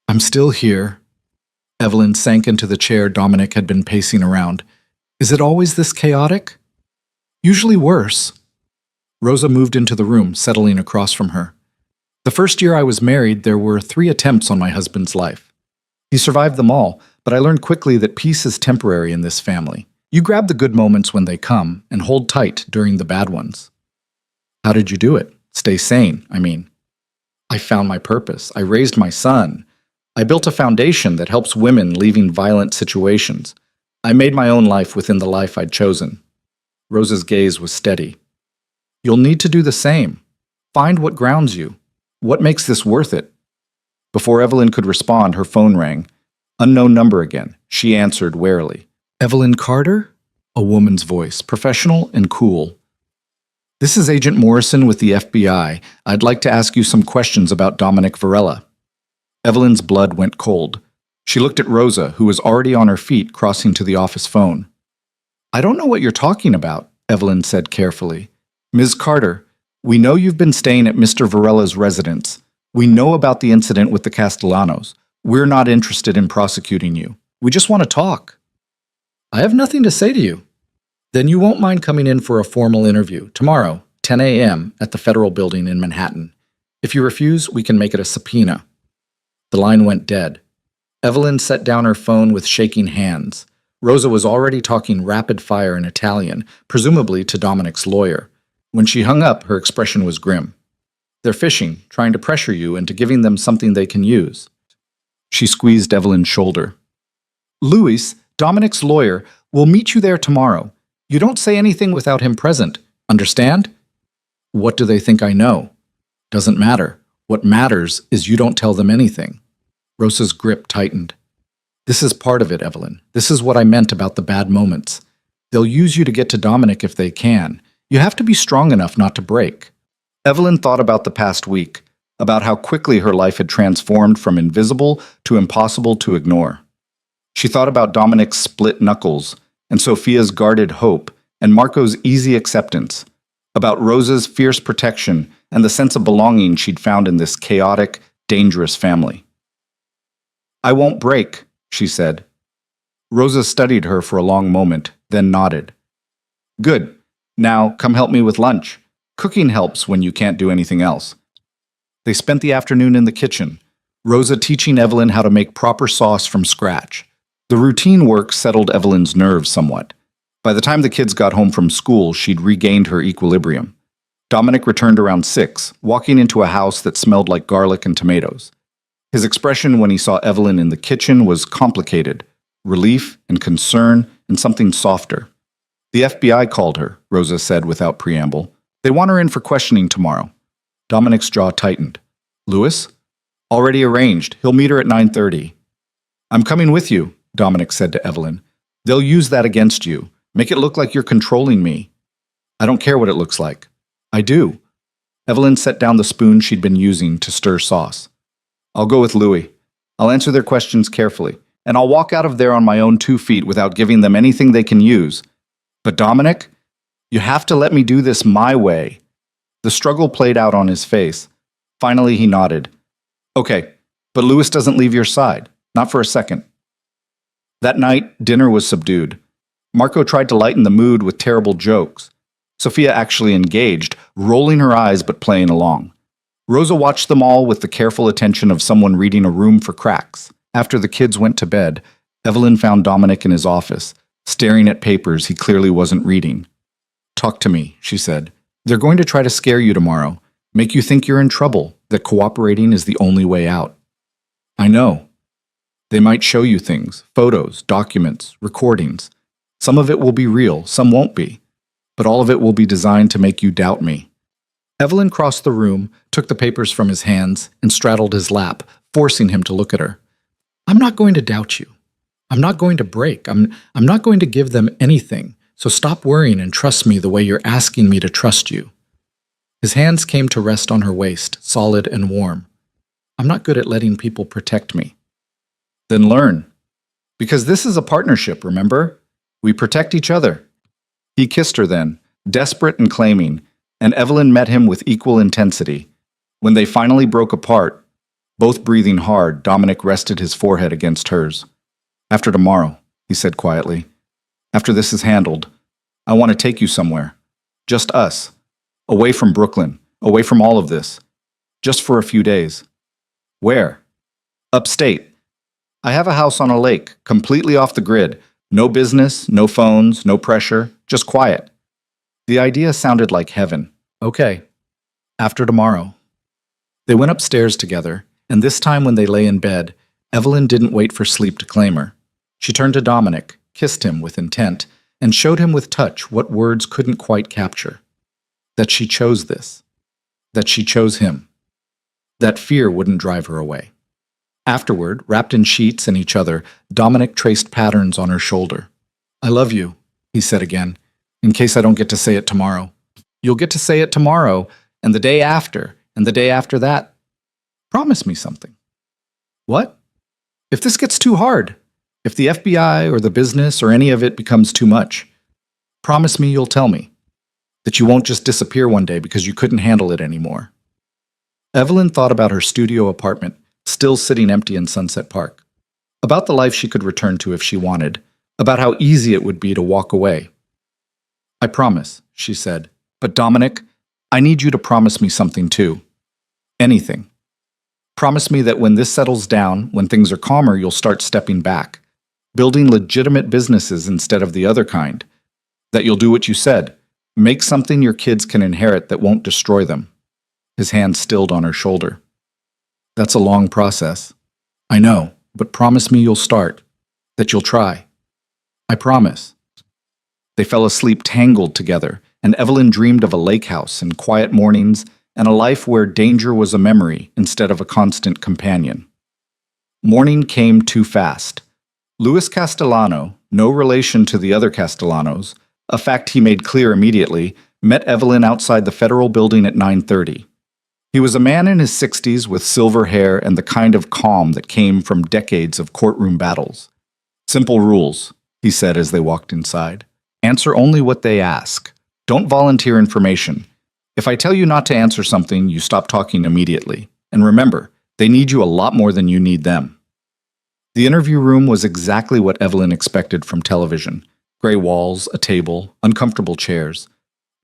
I'm still here. Evelyn sank into the chair Dominic had been pacing around. Is it always this chaotic? Usually worse. Rosa moved into the room, settling across from her. The first year I was married, there were 3 attempts on my husband's life. He survived them all, but I learned quickly that peace is temporary in this family. You grab the good moments when they come and hold tight during the bad ones. How did you do it? Stay sane, I mean. I found my purpose. I raised my son. I built a foundation that helps women leaving violent situations. I made my own life within the life I'd chosen. Rosa's gaze was steady. You'll need to do the same. Find what grounds you. What makes this worth it? Before Evelyn could respond, her phone rang. Unknown number again. She answered warily. Evelyn Carter? A woman's voice, professional and cool. This is Agent Morrison with the FBI. I'd like to ask you some questions about Dominic Varela. Evelyn's blood went cold. She looked at Rosa, who was already on her feet, crossing to the office phone. I don't know what you're talking about, Evelyn said carefully. Ms. Carter, we know you've been staying at Mr. Varela's residence. We know about the incident with the Castellanos. We're not interested in prosecuting you. We just want to talk. I have nothing to say to you. Then you won't mind coming in for a formal interview tomorrow, 10 a.m. at the Federal Building in Manhattan. If you refuse, we can make it a subpoena. The line went dead. Evelyn set down her phone with shaking hands. Rosa was already talking rapid fire in Italian, presumably to Dominic's lawyer. When she hung up, her expression was grim. They're fishing, trying to pressure you into giving them something they can use. She squeezed Evelyn's shoulder. Luis, Dominic's lawyer, will meet you there tomorrow. You don't say anything without him present. Understand? What do they think I know? Doesn't matter. What matters is you don't tell them anything. Rosa's grip tightened. This is part of it, Evelyn. This is what I meant about the bad moments. They'll use you to get to Dominic if they can. You have to be strong enough not to break. Evelyn thought about the past week, about how quickly her life had transformed from invisible to impossible to ignore. She thought about Dominic's split knuckles, and Sophia's guarded hope, and Marco's easy acceptance, about Rosa's fierce protection and the sense of belonging she'd found in this chaotic, dangerous family. I won't break, she said. Rosa studied her for a long moment, then nodded. Good. Now, come help me with lunch. Cooking helps when you can't do anything else. They spent the afternoon in the kitchen, Rosa teaching Evelyn how to make proper sauce from scratch. The routine work settled Evelyn's nerves somewhat. By the time the kids got home from school, she'd regained her equilibrium. Dominic returned around 6, walking into a house that smelled like garlic and tomatoes. His expression when he saw Evelyn in the kitchen was complicated, relief and concern and something softer. The FBI called her, Rosa said without preamble. They want her in for questioning tomorrow. Dominic's jaw tightened. Louis? Already arranged. He'll meet her at 9:30. I'm coming with you, Dominic said to Evelyn. They'll use that against you. Make it look like you're controlling me. I don't care what it looks like. I do. Evelyn set down the spoon she'd been using to stir sauce. I'll go with Louis. I'll answer their questions carefully, and I'll walk out of there on my own 2 feet without giving them anything they can use. But Dominic, you have to let me do this my way. The struggle played out on his face. Finally, he nodded. Okay, but Louis doesn't leave your side. Not for a second. That night, dinner was subdued. Marco tried to lighten the mood with terrible jokes. Sophia actually engaged, rolling her eyes but playing along. Rosa watched them all with the careful attention of someone reading a room for cracks. After the kids went to bed, Evelyn found Dominic in his office, staring at papers he clearly wasn't reading. Talk to me, she said. They're going to try to scare you tomorrow, make you think you're in trouble, that cooperating is the only way out. I know. They might show you things, photos, documents, recordings. Some of it will be real, some won't be. But all of it will be designed to make you doubt me. Evelyn crossed the room, took the papers from his hands, and straddled his lap, forcing him to look at her. I'm not going to doubt you. I'm not going to break. I'm not going to give them anything. So stop worrying and trust me the way you're asking me to trust you. His hands came to rest on her waist, solid and warm. I'm not good at letting people protect me. Then learn. Because this is a partnership, remember? We protect each other. He kissed her then, desperate and claiming, and Evelyn met him with equal intensity. When they finally broke apart, both breathing hard, Dominic rested his forehead against hers. After tomorrow, he said quietly. After this is handled, I want to take you somewhere. Just us. Away from Brooklyn. Away from all of this. Just for a few days. Where? Upstate. I have a house on a lake, completely off the grid. No business, no phones, no pressure, just quiet. The idea sounded like heaven. Okay. After tomorrow. They went upstairs together, and this time when they lay in bed, Evelyn didn't wait for sleep to claim her. She turned to Dominic, kissed him with intent, and showed him with touch what words couldn't quite capture. That she chose this. That she chose him. That fear wouldn't drive her away. Afterward, wrapped in sheets and each other, Dominic traced patterns on her shoulder. I love you, he said again, in case I don't get to say it tomorrow. You'll get to say it tomorrow, and the day after, and the day after that. Promise me something. What? If this gets too hard, if the FBI or the business or any of it becomes too much, promise me you'll tell me. That you won't just disappear one day because you couldn't handle it anymore. Evelyn thought about her studio apartment, still sitting empty in Sunset Park. About the life she could return to if she wanted. About how easy it would be to walk away. I promise, she said. But Dominic, I need you to promise me something too. Anything. Promise me that when this settles down, when things are calmer, you'll start stepping back. Building legitimate businesses instead of the other kind. That you'll do what you said. Make something your kids can inherit that won't destroy them. His hand stilled on her shoulder. That's a long process. I know, but promise me you'll start. That you'll try. I promise. They fell asleep tangled together, and Evelyn dreamed of a lake house and quiet mornings and a life where danger was a memory instead of a constant companion. Morning came too fast. Louis Castellano, no relation to the other Castellanos, a fact he made clear immediately, met Evelyn outside the federal building at 9:30. He was a man in his 60s with silver hair and the kind of calm that came from decades of courtroom battles. Simple rules, he said as they walked inside. Answer only what they ask. Don't volunteer information. If I tell you not to answer something, you stop talking immediately. And remember, they need you a lot more than you need them. The interview room was exactly what Evelyn expected from television. Gray walls, a table, uncomfortable chairs.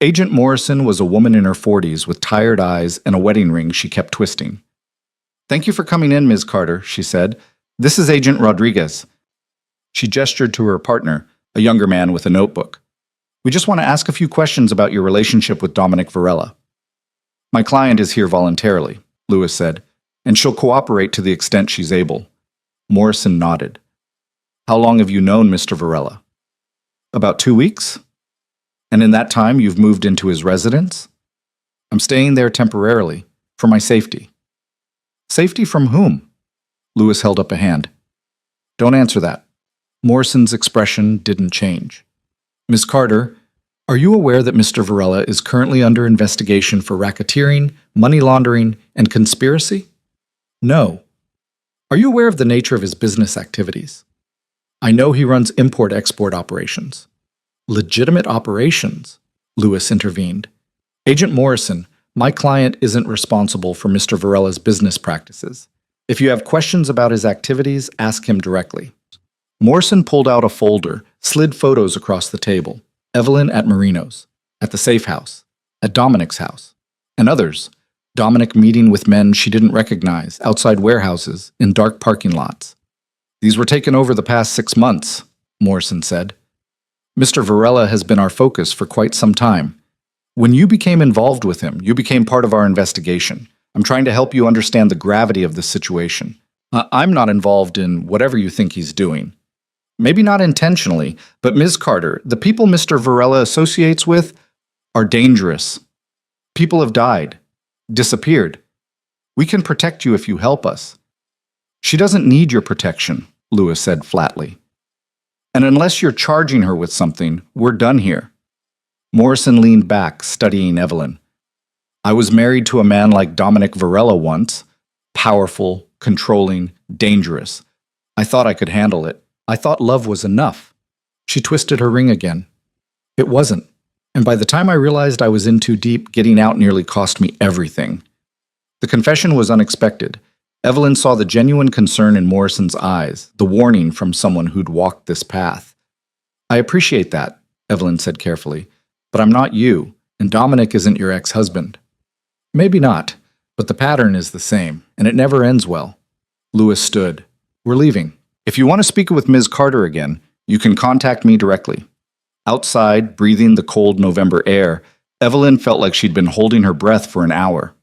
Agent Morrison was a woman in her 40s with tired eyes and a wedding ring she kept twisting. Thank you for coming in, Ms. Carter, she said. This is Agent Rodriguez. She gestured to her partner, a younger man with a notebook. We just want to ask a few questions about your relationship with Dominic Varela. My client is here voluntarily, Louis said, and she'll cooperate to the extent she's able. Morrison nodded. How long have you known Mr. Varela? About 2 weeks? And in that time you've moved into his residence? I'm staying there temporarily, for my safety. Safety from whom? Louis held up a hand. Don't answer that. Morrison's expression didn't change. Ms. Carter, are you aware that Mr. Varela is currently under investigation for racketeering, money laundering, and conspiracy? No. Are you aware of the nature of his business activities? I know he runs import-export operations. Legitimate operations, Louis intervened. Agent Morrison, my client isn't responsible for Mr. Varela's business practices. If you have questions about his activities, ask him directly. Morrison pulled out a folder, slid photos across the table. Evelyn at Marino's, at the safe house, at Dominic's house, and others. Dominic meeting with men she didn't recognize outside warehouses in dark parking lots. These were taken over the past 6 months, Morrison said. Mr. Varela has been our focus for quite some time. When you became involved with him, you became part of our investigation. I'm trying to help you understand the gravity of this situation. I'm not involved in whatever you think he's doing. Maybe not intentionally, but Ms. Carter, the people Mr. Varela associates with are dangerous. People have died, disappeared. We can protect you if you help us. She doesn't need your protection, Louis said flatly. And unless you're charging her with something, we're done here. Morrison leaned back, studying Evelyn. I was married to a man like Dominic Varela once. Powerful, controlling, dangerous. I thought I could handle it. I thought love was enough. She twisted her ring again. It wasn't. And by the time I realized I was in too deep, getting out nearly cost me everything. The confession was unexpected. Evelyn saw the genuine concern in Morrison's eyes, the warning from someone who'd walked this path. I appreciate that, Evelyn said carefully, but I'm not you, and Dominic isn't your ex-husband. Maybe not, But the pattern is the same, and it never ends well. Lewis stood. We're leaving. If you want to speak with Ms. Carter again, you can contact me directly. Outside, breathing the cold November air, Evelyn felt like she'd been holding her breath for an hour.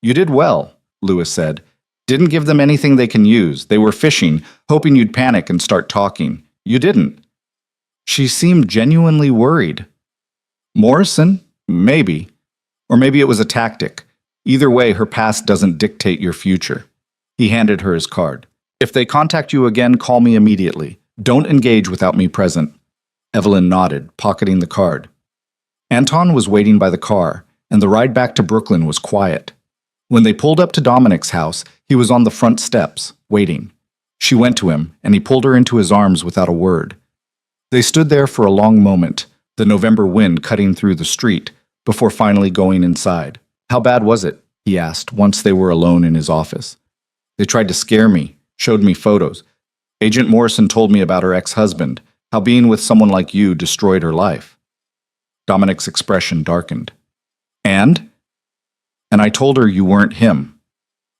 You did well, Lewis said. Didn't give them anything they can use. They were fishing, hoping you'd panic and start talking. You didn't. She seemed genuinely worried. Morrison? Maybe. Or maybe it was a tactic. Either way, her past doesn't dictate your future. He handed her his card. If they contact you again, call me immediately. Don't engage without me present. Evelyn nodded, pocketing the card. Anton was waiting by the car, and the ride back to Brooklyn was quiet. When they pulled up to Dominic's house, he was on the front steps, waiting. She went to him, and he pulled her into his arms without a word. They stood there for a long moment, the November wind cutting through the street, before finally going inside. How bad was it? He asked once they were alone in his office. They tried to scare me, showed me photos. Agent Morrison told me about her ex-husband, how being with someone like you destroyed her life. Dominic's expression darkened. And I told her you weren't him.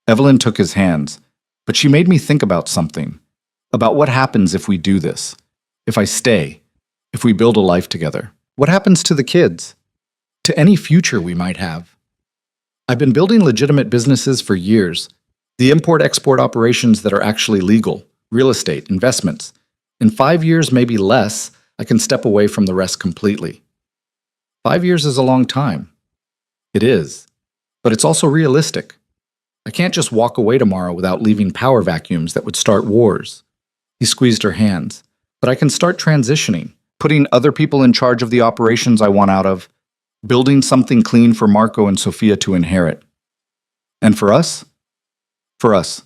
Evelyn took his hands, but she made me think about something, about what happens if we do this, if I stay, if we build a life together. What happens to the kids? To any future we might have. I've been building legitimate businesses for years. The import-export operations that are actually legal, real estate, investments. In 5 years, maybe less, I can step away from the rest completely. 5 years is a long time. It is. But it's also realistic. I can't just walk away tomorrow without leaving power vacuums that would start wars. He squeezed her hands. But I can start transitioning, putting other people in charge of the operations I want out of, building something clean for Marco and Sophia to inherit. And for us? For us.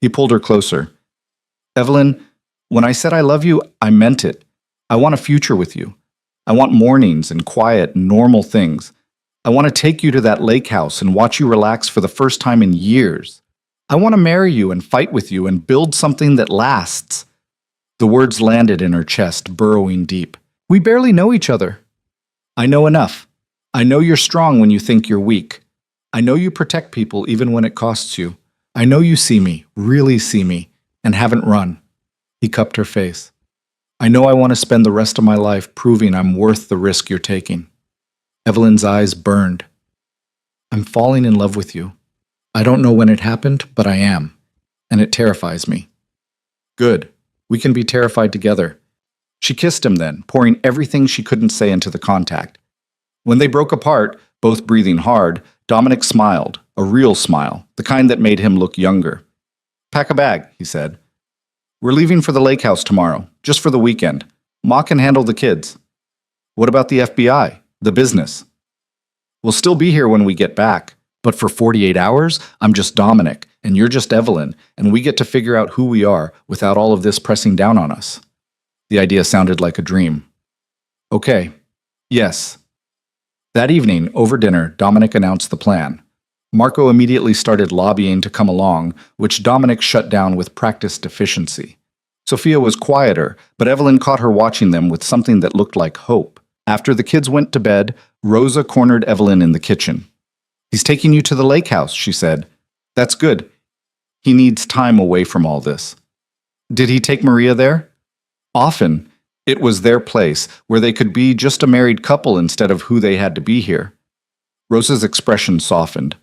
He pulled her closer. Evelyn, when I said I love you, I meant it. I want a future with you. I want mornings and quiet and normal things. I want to take you to that lake house and watch you relax for the first time in years. I want to marry you and fight with you and build something that lasts. The words landed in her chest, burrowing deep. We barely know each other. I know enough. I know you're strong when you think you're weak. I know you protect people even when it costs you. I know you see me, really see me, and haven't run. He cupped her face. I know I want to spend the rest of my life proving I'm worth the risk you're taking. Evelyn's eyes burned. I'm falling in love with you. I don't know when it happened, but I am. And it terrifies me. Good. We can be terrified together. She kissed him then, pouring everything she couldn't say into the contact. When they broke apart, both breathing hard, Dominic smiled, a real smile, the kind that made him look younger. Pack a bag, he said. We're leaving for the lake house tomorrow, just for the weekend. Ma can handle the kids. What about the FBI? The business? We'll still be here when we get back, but for 48 hours, I'm just Dominic, and you're just Evelyn, and we get to figure out who we are without all of this pressing down on us. The idea sounded like a dream. Okay. Yes. That evening, over dinner, Dominic announced the plan. Marco immediately started lobbying to come along, which Dominic shut down with practiced efficiency. Sophia was quieter, but Evelyn caught her watching them with something that looked like hope. After the kids went to bed, Rosa cornered Evelyn in the kitchen. He's taking you to the lake house, she said. That's good. He needs time away from all this. Did he take Maria there? Often. It was their place, where they could be just a married couple instead of who they had to be here. Rosa's expression softened.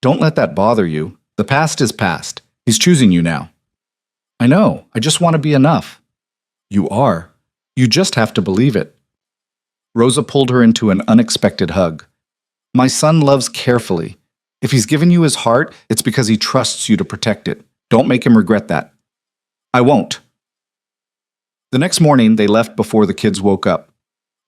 Don't let that bother you. The past is past. He's choosing you now. I know. I just want to be enough. You are. You just have to believe it. Rosa pulled her into an unexpected hug. My son loves carefully. If he's given you his heart, it's because he trusts you to protect it. Don't make him regret that. I won't. The next morning, they left before the kids woke up.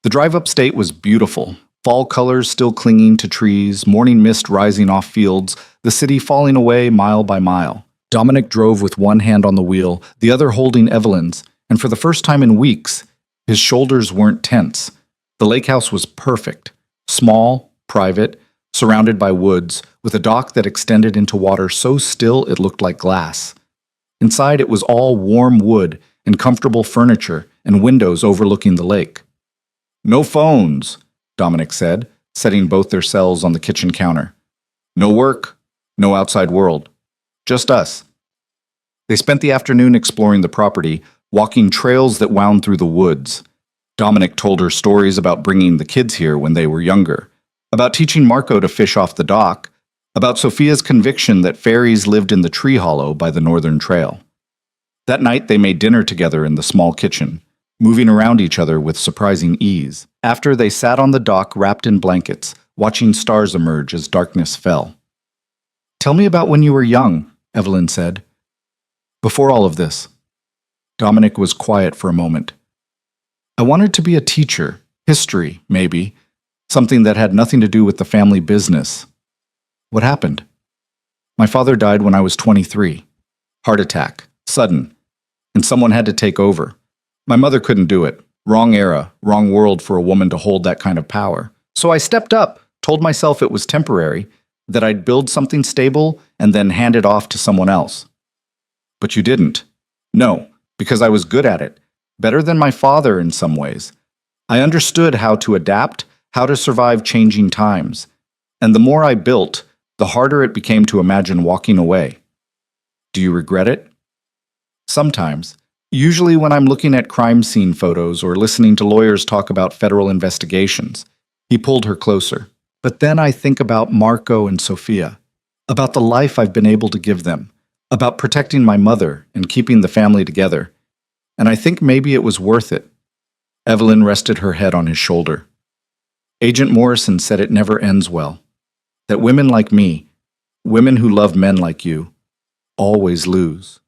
The drive upstate was beautiful. Fall colors still clinging to trees, morning mist rising off fields, the city falling away mile by mile. Dominic drove with one hand on the wheel, the other holding Evelyn's, and for the first time in weeks, his shoulders weren't tense. The lake house was perfect, small, private, surrounded by woods, with a dock that extended into water so still it looked like glass. Inside it was all warm wood and comfortable furniture and windows overlooking the lake. No phones, Dominic said, setting both their cells on the kitchen counter. No work, no outside world. Just us. They spent the afternoon exploring the property, walking trails that wound through the woods. Dominic told her stories about bringing the kids here when they were younger, about teaching Marco to fish off the dock, about Sophia's conviction that fairies lived in the tree hollow by the northern trail. That night they made dinner together in the small kitchen, moving around each other with surprising ease. After, they sat on the dock wrapped in blankets, watching stars emerge as darkness fell. "Tell me about when you were young," Evelyn said. "Before all of this." Dominic was quiet for a moment. "I wanted to be a teacher, history, maybe, something that had nothing to do with the family business." "What happened?" "My father died when I was 23. Heart attack, sudden, and someone had to take over. My mother couldn't do it. Wrong era, wrong world for a woman to hold that kind of power. So I stepped up, told myself it was temporary, that I'd build something stable and then hand it off to someone else." "But you didn't." "No, because I was good at it. Better than my father in some ways. I understood how to adapt, how to survive changing times. And the more I built, the harder it became to imagine walking away." "Do you regret it?" "Sometimes. Usually when I'm looking at crime scene photos or listening to lawyers talk about federal investigations." He pulled her closer. "But then I think about Marco and Sophia, about the life I've been able to give them, about protecting my mother and keeping the family together. And I think maybe it was worth it." Evelyn rested her head on his shoulder. "Agent Morrison said it never ends well. That women like me, women who love men like you, always lose."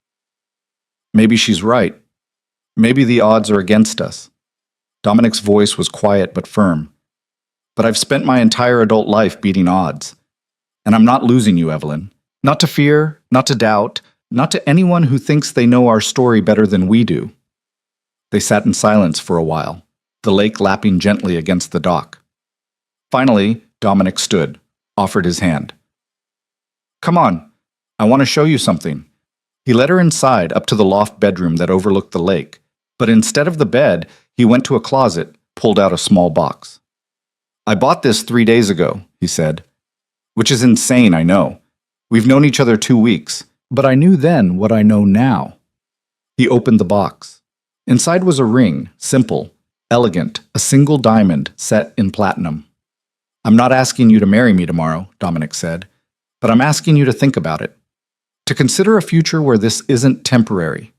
"Maybe she's right. Maybe the odds are against us." Dominic's voice was quiet but firm. "But I've spent my entire adult life beating odds. And I'm not losing you, Evelyn. Not to fear, not to doubt, not to anyone who thinks they know our story better than we do." They sat in silence for a while, the lake lapping gently against the dock. Finally, Dominic stood, offered his hand. "Come on, I want to show you something." He led her inside, up to the loft bedroom that overlooked the lake, but instead of the bed, he went to a closet, pulled out a small box. "I bought this 3 days ago," he said. "Which is insane, I know. We've known each other 2 weeks, but I knew then what I know now." He opened the box. Inside was a ring, simple, elegant, a single diamond set in platinum. "I'm not asking you to marry me tomorrow," Dominic said, "but I'm asking you to think about it. To consider a future where this isn't temporary,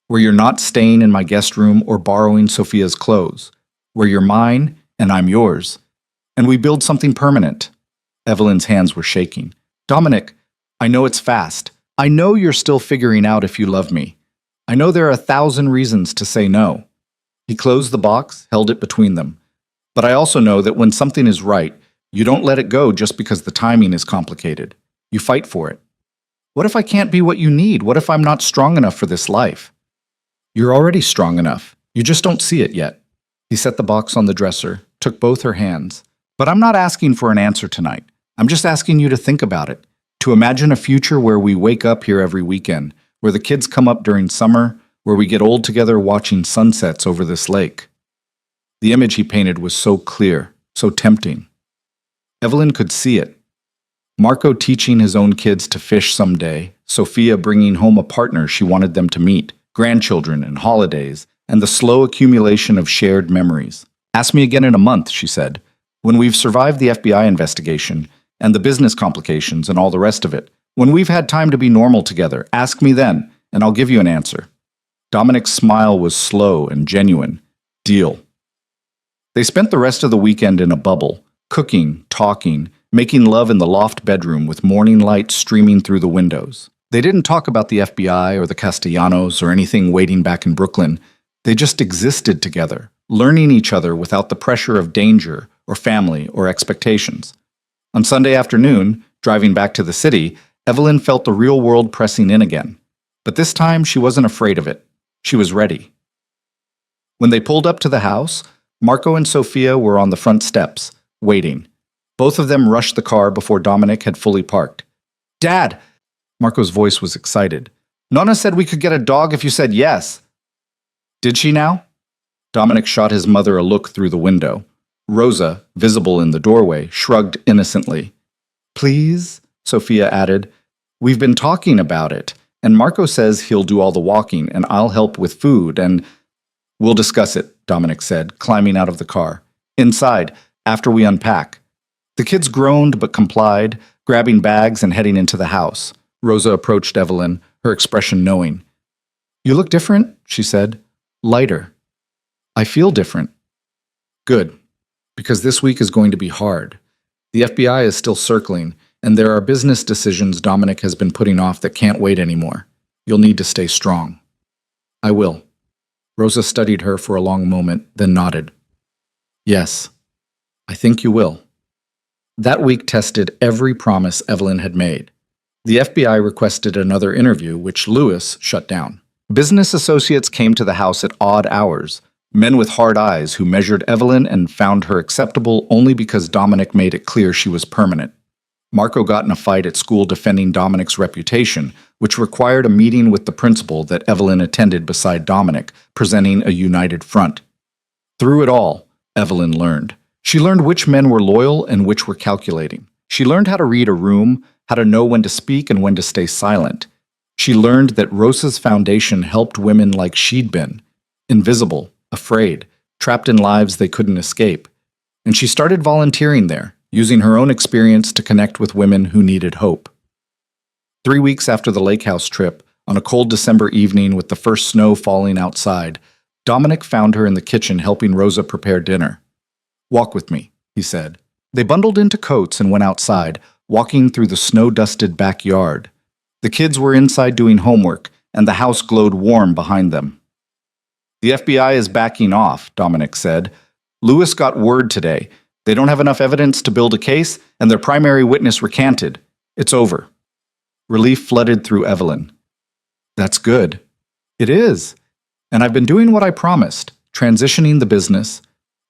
where you're not staying in my guest room or borrowing Sophia's clothes, where you're mine and I'm yours, and we build something permanent." Evelyn's hands were shaking. "Dominic, I know it's fast. I know you're still figuring out if you love me. I know there are 1,000 reasons to say no." He closed the box, held it between them. "But I also know that when something is right, you don't let it go just because the timing is complicated. You fight for it. What if I can't be what you need? What if I'm not strong enough for this life?" "You're already strong enough. You just don't see it yet." He set the box on the dresser, took both her hands. "But I'm not asking for an answer tonight. I'm just asking you to think about it, to imagine a future where we wake up here every weekend, where the kids come up during summer, where we get old together watching sunsets over this lake." The image he painted was so clear, so tempting. Evelyn could see it. Marco teaching his own kids to fish someday, Sophia bringing home a partner she wanted them to meet, grandchildren and holidays, and the slow accumulation of shared memories. "Ask me again in a month," she said, "when we've survived the FBI investigation and the business complications and all the rest of it. When we've had time to be normal together, ask me then, and I'll give you an answer." Dominic's smile was slow and genuine. "Deal." They spent the rest of the weekend in a bubble, cooking, talking, making love in the loft bedroom with morning light streaming through the windows. They didn't talk about the FBI or the Castellanos or anything waiting back in Brooklyn. They just existed together, learning each other without the pressure of danger or family or expectations. On Sunday afternoon, driving back to the city, Evelyn felt the real world pressing in again. But this time she wasn't afraid of it. She was ready. When they pulled up to the house, Marco and Sophia were on the front steps, waiting. Both of them rushed the car before Dominic had fully parked. "Dad!" Marco's voice was excited. "Nonna said we could get a dog if you said yes." "Did she now?" Dominic shot his mother a look through the window. Rosa, visible in the doorway, shrugged innocently. "Please?" Sophia added. We've been talking about it, and Marco says he'll do all the walking, and I'll help with food, and we'll discuss it, Dominic said, climbing out of the car. Inside, after we unpack. The kids groaned but complied, grabbing bags and heading into the house. Rosa approached Evelyn, her expression knowing. You look different, she said. Lighter. I feel different. Good, because this week is going to be hard. The FBI is still circling, and there are business decisions Dominic has been putting off that can't wait anymore. You'll need to stay strong. I will. Rosa studied her for a long moment, then nodded. Yes, I think you will. That week tested every promise Evelyn had made. The FBI requested another interview, which Lewis shut down. Business associates came to the house at odd hours, men with hard eyes who measured Evelyn and found her acceptable only because Dominic made it clear she was permanent. Marco got in a fight at school defending Dominic's reputation, which required a meeting with the principal that Evelyn attended beside Dominic, presenting a united front. Through it all, Evelyn learned. She learned which men were loyal and which were calculating. She learned how to read a room, how to know when to speak and when to stay silent. She learned that Rosa's foundation helped women like she'd been, invisible, afraid, trapped in lives they couldn't escape. And she started volunteering there, using her own experience to connect with women who needed hope. 3 weeks after the lake house trip, on a cold December evening with the first snow falling outside, Dominic found her in the kitchen helping Rosa prepare dinner. Walk with me, he said. They bundled into coats and went outside, walking through the snow-dusted backyard. The kids were inside doing homework, and the house glowed warm behind them. The FBI is backing off, Dominic said. Lewis got word today. They don't have enough evidence to build a case, and their primary witness recanted. It's over. Relief flooded through Evelyn. That's good. It is. And I've been doing what I promised, transitioning the business.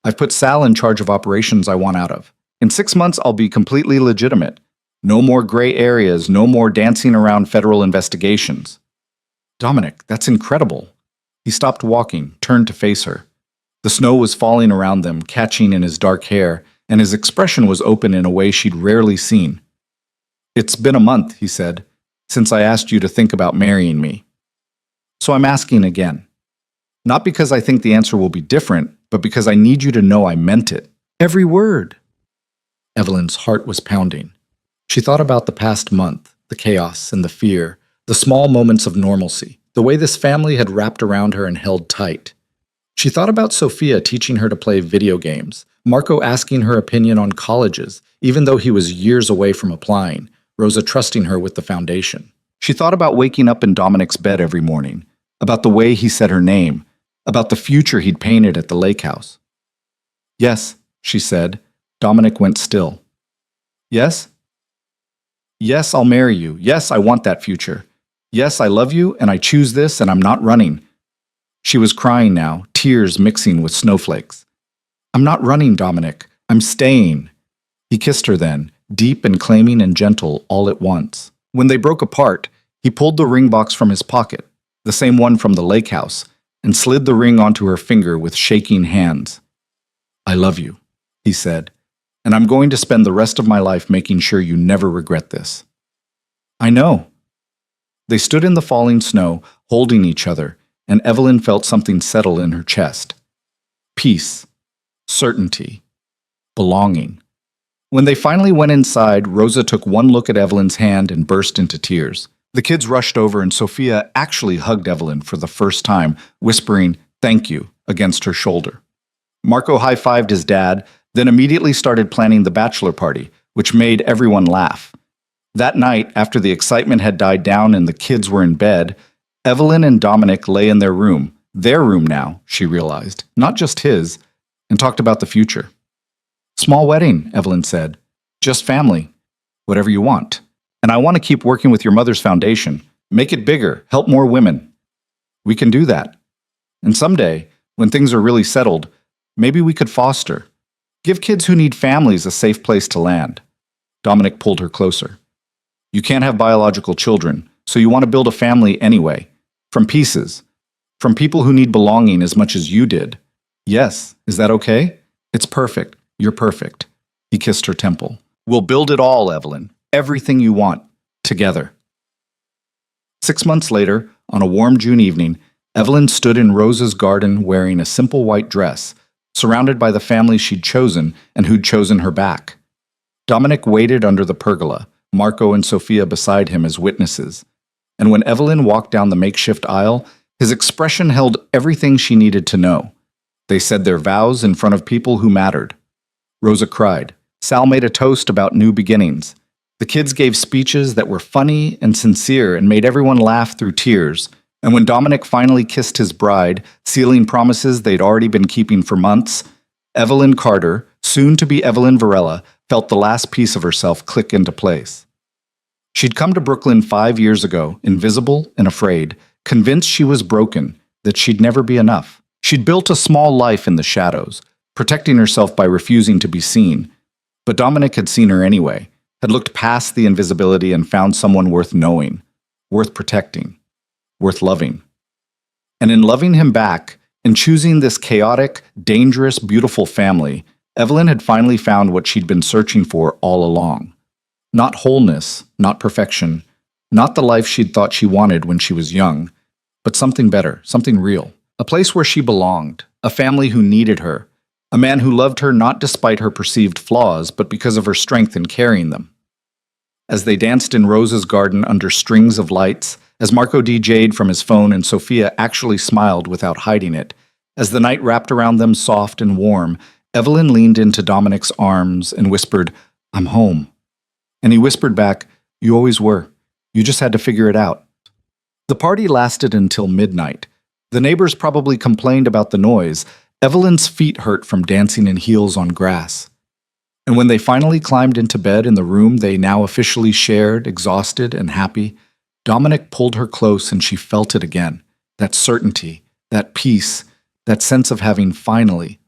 I've put Sal in charge of operations I want out of. In 6 months, I'll be completely legitimate. No more gray areas, no more dancing around federal investigations. Dominic, that's incredible. He stopped walking, turned to face her. The snow was falling around them, catching in his dark hair, and his expression was open in a way she'd rarely seen. It's been a month, he said, since I asked you to think about marrying me. So I'm asking again. Not because I think the answer will be different, but because I need you to know I meant it. Every word. Evelyn's heart was pounding. She thought about the past month, the chaos and the fear, the small moments of normalcy, the way this family had wrapped around her and held tight. She thought about Sophia teaching her to play video games, Marco asking her opinion on colleges, even though he was years away from applying, Rosa trusting her with the foundation. She thought about waking up in Dominic's bed every morning, about the way he said her name, about the future he'd painted at the lake house. Yes, she said. Dominic went still. Yes? Yes, I'll marry you. Yes, I want that future. Yes, I love you, and I choose this, and I'm not running. She was crying now, tears mixing with snowflakes. I'm not running, Dominic. I'm staying. He kissed her then, deep and claiming and gentle all at once. When they broke apart, he pulled the ring box from his pocket, the same one from the lake house, and slid the ring onto her finger with shaking hands. I love you, he said, and I'm going to spend the rest of my life making sure you never regret this. I know. They stood in the falling snow, holding each other, and Evelyn felt something settle in her chest. Peace, certainty, belonging. When they finally went inside, Rosa took one look at Evelyn's hand and burst into tears. The kids rushed over and Sophia actually hugged Evelyn for the first time, whispering, "Thank you," against her shoulder. Marco high-fived his dad, then immediately started planning the bachelor party, which made everyone laugh. That night, after the excitement had died down and the kids were in bed, Evelyn and Dominic lay in their room now, she realized, not just his, and talked about the future. Small wedding, Evelyn said. Just family. Whatever you want. And I want to keep working with your mother's foundation. Make it bigger. Help more women. We can do that. And someday, when things are really settled, maybe we could foster. Give kids who need families a safe place to land. Dominic pulled her closer. You can't have biological children, so you want to build a family anyway. From pieces. From people who need belonging as much as you did. Yes, is that okay? It's perfect. You're perfect. He kissed her temple. We'll build it all, Evelyn. everything you want, together. 6 months later, on a warm June evening, Evelyn stood in Rosa's garden wearing a simple white dress, surrounded by the family she'd chosen and who'd chosen her back. Dominic waited under the pergola, Marco and Sophia beside him as witnesses. And when Evelyn walked down the makeshift aisle, his expression held everything she needed to know. They said their vows in front of people who mattered. Rosa cried. Sal made a toast about new beginnings. The kids gave speeches that were funny and sincere and made everyone laugh through tears. And when Dominic finally kissed his bride, sealing promises they'd already been keeping for months, Evelyn Carter, soon to be Evelyn Varela, felt the last piece of herself click into place. She'd come to Brooklyn 5 years ago, invisible and afraid, convinced she was broken, that she'd never be enough. She'd built a small life in the shadows, protecting herself by refusing to be seen. But Dominic had seen her anyway, had looked past the invisibility and found someone worth knowing, worth protecting, worth loving. And in loving him back, in choosing this chaotic, dangerous, beautiful family, Evelyn had finally found what she'd been searching for all along. Not wholeness, not perfection, not the life she'd thought she wanted when she was young, but something better, something real. A place where she belonged, a family who needed her, a man who loved her not despite her perceived flaws, but because of her strength in carrying them. As they danced in Rosa's garden under strings of lights, as Marco DJ'd from his phone and Sophia actually smiled without hiding it, as the night wrapped around them soft and warm, Evelyn leaned into Dominic's arms and whispered, "I'm home." And he whispered back, "You always were. You just had to figure it out." The party lasted until midnight. The neighbors probably complained about the noise. Evelyn's feet hurt from dancing in heels on grass. And when they finally climbed into bed in the room they now officially shared, exhausted and happy, Dominic pulled her close and she felt it again. That certainty, that peace, that sense of having finally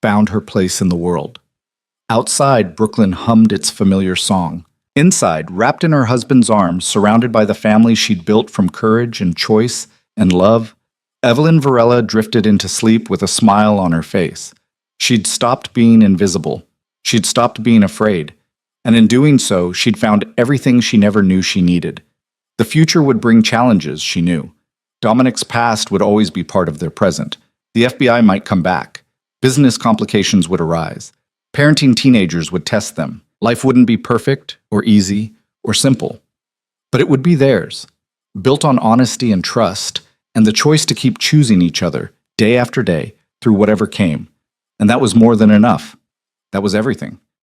found her place in the world. Outside, Brooklyn hummed its familiar song. Inside, wrapped in her husband's arms, surrounded by the family she'd built from courage and choice and love, Evelyn Varela drifted into sleep with a smile on her face. She'd stopped being invisible. She'd stopped being afraid. And in doing so, she'd found everything she never knew she needed. The future would bring challenges, she knew. Dominic's past would always be part of their present. The FBI might come back. Business complications would arise. Parenting teenagers would test them. Life wouldn't be perfect or easy or simple. But it would be theirs, built on honesty and trust, and the choice to keep choosing each other day after day through whatever came. And that was more than enough. That was everything.